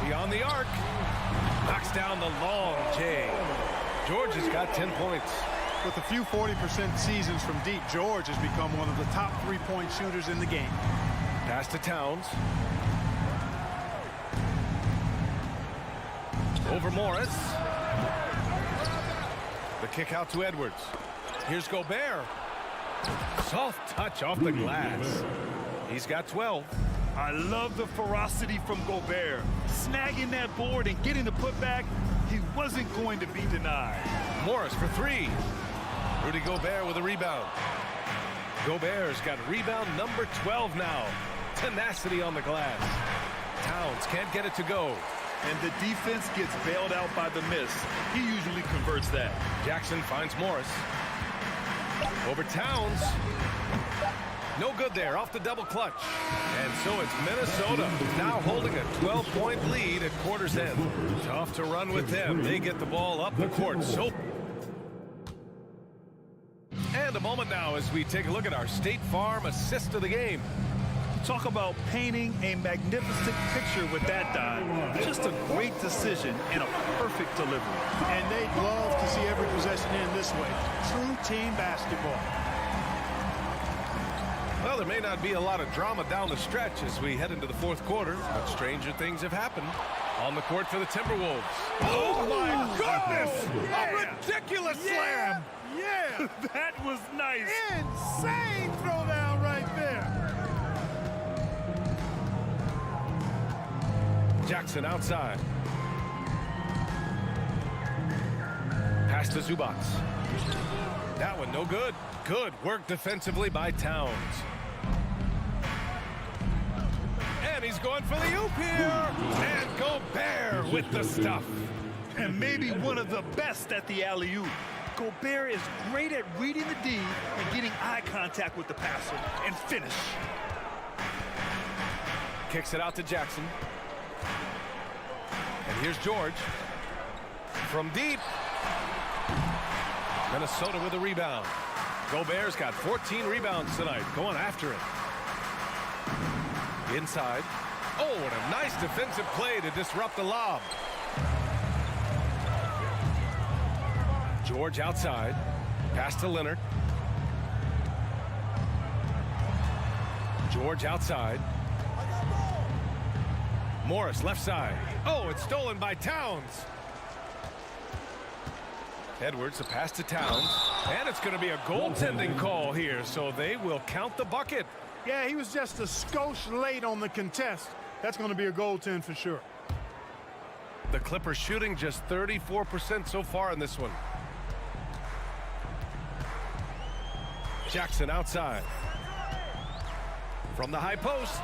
S1: Beyond the arc. Knocks down the long J. George has got 10 points.
S2: With a few 40% seasons from deep, George has become one of the top three-point shooters in the game.
S1: Pass to Towns. Over Morris. The kick out to Edwards. Here's Gobert. Soft touch off the glass. He's got 12.
S3: I love the ferocity from Gobert. Snagging that board and getting the putback, he wasn't going to be denied.
S1: Morris for 3. Rudy Gobert with a rebound. Gobert's got rebound number 12 now. Tenacity on the glass. Towns can't get it to go.
S3: And the defense gets bailed out by the miss. He usually converts that.
S1: Jackson finds Morris. Over Towns. No good there, off the double clutch. And so it's Minnesota now holding a 12-point lead at quarter's end. Tough to run with them. They get the ball up the court. So. And a moment now as we take a look at our State Farm assist of the game.
S3: Talk about painting a magnificent picture with that dive. Just a great decision and a perfect delivery.
S2: And they'd love to see every possession end this way. True team basketball.
S1: Well, there may not be a lot of drama down the stretch as we head into the fourth quarter, but stranger things have happened on the court for the Timberwolves.
S3: Oh my goodness!
S1: A ridiculous slam!
S2: Yeah!
S3: That was nice.
S2: Insane throwdown right there.
S1: Jackson outside. Pass to Zubac. That one no good. Good work defensively by Towns. And he's going for the oop here. And Gobert with the stuff.
S3: And maybe one of the best at the alley-oop. Gobert is great at reading the D and getting eye contact with the passer and finish.
S1: Kicks it out to Jackson. And here's George. From deep. Minnesota with a rebound. Gobert's got 14 rebounds tonight. Going after it. Inside. Oh, and a nice defensive play to disrupt the lob. George outside. Pass to Leonard. George outside. Morris left side. Oh, it's stolen by Towns. Edwards, a pass to Towns. And it's going to be a goaltending call here, so they will count the bucket.
S2: Yeah, he was just a skosh late on the contest. That's going to be a goaltend for sure.
S1: The Clippers shooting just 34% so far in this one. Jackson outside. From the high post.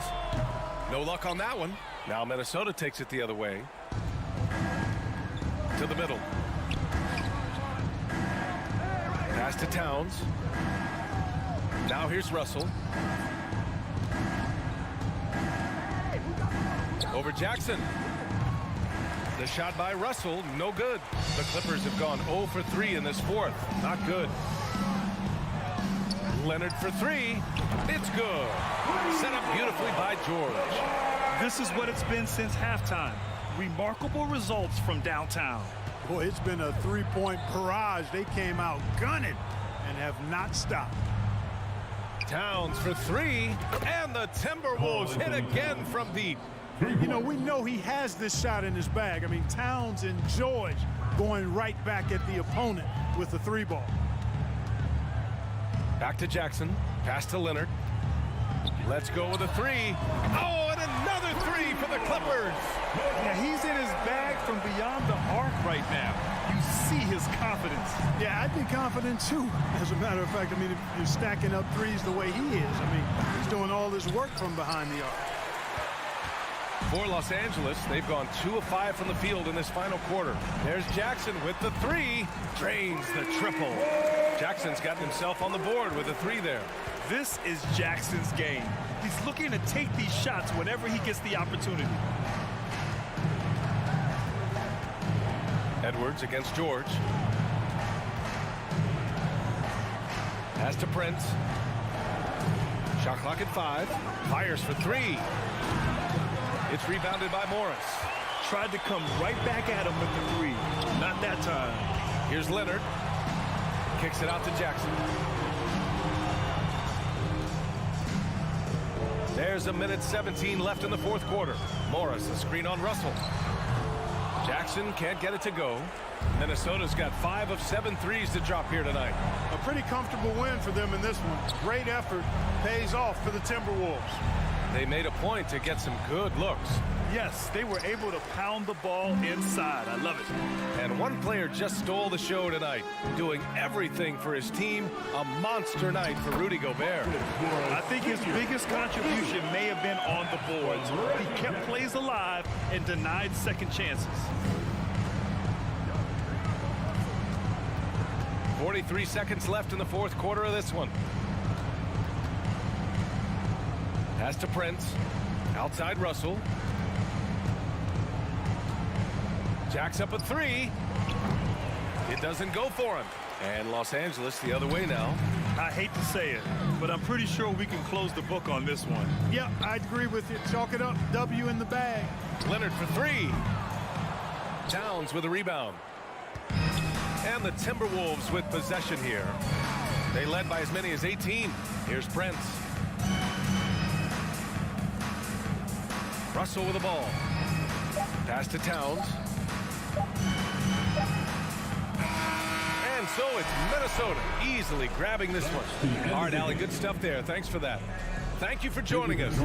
S1: No luck on that one. Now Minnesota takes it the other way. To the middle. Pass to Towns. Now here's Russell. Over Jackson. The shot by Russell, no good. The Clippers have gone 0 for 3 in this fourth. Not good. Leonard for 3. It's good. Set up beautifully by George.
S3: This is what it's been since halftime. Remarkable results from downtown.
S2: Boy, it's been a three-point barrage. They came out gunning and have not stopped.
S1: Towns for 3, and the Timberwolves hit again from deep.
S2: You know, we know he has this shot in his bag. I mean, Towns and George going right back at the opponent with the 3-ball.
S1: Back to Jackson. Pass to Leonard. Let's go with a 3. Oh, and another 3 for the Clippers.
S3: Yeah, he's in his bag from beyond the arc right now. You see his confidence.
S2: Yeah, I'd be confident too. As a matter of fact, I mean, if you're stacking up threes the way he is, I mean, he's doing all this work from behind the arc.
S1: For Los Angeles, they've gone 2 of 5 from the field in this final quarter. There's Jackson with the 3. Drains the triple. Jackson's gotten himself on the board with a 3 there.
S3: This is Jackson's game. He's looking to take these shots whenever he gets the opportunity.
S1: Edwards against George. Pass to Prince. Shot clock at 5. Fires for 3. It's rebounded by Morris.
S3: Tried to come right back at him with the 3. Not that time.
S1: Here's Leonard. Kicks it out to Jackson. There's a minute 17 left in the fourth quarter. Morris, a screen on Russell. Jackson can't get it to go. Minnesota's got 5 of 7 threes to drop here tonight.
S2: A pretty comfortable win for them in this one. Great effort. Pays off for the Timberwolves.
S1: They made a point to get some good looks.
S3: Yes, they were able to pound the ball inside. I love it.
S1: And one player just stole the show tonight, doing everything for his team. A monster night for Rudy Gobert.
S3: I think his biggest contribution may have been on the boards. He kept plays alive and denied second chances.
S1: 43 seconds left in the fourth quarter of this one. Pass to Prince. Outside Russell. Jacks up a 3. It doesn't go for him. And Los Angeles the other way now.
S3: I hate to say it, but I'm pretty sure we can close the book on this one.
S2: Yeah, I'd agree with you. Chalk it up. W in the bag.
S1: Leonard for 3. Towns with a rebound. And the Timberwolves with possession here. They led by as many as 18. Here's Prince. Russell with the ball. Pass to Towns. And so it's Minnesota easily grabbing this one. All right, Allie, good stuff there. Thanks for that. Thank you for joining us.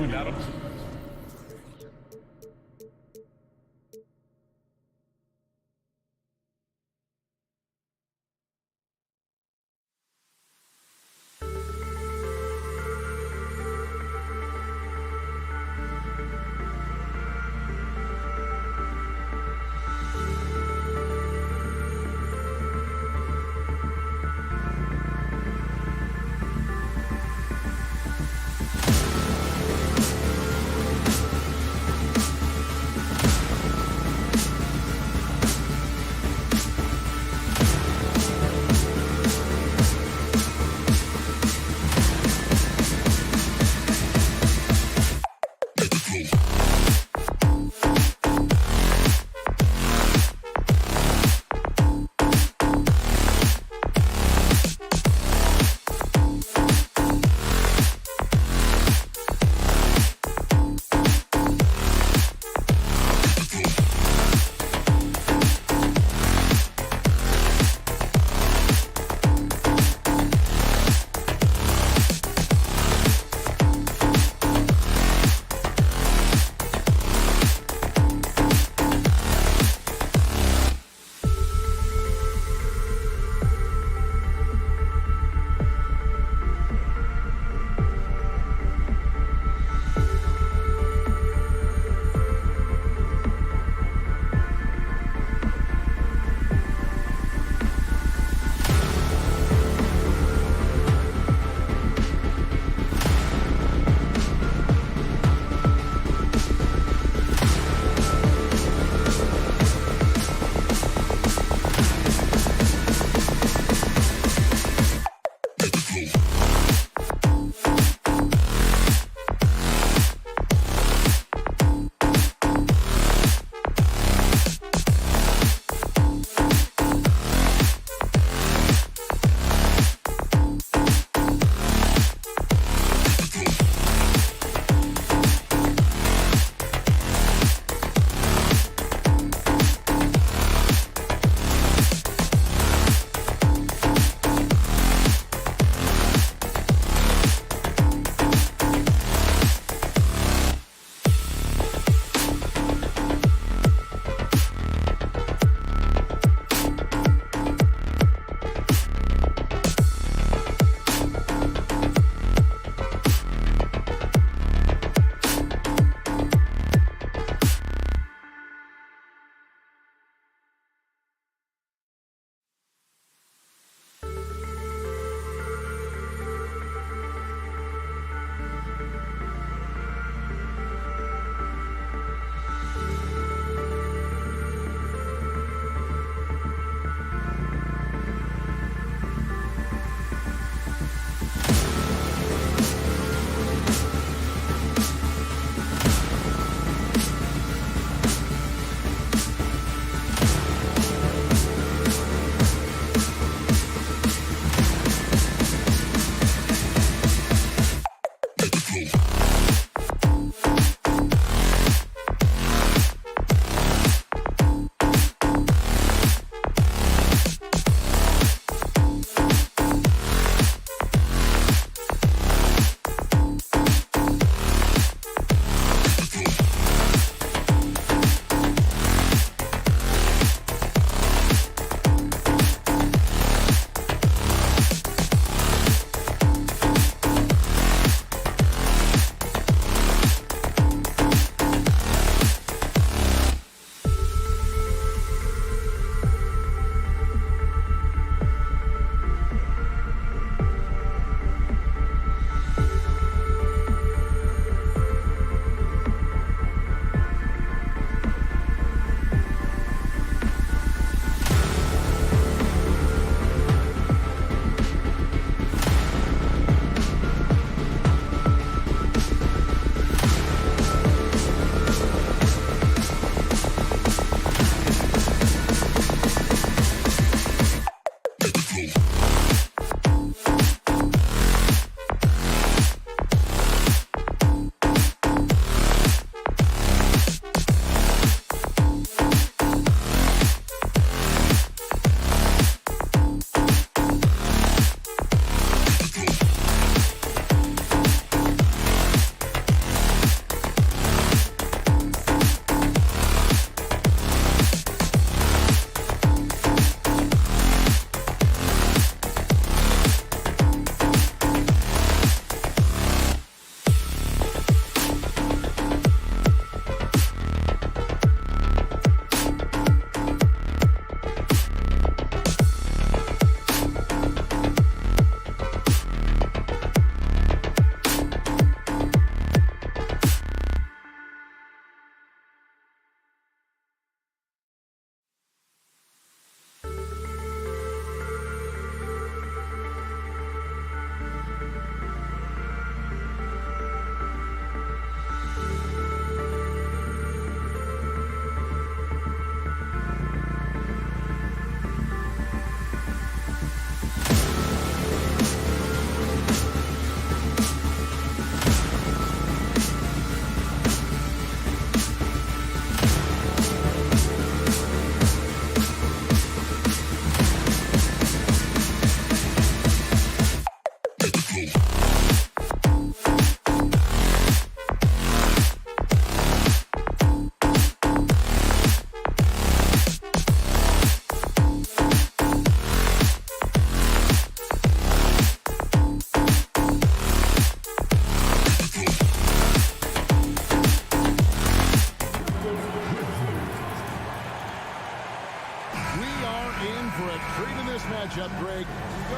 S5: matchup, Greg,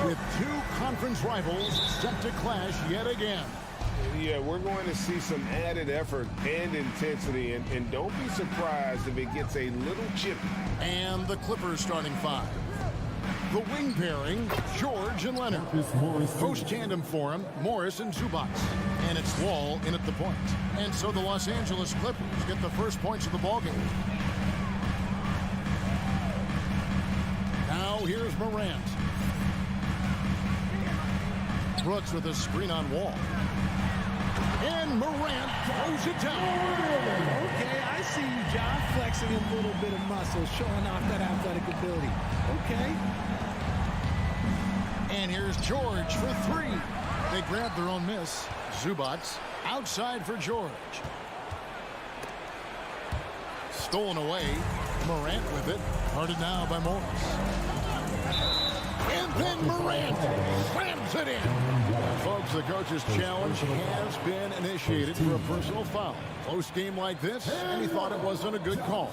S5: with two conference rivals set to clash yet again.
S6: Yeah, we're going to see some added effort and intensity, and don't be surprised if it gets a little chippy.
S5: And the Clippers starting five. The wing pairing, George and Leonard. Post tandem for him, Morris and Zubac. And it's Wall in at the point. And so the Los Angeles Clippers get the first points of the ballgame. Now here's Morant. Brooks with a screen on Wall. And Morant throws it down.
S12: Okay, I see you, John, flexing a little bit of muscle, showing off that athletic ability. Okay.
S5: And here's George for three. They grab their own miss. Zubac outside for George. Stolen away. Morant with it. Guarded now by Morris. And then Morant slams it in. Folks, the coach's challenge has been initiated for a personal foul. Close game like this, and he thought it wasn't a good call.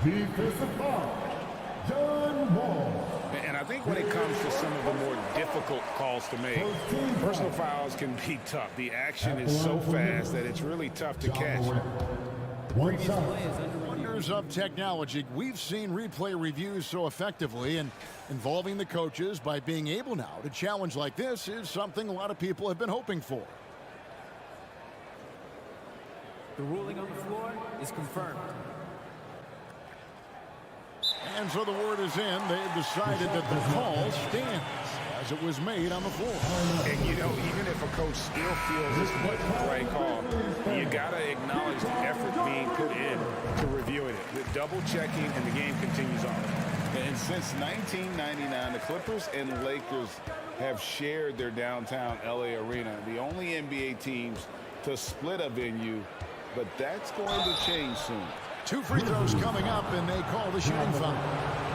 S4: Defensive foul, John Wall.
S6: And I think when it comes to some of the more difficult calls to make, personal fouls can be tough. The action is so fast that it's really tough to catch.
S5: Wonders of technology. We've seen replay reviews so effectively, and involving the coaches by being able now to challenge like this is something a lot of people have been hoping for.
S13: The ruling on the floor is confirmed.
S5: And so the word is in. They've decided that the call stands as it was made on the floor.
S6: And, you know, even if a coach still feels this wasn't the right call, you got to acknowledge the effort being put in to reviewing it. The double checking, and the game continues on. And since 1999, the Clippers and Lakers have shared their downtown L.A. arena, the only NBA teams to split a venue, but that's going to change soon.
S5: Two free throws coming up, and they call the shooting foul.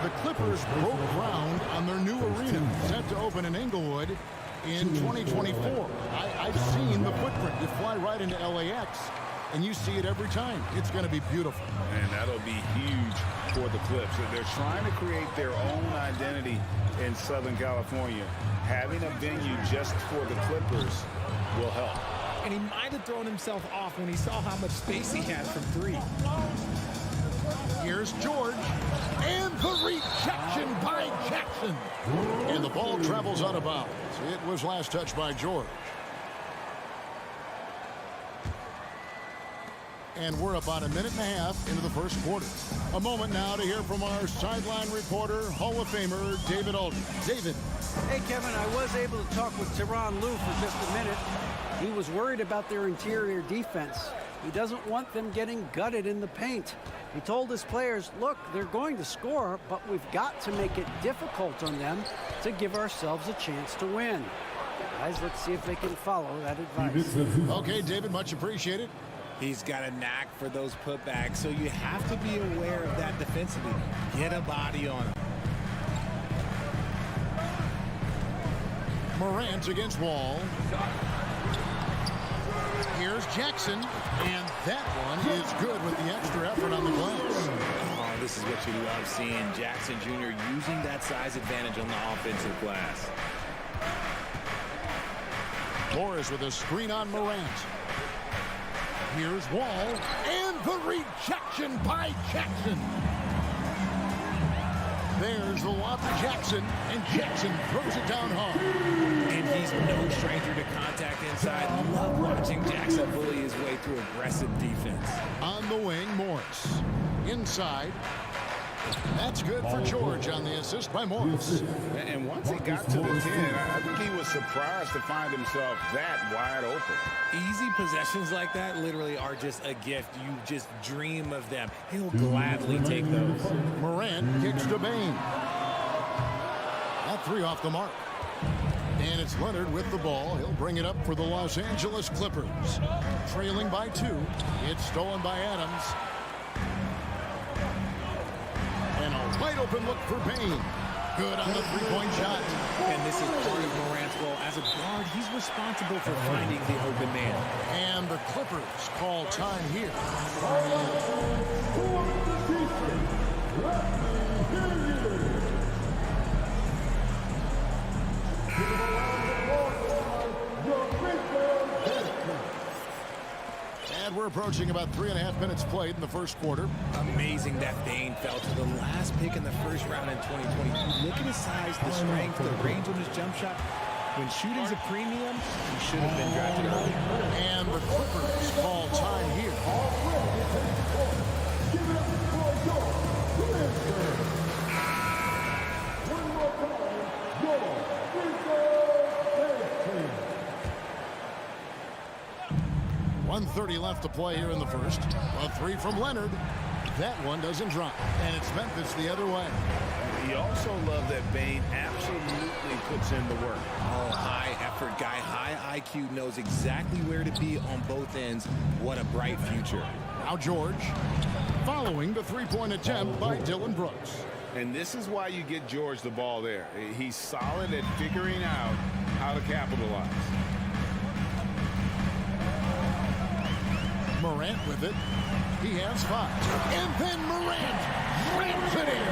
S5: The Clippers broke ground on their new arena, set to open in Inglewood in 2024. I've seen the footprint. You fly right into LAX, and you see it every time. It's going to be beautiful.
S6: And that'll be huge for the Clips. They're trying to create their own identity in Southern California. Having a venue just for the Clippers will help.
S12: And he might have thrown himself off when he saw how much space he had from three.
S5: Here's George, and the rejection by Jackson. And the ball travels out of bounds. It was last touched by George. And we're about a minute and a half into the first quarter. A moment now to hear from our sideline reporter, Hall of Famer David Aldridge. David.
S11: Hey, Kevin, I was able to talk with Tyronn Lue for just a minute. He was worried about their interior defense. He doesn't want them getting gutted in the paint. He told his players, look, they're going to score, but we've got to make it difficult on them to give ourselves a chance to win. Guys, let's see if they can follow that advice.
S5: Okay, David, much appreciated.
S12: He's got a knack for those putbacks, so you have to be aware of that defensively. Get a body on him.
S5: Morant against Wall. Here's Jackson, and that one is good with the extra effort on the glass.
S14: Oh, this is what you love seeing. Jackson Jr. using that size advantage on the offensive glass.
S5: Morris with a screen on Morant. Here's Wall, and the rejection by Jackson. There's the lob to Jackson, and Jackson throws it down hard.
S14: And he's no stranger to contact inside. Love watching Jackson bully his way through aggressive defense.
S5: On the wing, Morris. Inside. That's good for George on the assist by Morris.
S6: And once he got to the 10, I think he was surprised to find himself that wide open.
S14: Easy possessions like that literally are just a gift. You just dream of them. He'll gladly take those.
S5: Morant kicks to Bain. That three off the mark. And it's Leonard with the ball. He'll bring it up for the Los Angeles Clippers. Trailing by 2. It's stolen by Adams. And a wide open look for Bain. Good on the three-point shot.
S14: And this is part of Morant's role. As a guard, he's responsible for finding the open man.
S5: And the Clippers call time here. And we're approaching about 3.5 minutes played in the first quarter.
S14: Amazing that Bane fell to the last pick in the first round in 2020. Look at his size, the strength, the range on his jump shot. When shooting's a premium, he should have been drafted earlier.
S5: And the Clippers call time here.
S4: One more time, your
S5: 1:30 left to play here in the first. A three from Leonard. That one doesn't drop. And it's Memphis the other way.
S6: He also loved that Bane absolutely puts in the work.
S14: Oh, high effort guy, high IQ, knows exactly where to be on both ends. What a bright future.
S5: Now George, following the three-point attempt by Dylan Brooks.
S6: And this is why you get George the ball there. He's solid at figuring out how to capitalize.
S5: Morant with it. He has 5. And then Morant rams it in.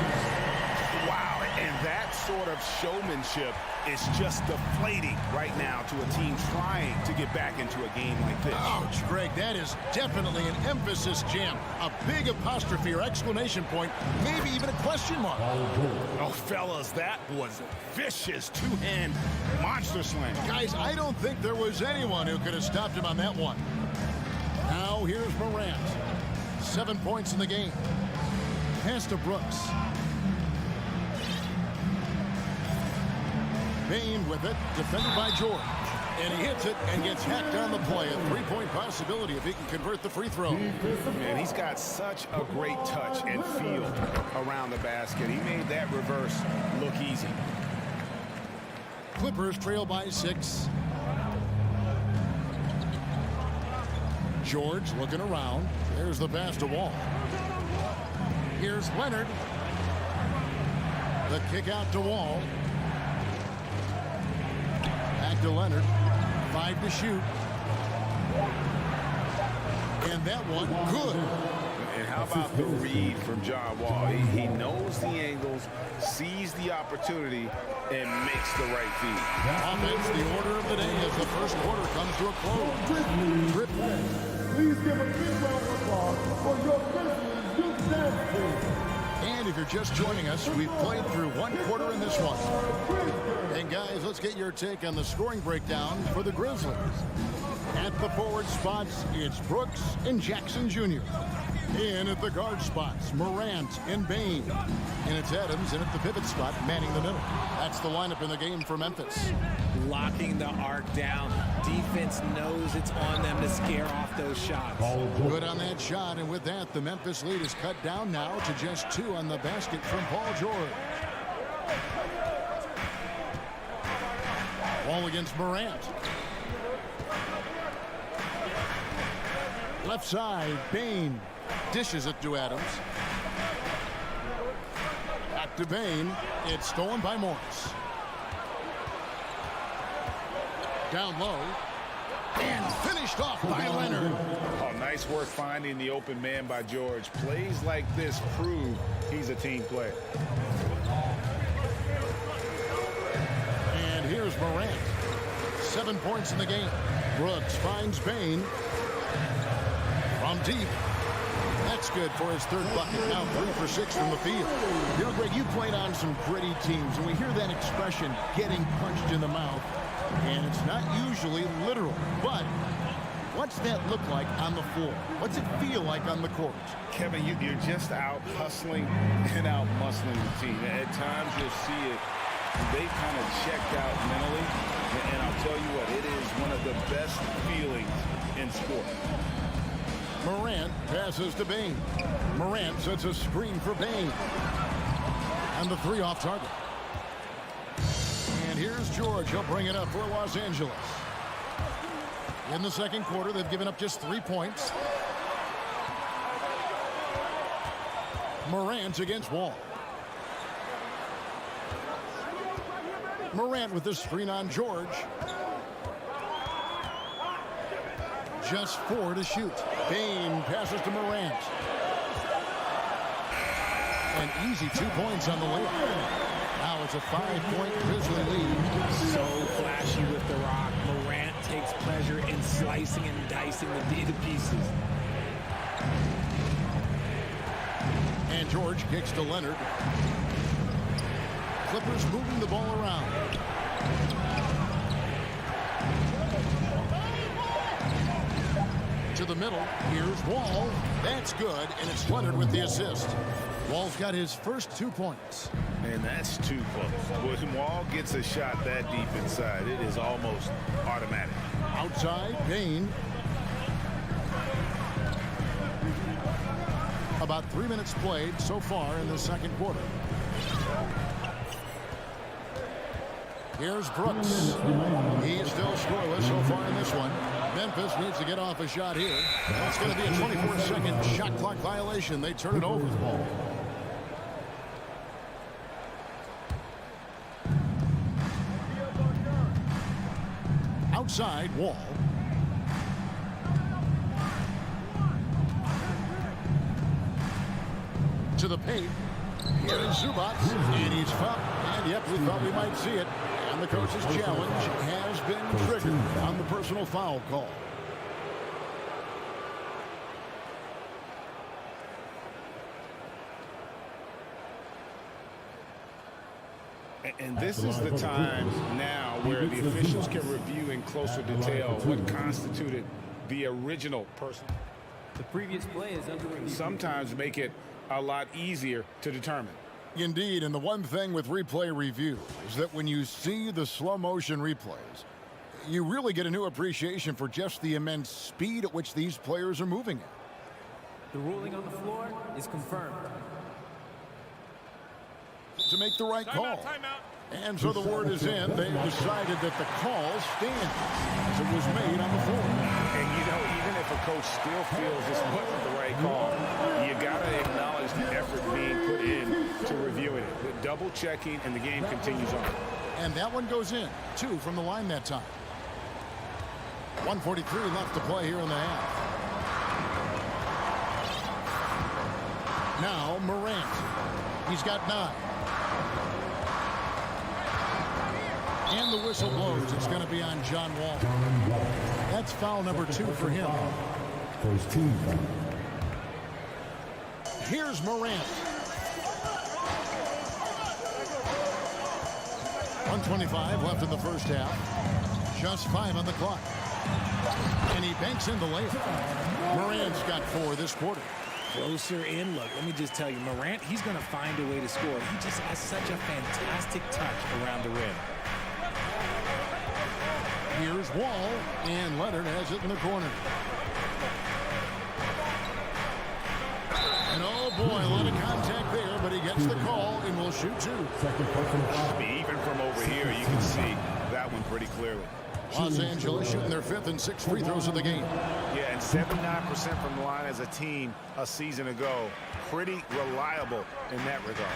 S6: Wow, and that sort of showmanship is just deflating right now to a team trying to get back into a game like this.
S5: Ouch, Greg, that is definitely an emphasis jam. A big apostrophe or exclamation point, maybe even a question mark.
S6: Oh, fellas, that was vicious two-hand monster slam.
S5: Guys, I don't think there was anyone who could have stopped him on that one. Now here's Morant. 7 points in the game. Pass to Brooks. Bane with it, defended by George. And he hits it and gets hacked on the play. A three-point possibility if he can convert the free throw.
S6: Man, he's got such a great touch and feel around the basket. He made that reverse look easy.
S5: Clippers trail by 6. George looking around. There's the pass to Wall. Here's Leonard. The kick out to Wall. Back to Leonard. 5 to shoot. And that one good.
S6: And how about the read from John Wall? He knows the angles, sees the opportunity, and makes the right feed.
S5: Offense, the order of the day as the first quarter comes to a close.
S4: Please give a big round of applause for your Grizzlies youth dance team.
S5: And if you're just joining us, we've played through one quarter in this one. And guys, let's get your take on the scoring breakdown for the Grizzlies. At the forward spots, it's Brooks and Jackson Jr. In at the guard spots, Morant and Bane. And it's Adams in at the pivot spot, manning the middle. That's the lineup in the game for Memphis.
S14: Locking the arc down. Defense knows it's on them to scare off those shots.
S5: Good on that shot, and with that, the Memphis lead is cut down now to just 2 on the basket from Paul George. Wall against Morant. Left side, Bane dishes it to Adams. Back to Bane. It's stolen by Morris. Down low. And finished off by Leonard.
S6: Oh, nice work finding the open man by George. Plays like this prove he's a team player.
S5: And here's Morant. 7 points in the game. Brooks finds Bane. From deep. That's good for his 3rd bucket. Now 3 for 6 from the field. You know, Greg, you played on some gritty teams, and we hear that expression, getting punched in the mouth. And it's not usually literal. But what's that look like on the floor? What's it feel like on the court?
S6: Kevin, you're just out hustling and out muscling the team. At times you'll see it. They kind of checked out mentally. And I'll tell you what, it is one of the best feelings in sport.
S5: Morant passes to Bane. Morant sets a screen for Bane. And the 3 off target. And here's George. He'll bring it up for Los Angeles. In the second quarter, they've given up just 3 points. Morant against Wall. Morant with the screen on George. Just 4 to shoot. Bane passes to Morant. An easy 2 points on the layup. Now it's a 5-point Grizzly lead.
S14: So flashy with the rock. Morant takes pleasure in slicing and dicing the D to pieces.
S5: And George kicks to Leonard. Clippers moving the ball around. To the middle. Here's Wall. That's good, and it's Leonard with the assist. Wall's got his first 2 points.
S6: And that's too close. When Wall gets a shot that deep inside, it is almost automatic.
S5: Outside, Payne. About 3 minutes played so far in the second quarter. Here's Brooks. He's still scoreless so far in this one. Memphis needs to get off a shot here. That's going to be a 24-second shot clock violation. They turn it over. Outside, Wall. To the paint. Here's Zubac. And he's fouled. And yep, we thought we might see it. And the coach's challenge has been triggered on the personal foul call.
S6: And this is the time now where the officials can review in closer detail what constituted the original person.
S13: The previous play is under review.
S6: Sometimes make it a lot easier to determine.
S5: Indeed, and the one thing with replay review is that when you see the slow motion replays, you really get a new appreciation for just the immense speed at which these players are moving at.
S13: The ruling on the floor is confirmed.
S5: To make the right call. And so the word is in. They've decided that the call stands as it was made on the floor.
S6: And you know, even if a coach still feels this wasn't the right call, you got to acknowledge the effort being put in to reviewing it. The double checking, and the game continues on.
S5: And that one goes in. 2 from the line that time. 1:43 left to play here in the half. Now Morant. He's got 9. And the whistle blows. It's going to be on John Wall. That's foul number 2 for him.
S8: First team foul.
S5: Here's Morant. 1:25 left in the first half. Just 5 on the clock. And he banks in the layup. Morant's got 4 this quarter.
S14: Closer in. Look, let me just tell you, Morant, he's going to find a way to score. He just has such a fantastic touch around the rim.
S5: Here's Wall, and Leonard has it in the corner. And oh boy, a lot of contact there, but he gets the call and will shoot 2.
S6: Even from over here, you can see that one pretty clearly.
S5: Los Angeles shooting their 5th and 6th free throws of the game.
S6: Yeah, and 79% from the line as a team a season ago. Pretty reliable in that regard.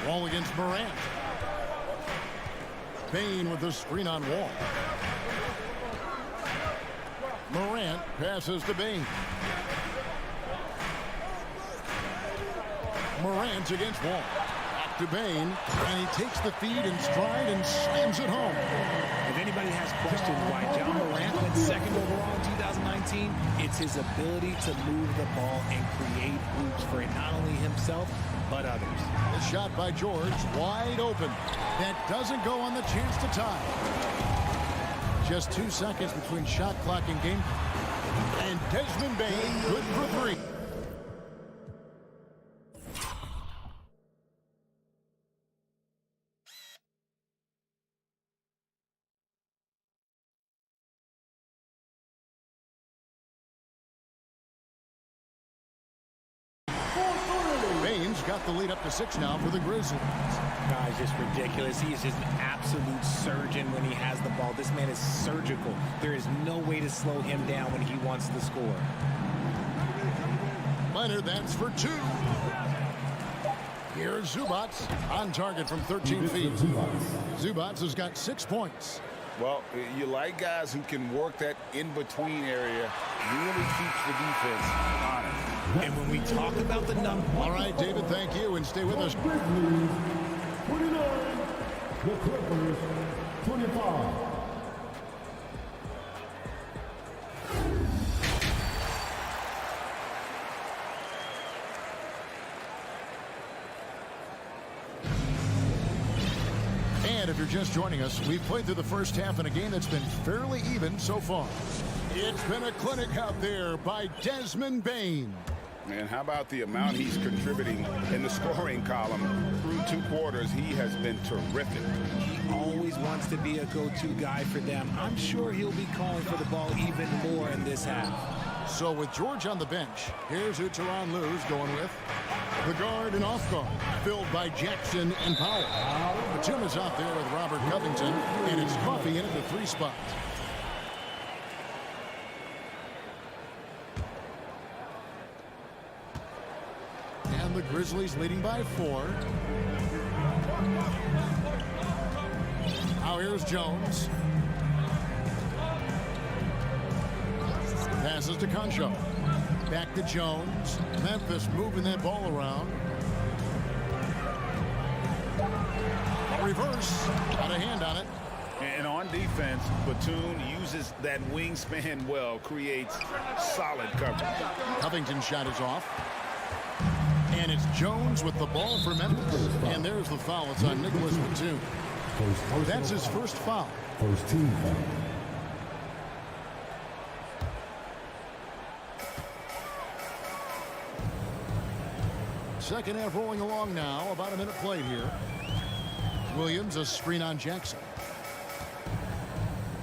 S5: Wall against Morant. Payne with the screen on Wall. Morant passes to Payne. Morant against Wall. Back to Payne, and he takes the feed in stride and slams it home.
S14: If anybody has questions why John Morant went 2nd overall in 2019, it's his ability to move the ball and create hoops for not only himself, but others.
S5: The shot by George, wide open. That doesn't go on the chance to tie. Just 2 seconds between shot clock and game. And Desmond Bain, good for 3. Bain's got the lead up to 6 now for the Grizzlies.
S14: Guy's just ridiculous. He is just an absolute surgeon when he has the ball. This man is surgical. There is no way to slow him down when he wants to score.
S5: Leonard, that's for 2. Here's Zubac on target from 13 feet. Zubac has got 6 points.
S6: Well, you like guys who can work that in-between area, really keeps the defense honest.
S14: And when we talk about the number...
S5: All right, David, thank you, and stay with us.
S4: Grizzlies 29, the Clippers 25.
S5: And if you're just joining us, we've played through the first half in a game that's been fairly even so far. It's been a clinic out there by Desmond Bane.
S6: And how about the amount he's contributing in the scoring column? Through 2 quarters, he has been terrific.
S14: He always wants to be a go-to guy for them. I'm sure he'll be calling for the ball even more in this half.
S5: So with George on the bench, here's who Tyronn Lue's going with. The guard and off guard, filled by Jackson and Powell. Batum is out there with Robert Covington, and it's Coffee in at the 3 spot. And the Grizzlies leading by 4. Now here's Jones. Passes to Concho. Back to Jones. Memphis moving that ball around. Reverse. Got a hand on it.
S6: And on defense, Batum uses that wingspan well, creates solid coverage.
S5: Covington's shot is off. And it's Jones with the ball for Memphis. And there's the foul. It's on Nicholas Batum. That's his first foul.
S4: First team foul.
S5: Second half rolling along now. About a minute played here. Williams, a screen on Jackson.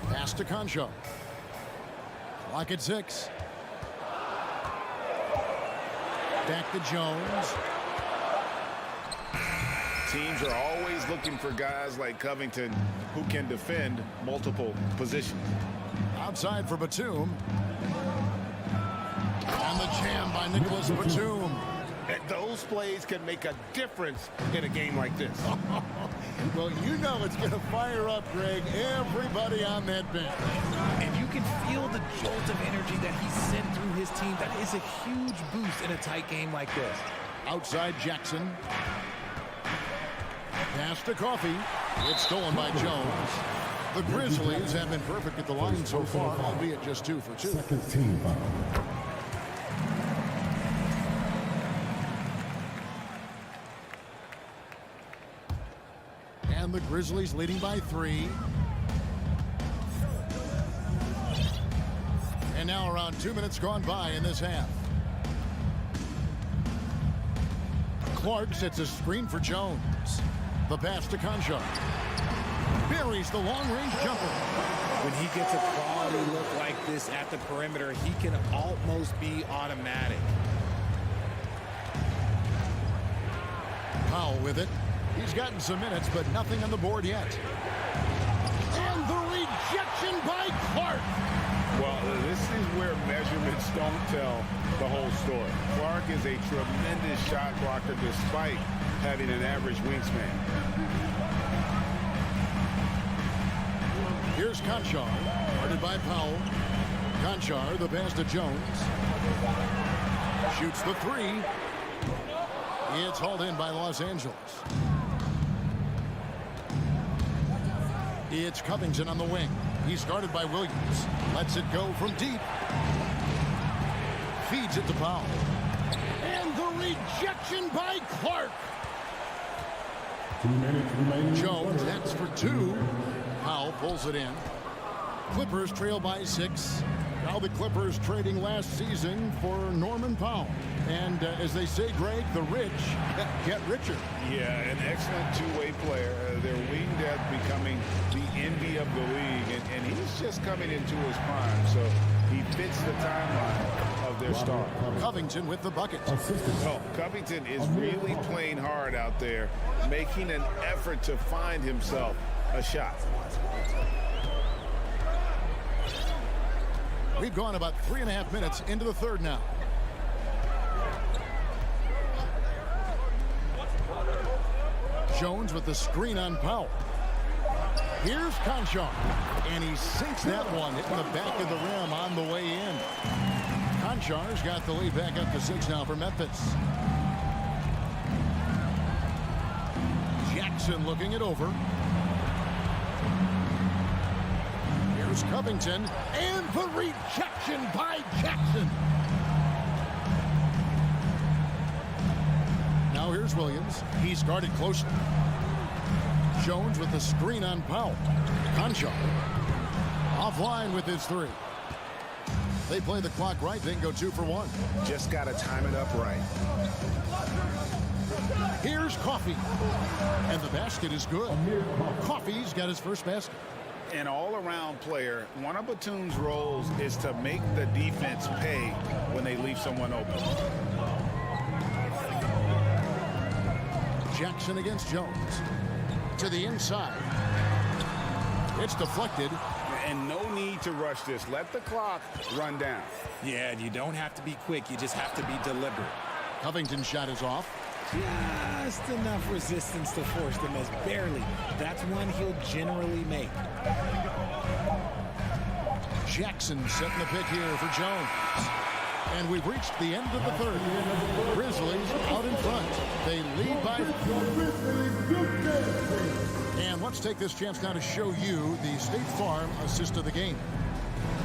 S5: Pass to Concho. Clock at 6. Back to Jones.
S6: Teams are always looking for guys like Covington who can defend multiple positions.
S5: Outside for Batum. And the jam by Nicholas Batum.
S6: And those plays can make a difference in a game like this.
S5: Well, you know it's going to fire up, Greg, everybody on that bench.
S14: And you can feel the jolt of energy that he sent through his team. That is a huge boost in a tight game like this.
S5: Outside Jackson. Pass to Coffee. It's stolen by Jones. The Grizzlies have been perfect at the line so far, albeit just 2 for 2.
S4: Second team foul.
S5: And the Grizzlies leading by 3. And now around 2 minutes gone by in this half. Clark sets a screen for Jones. The pass to Concho. Buries the long-range jumper.
S14: When he gets a quality look like this at the perimeter, he can almost be automatic.
S5: Powell with it. He's gotten some minutes, but nothing on the board yet. And the rejection by Clark.
S6: Well, this is where measurements don't tell the whole story. Clark is a tremendous shot blocker despite having an average wingspan.
S5: Here's Conchar, guarded by Powell. Conchar, the pass to Jones. Shoots the 3. It's hauled in by Los Angeles. It's Covington on the wing. He's guarded by Williams. Lets it go from deep. Feeds it to Powell. And the rejection by Clark.
S4: 2 minutes remaining.
S5: Jones, that's for 2. Powell pulls it in. Clippers trail by 6. Now the Clippers trading last season for Norman Powell. And as they say, Greg, the rich get richer.
S6: Yeah, an excellent two-way player. Their wing depth becoming the envy of the league. And he's just coming into his prime. So he fits the timeline of their star.
S5: Covington with the bucket.
S6: Oh, Covington is really playing hard out there, making an effort to find himself a shot.
S5: We've gone about 3.5 minutes into the third now. Jones with the screen on Powell. Here's Conchar, and he sinks that one, hitting the back of the rim on the way in. Conchar's got the lead back up to 6 now for Memphis. Jackson looking it over. Here's Covington, and the rejection by Jackson. Now here's Williams. He's guarded closely. Jones with the screen on Powell. Conchar offline with his 3. They play the clock right, then go 2 for 1.
S6: Just got to time it up right.
S5: Here's Coffey, and the basket is good. Coffey's got his first basket.
S6: An all-around player, one of Batum's roles is to make the defense pay when they leave someone open.
S5: Jackson against Jones. To the inside. It's deflected.
S6: And no need to rush this. Let the clock run down.
S14: Yeah, and you don't have to be quick. You just have to be deliberate.
S5: Covington's shot is off.
S14: Just enough resistance to force the miss. Barely. That's one he'll generally make.
S5: Jackson setting the pick here for Jones. And we've reached the end of the third. Grizzlies out in front. They lead by 4. And let's take this chance now to show you the State Farm assist of the game.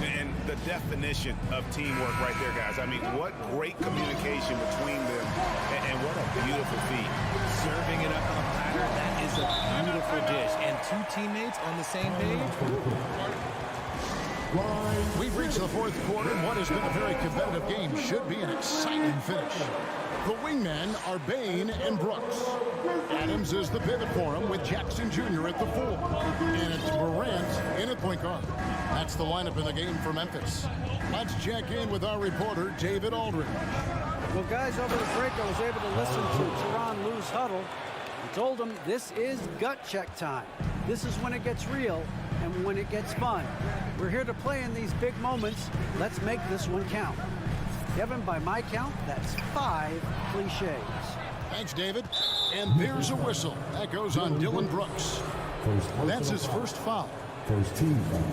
S6: And the definition of teamwork right there, guys. I mean, what great communication between them, and what a beautiful feat.
S14: Serving it up on a platter, that is a beautiful dish. And 2 teammates on the same page.
S5: We've reached the 4th quarter, and what has been a very competitive game should be an exciting finish. The wingmen are Bain and Brooks. Adams is the pivot for him with Jackson Jr. at the 4. And it's Morant in at point guard. That's the lineup in the game for Memphis. Let's check in with our reporter, David Aldridge.
S11: Well, guys, over the break, I was able to listen to Teron Lou's huddle. I told him this is gut check time. This is when it gets real and when it gets fun. We're here to play in these big moments. Let's make this one count. Kevin, by my count, that's 5 cliches.
S5: Thanks, David. And there's a whistle. That goes on Dylan Brooks. That's his first foul.
S8: First team foul.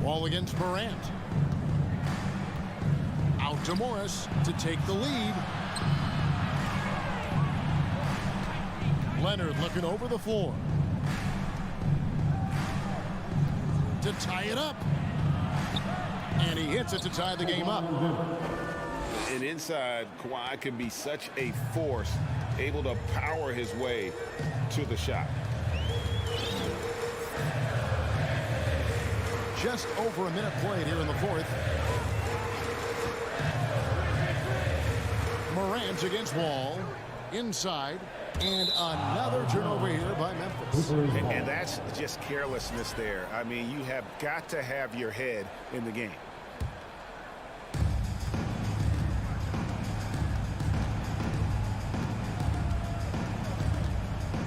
S5: Ball against Morant. Out to Morris to take the lead. Leonard looking over the floor. To tie it up. And he hits it to tie the game up.
S6: And inside, Kawhi can be such a force, able to power his way to the shot.
S5: Just over a minute played here in the 4th. Morant against Wall. Inside. And another turnover here by Memphis.
S6: And that's just carelessness there. I mean, you have got to have your head in the game.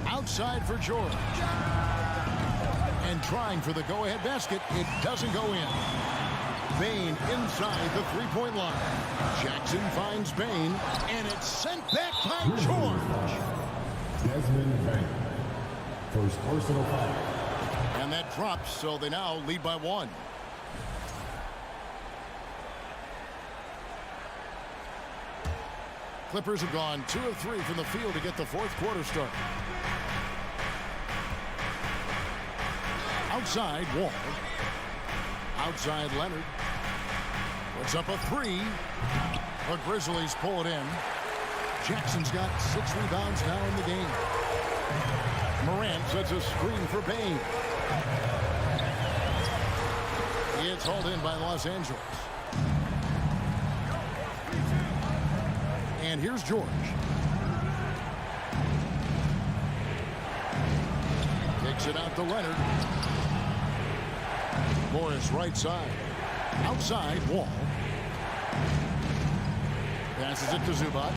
S5: Outside for George. And trying for the go-ahead basket. It doesn't go in. Bain inside the three-point line. Jackson finds Bain. And it's sent back by George.
S8: Desmond Bain. First personal foul.
S5: And that drops, so they now lead by 1. Clippers have gone 2 of 3 from the field to get the 4th quarter started. Outside, Wall. Outside, Leonard. Puts up a 3. The Grizzlies pull it in. Jackson's got 6 rebounds now in the game. Morant sets a screen for Bain. It's hauled in by Los Angeles. And here's George. Takes it out to Leonard. Morris right side. Outside, Wall. Passes it to Zubac.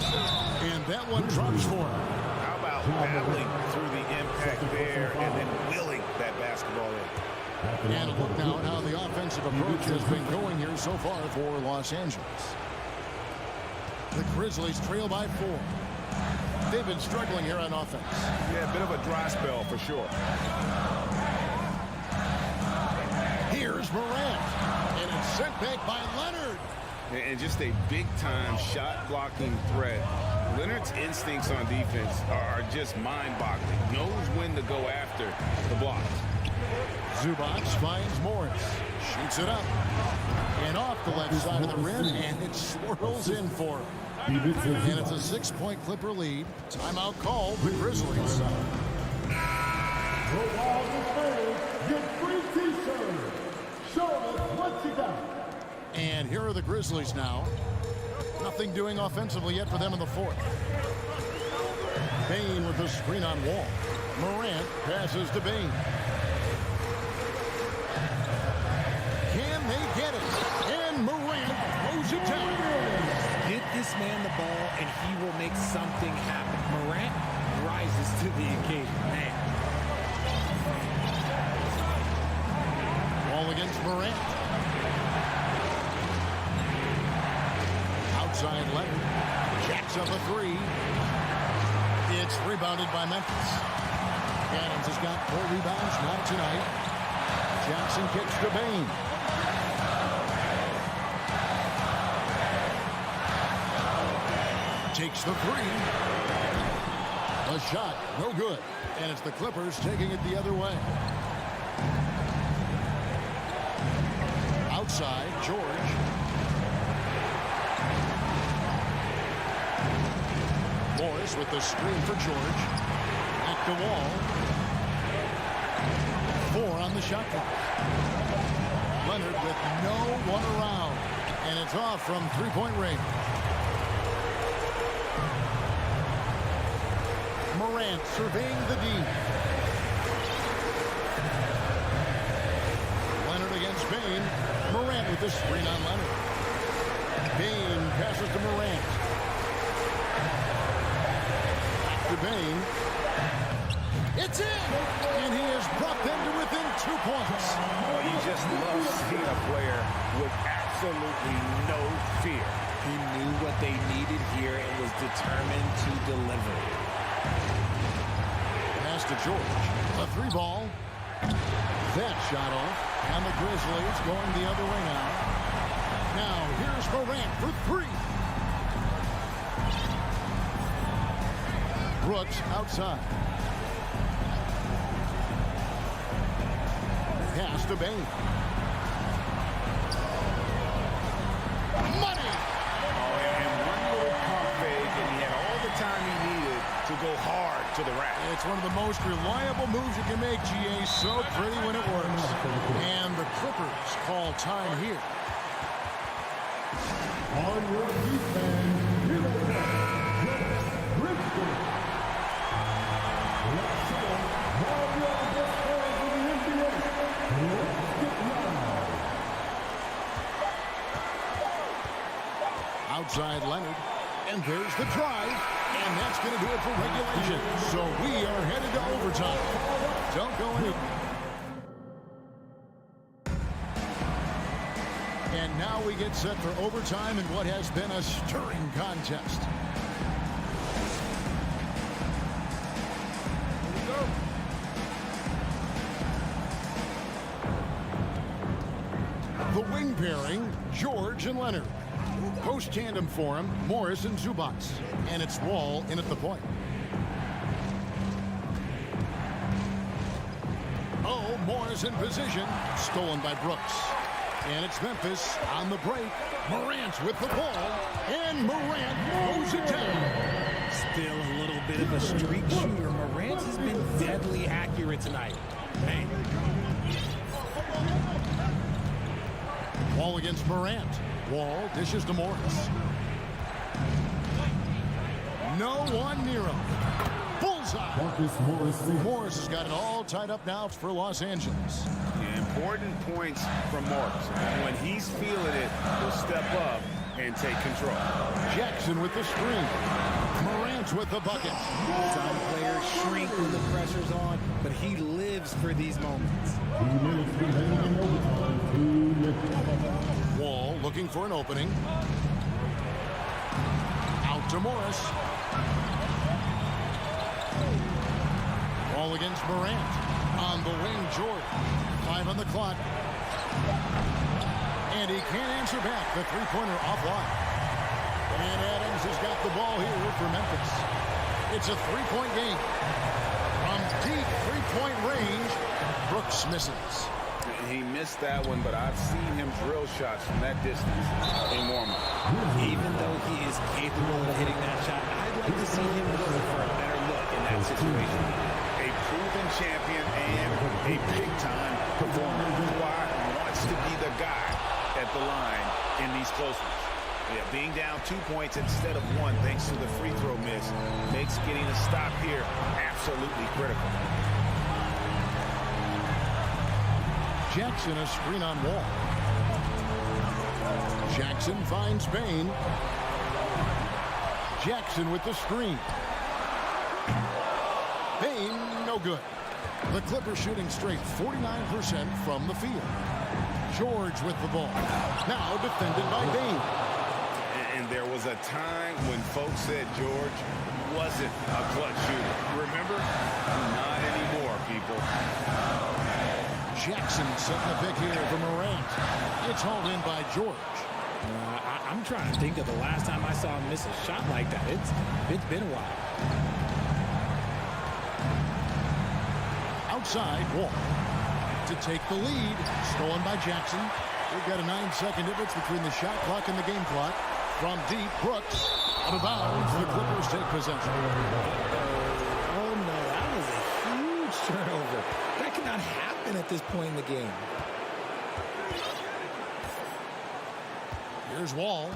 S5: And that one drops for him.
S6: How about battling through the impact there and then willing that basketball in?
S5: And look now at how the offensive approach has been going here so far for Los Angeles. The Grizzlies trail by 4. They've been struggling here on offense.
S6: Yeah, a bit of a dry spell for sure.
S5: Here's Morant, and it's sent back by Leonard.
S6: And just a big-time shot-blocking threat. Leonard's instincts on defense are just mind-boggling. Knows when to go after the blocks.
S5: Zubac finds Morris. Shoots it up. And off the left side of the rim, and it swirls in for him. And it's a 6-point Clipper lead. Timeout called the Grizzlies.
S4: For all the fans, get free t-shirts. Show us what you got.
S5: And here are the Grizzlies now. Nothing doing offensively yet for them in the fourth. Bane with the screen on Wall. Morant passes to Bane. Can they get it? And Morant throws it down.
S14: Get this man the ball, and he will make something happen. Morant rises to the occasion. Man.
S5: Ball against Morant. Outside Leonard. Jacks up a three. It's rebounded by Memphis. Adams has got 4 rebounds now tonight. Jackson kicks to Bane. Takes the three. The shot, no good. And it's the Clippers taking it the other way. Outside, George. Morris with the screen for George. At the wall. 4 on the shot clock. Leonard with no one around. And it's off from 3-point range. Morant surveying the D. Leonard against Bane. Morant with the screen on Leonard. Bane passes to Morant. To Bane. It's in! And he has brought them to within 2 points.
S6: Oh, you just love seeing a player with absolutely no fear.
S14: He knew what they needed here and was determined to deliver.
S5: Pass to George. A 3-ball. That shot off. And the Grizzlies going the other way now. Now here's Morant for 3. Brooks outside. Pass to Bane. Money!
S6: Oh, and one little pump fake, and he had all the time he needed to go hard to the rack.
S5: It's one of the most reliable moves you can make, GA. So pretty when it works. And the Clippers call time here.
S4: On your defense, here we go. Grizzlies. Let's go. Now we are the best players in the NBA. Let's get live.
S5: Outside Leonard. And there's the drive. And that's going to do it for regulation. So we are headed to overtime. Don't go anywhere. And now we get set for overtime in what has been a stirring contest. Here we go. The wing pairing, George and Leonard. Post tandem for him, Morris and Zubac. And it's Wall in at the point. Oh, Morris in position. Stolen by Brooks. And it's Memphis on the break. Morant with the ball. And Morant throws it down.
S14: Still a little bit of a streak shooter. Morant has been deadly accurate tonight. Man.
S5: Wall against Morant. Wall dishes to Morris. No one near him. Bullseye. Morris has got it all tied up now for Los Angeles.
S6: Yeah, important points from Morris. And when he's feeling it, he'll step up and take control.
S5: Jackson with the screen. Morant with the bucket.
S14: Some players shrink when the pressure's on, but he lives for these moments.
S5: Wall looking for an opening. Out to Morris. Foul against Morant. On the wing, George. 5 on the clock. And he can't answer back. The three-pointer offline. And Adams has got the ball here for Memphis. It's a three-point game. From deep three-point range, Brooks misses.
S6: He missed that one, but I've seen him drill shots from that distance in warm-up.
S14: Even though he is capable of hitting that shot, I'd like to see him go for a better look in that situation.
S6: A proven champion and a big-time performer. Kawhi wants to be the guy at the line in these close ones. Yeah, being down 2 points instead of 1 thanks to the free throw miss makes getting a stop here absolutely critical.
S5: Jackson a screen on Wall. Jackson finds Bain. Jackson with the screen. Bain, no good. The Clippers shooting straight 49% from the field. George with the ball. Now defended by Bain.
S6: And there was a time when folks said George wasn't a clutch shooter. Remember? Not anymore, people.
S5: Jackson setting the pick here for Morant. It's hauled in by George.
S14: I'm trying to think of the last time I saw him miss a shot like that. It's been a while.
S5: Outside, Wall. To take the lead. Stolen by Jackson. We've got a 9-second difference between the shot clock and the game clock. From deep, Brooks. Out of bounds. The Clippers take possession.
S14: Oh, no. That was a huge turnover. That cannot happen at this point in the game.
S5: Here's Wall.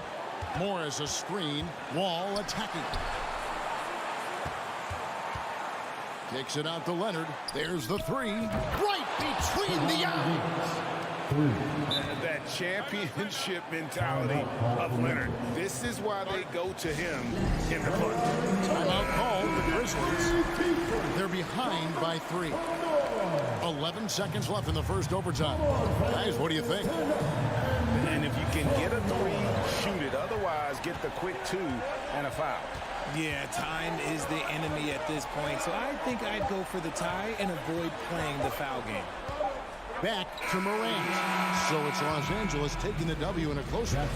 S5: Morris a screen. Wall attacking. Kicks it out to Leonard. There's the three. Right between the eyes.
S6: That championship mentality of Leonard. This is why they go to him in the clutch.
S5: Timeout called the Grizzlies. They're behind by 3. 11 seconds left in the first overtime. Guys, what do you think?
S6: And if you can get a 3, shoot it. Otherwise, get the quick 2 and a foul.
S14: Yeah, time is the enemy at this point, so I think I'd go for the tie and avoid playing the foul game.
S5: Back to Morant. So it's Los Angeles taking the W in a close one.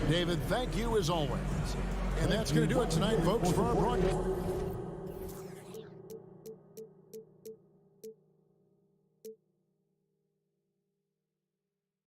S5: David, thank you as always. And that's going to do it tonight, folks, for our broadcast.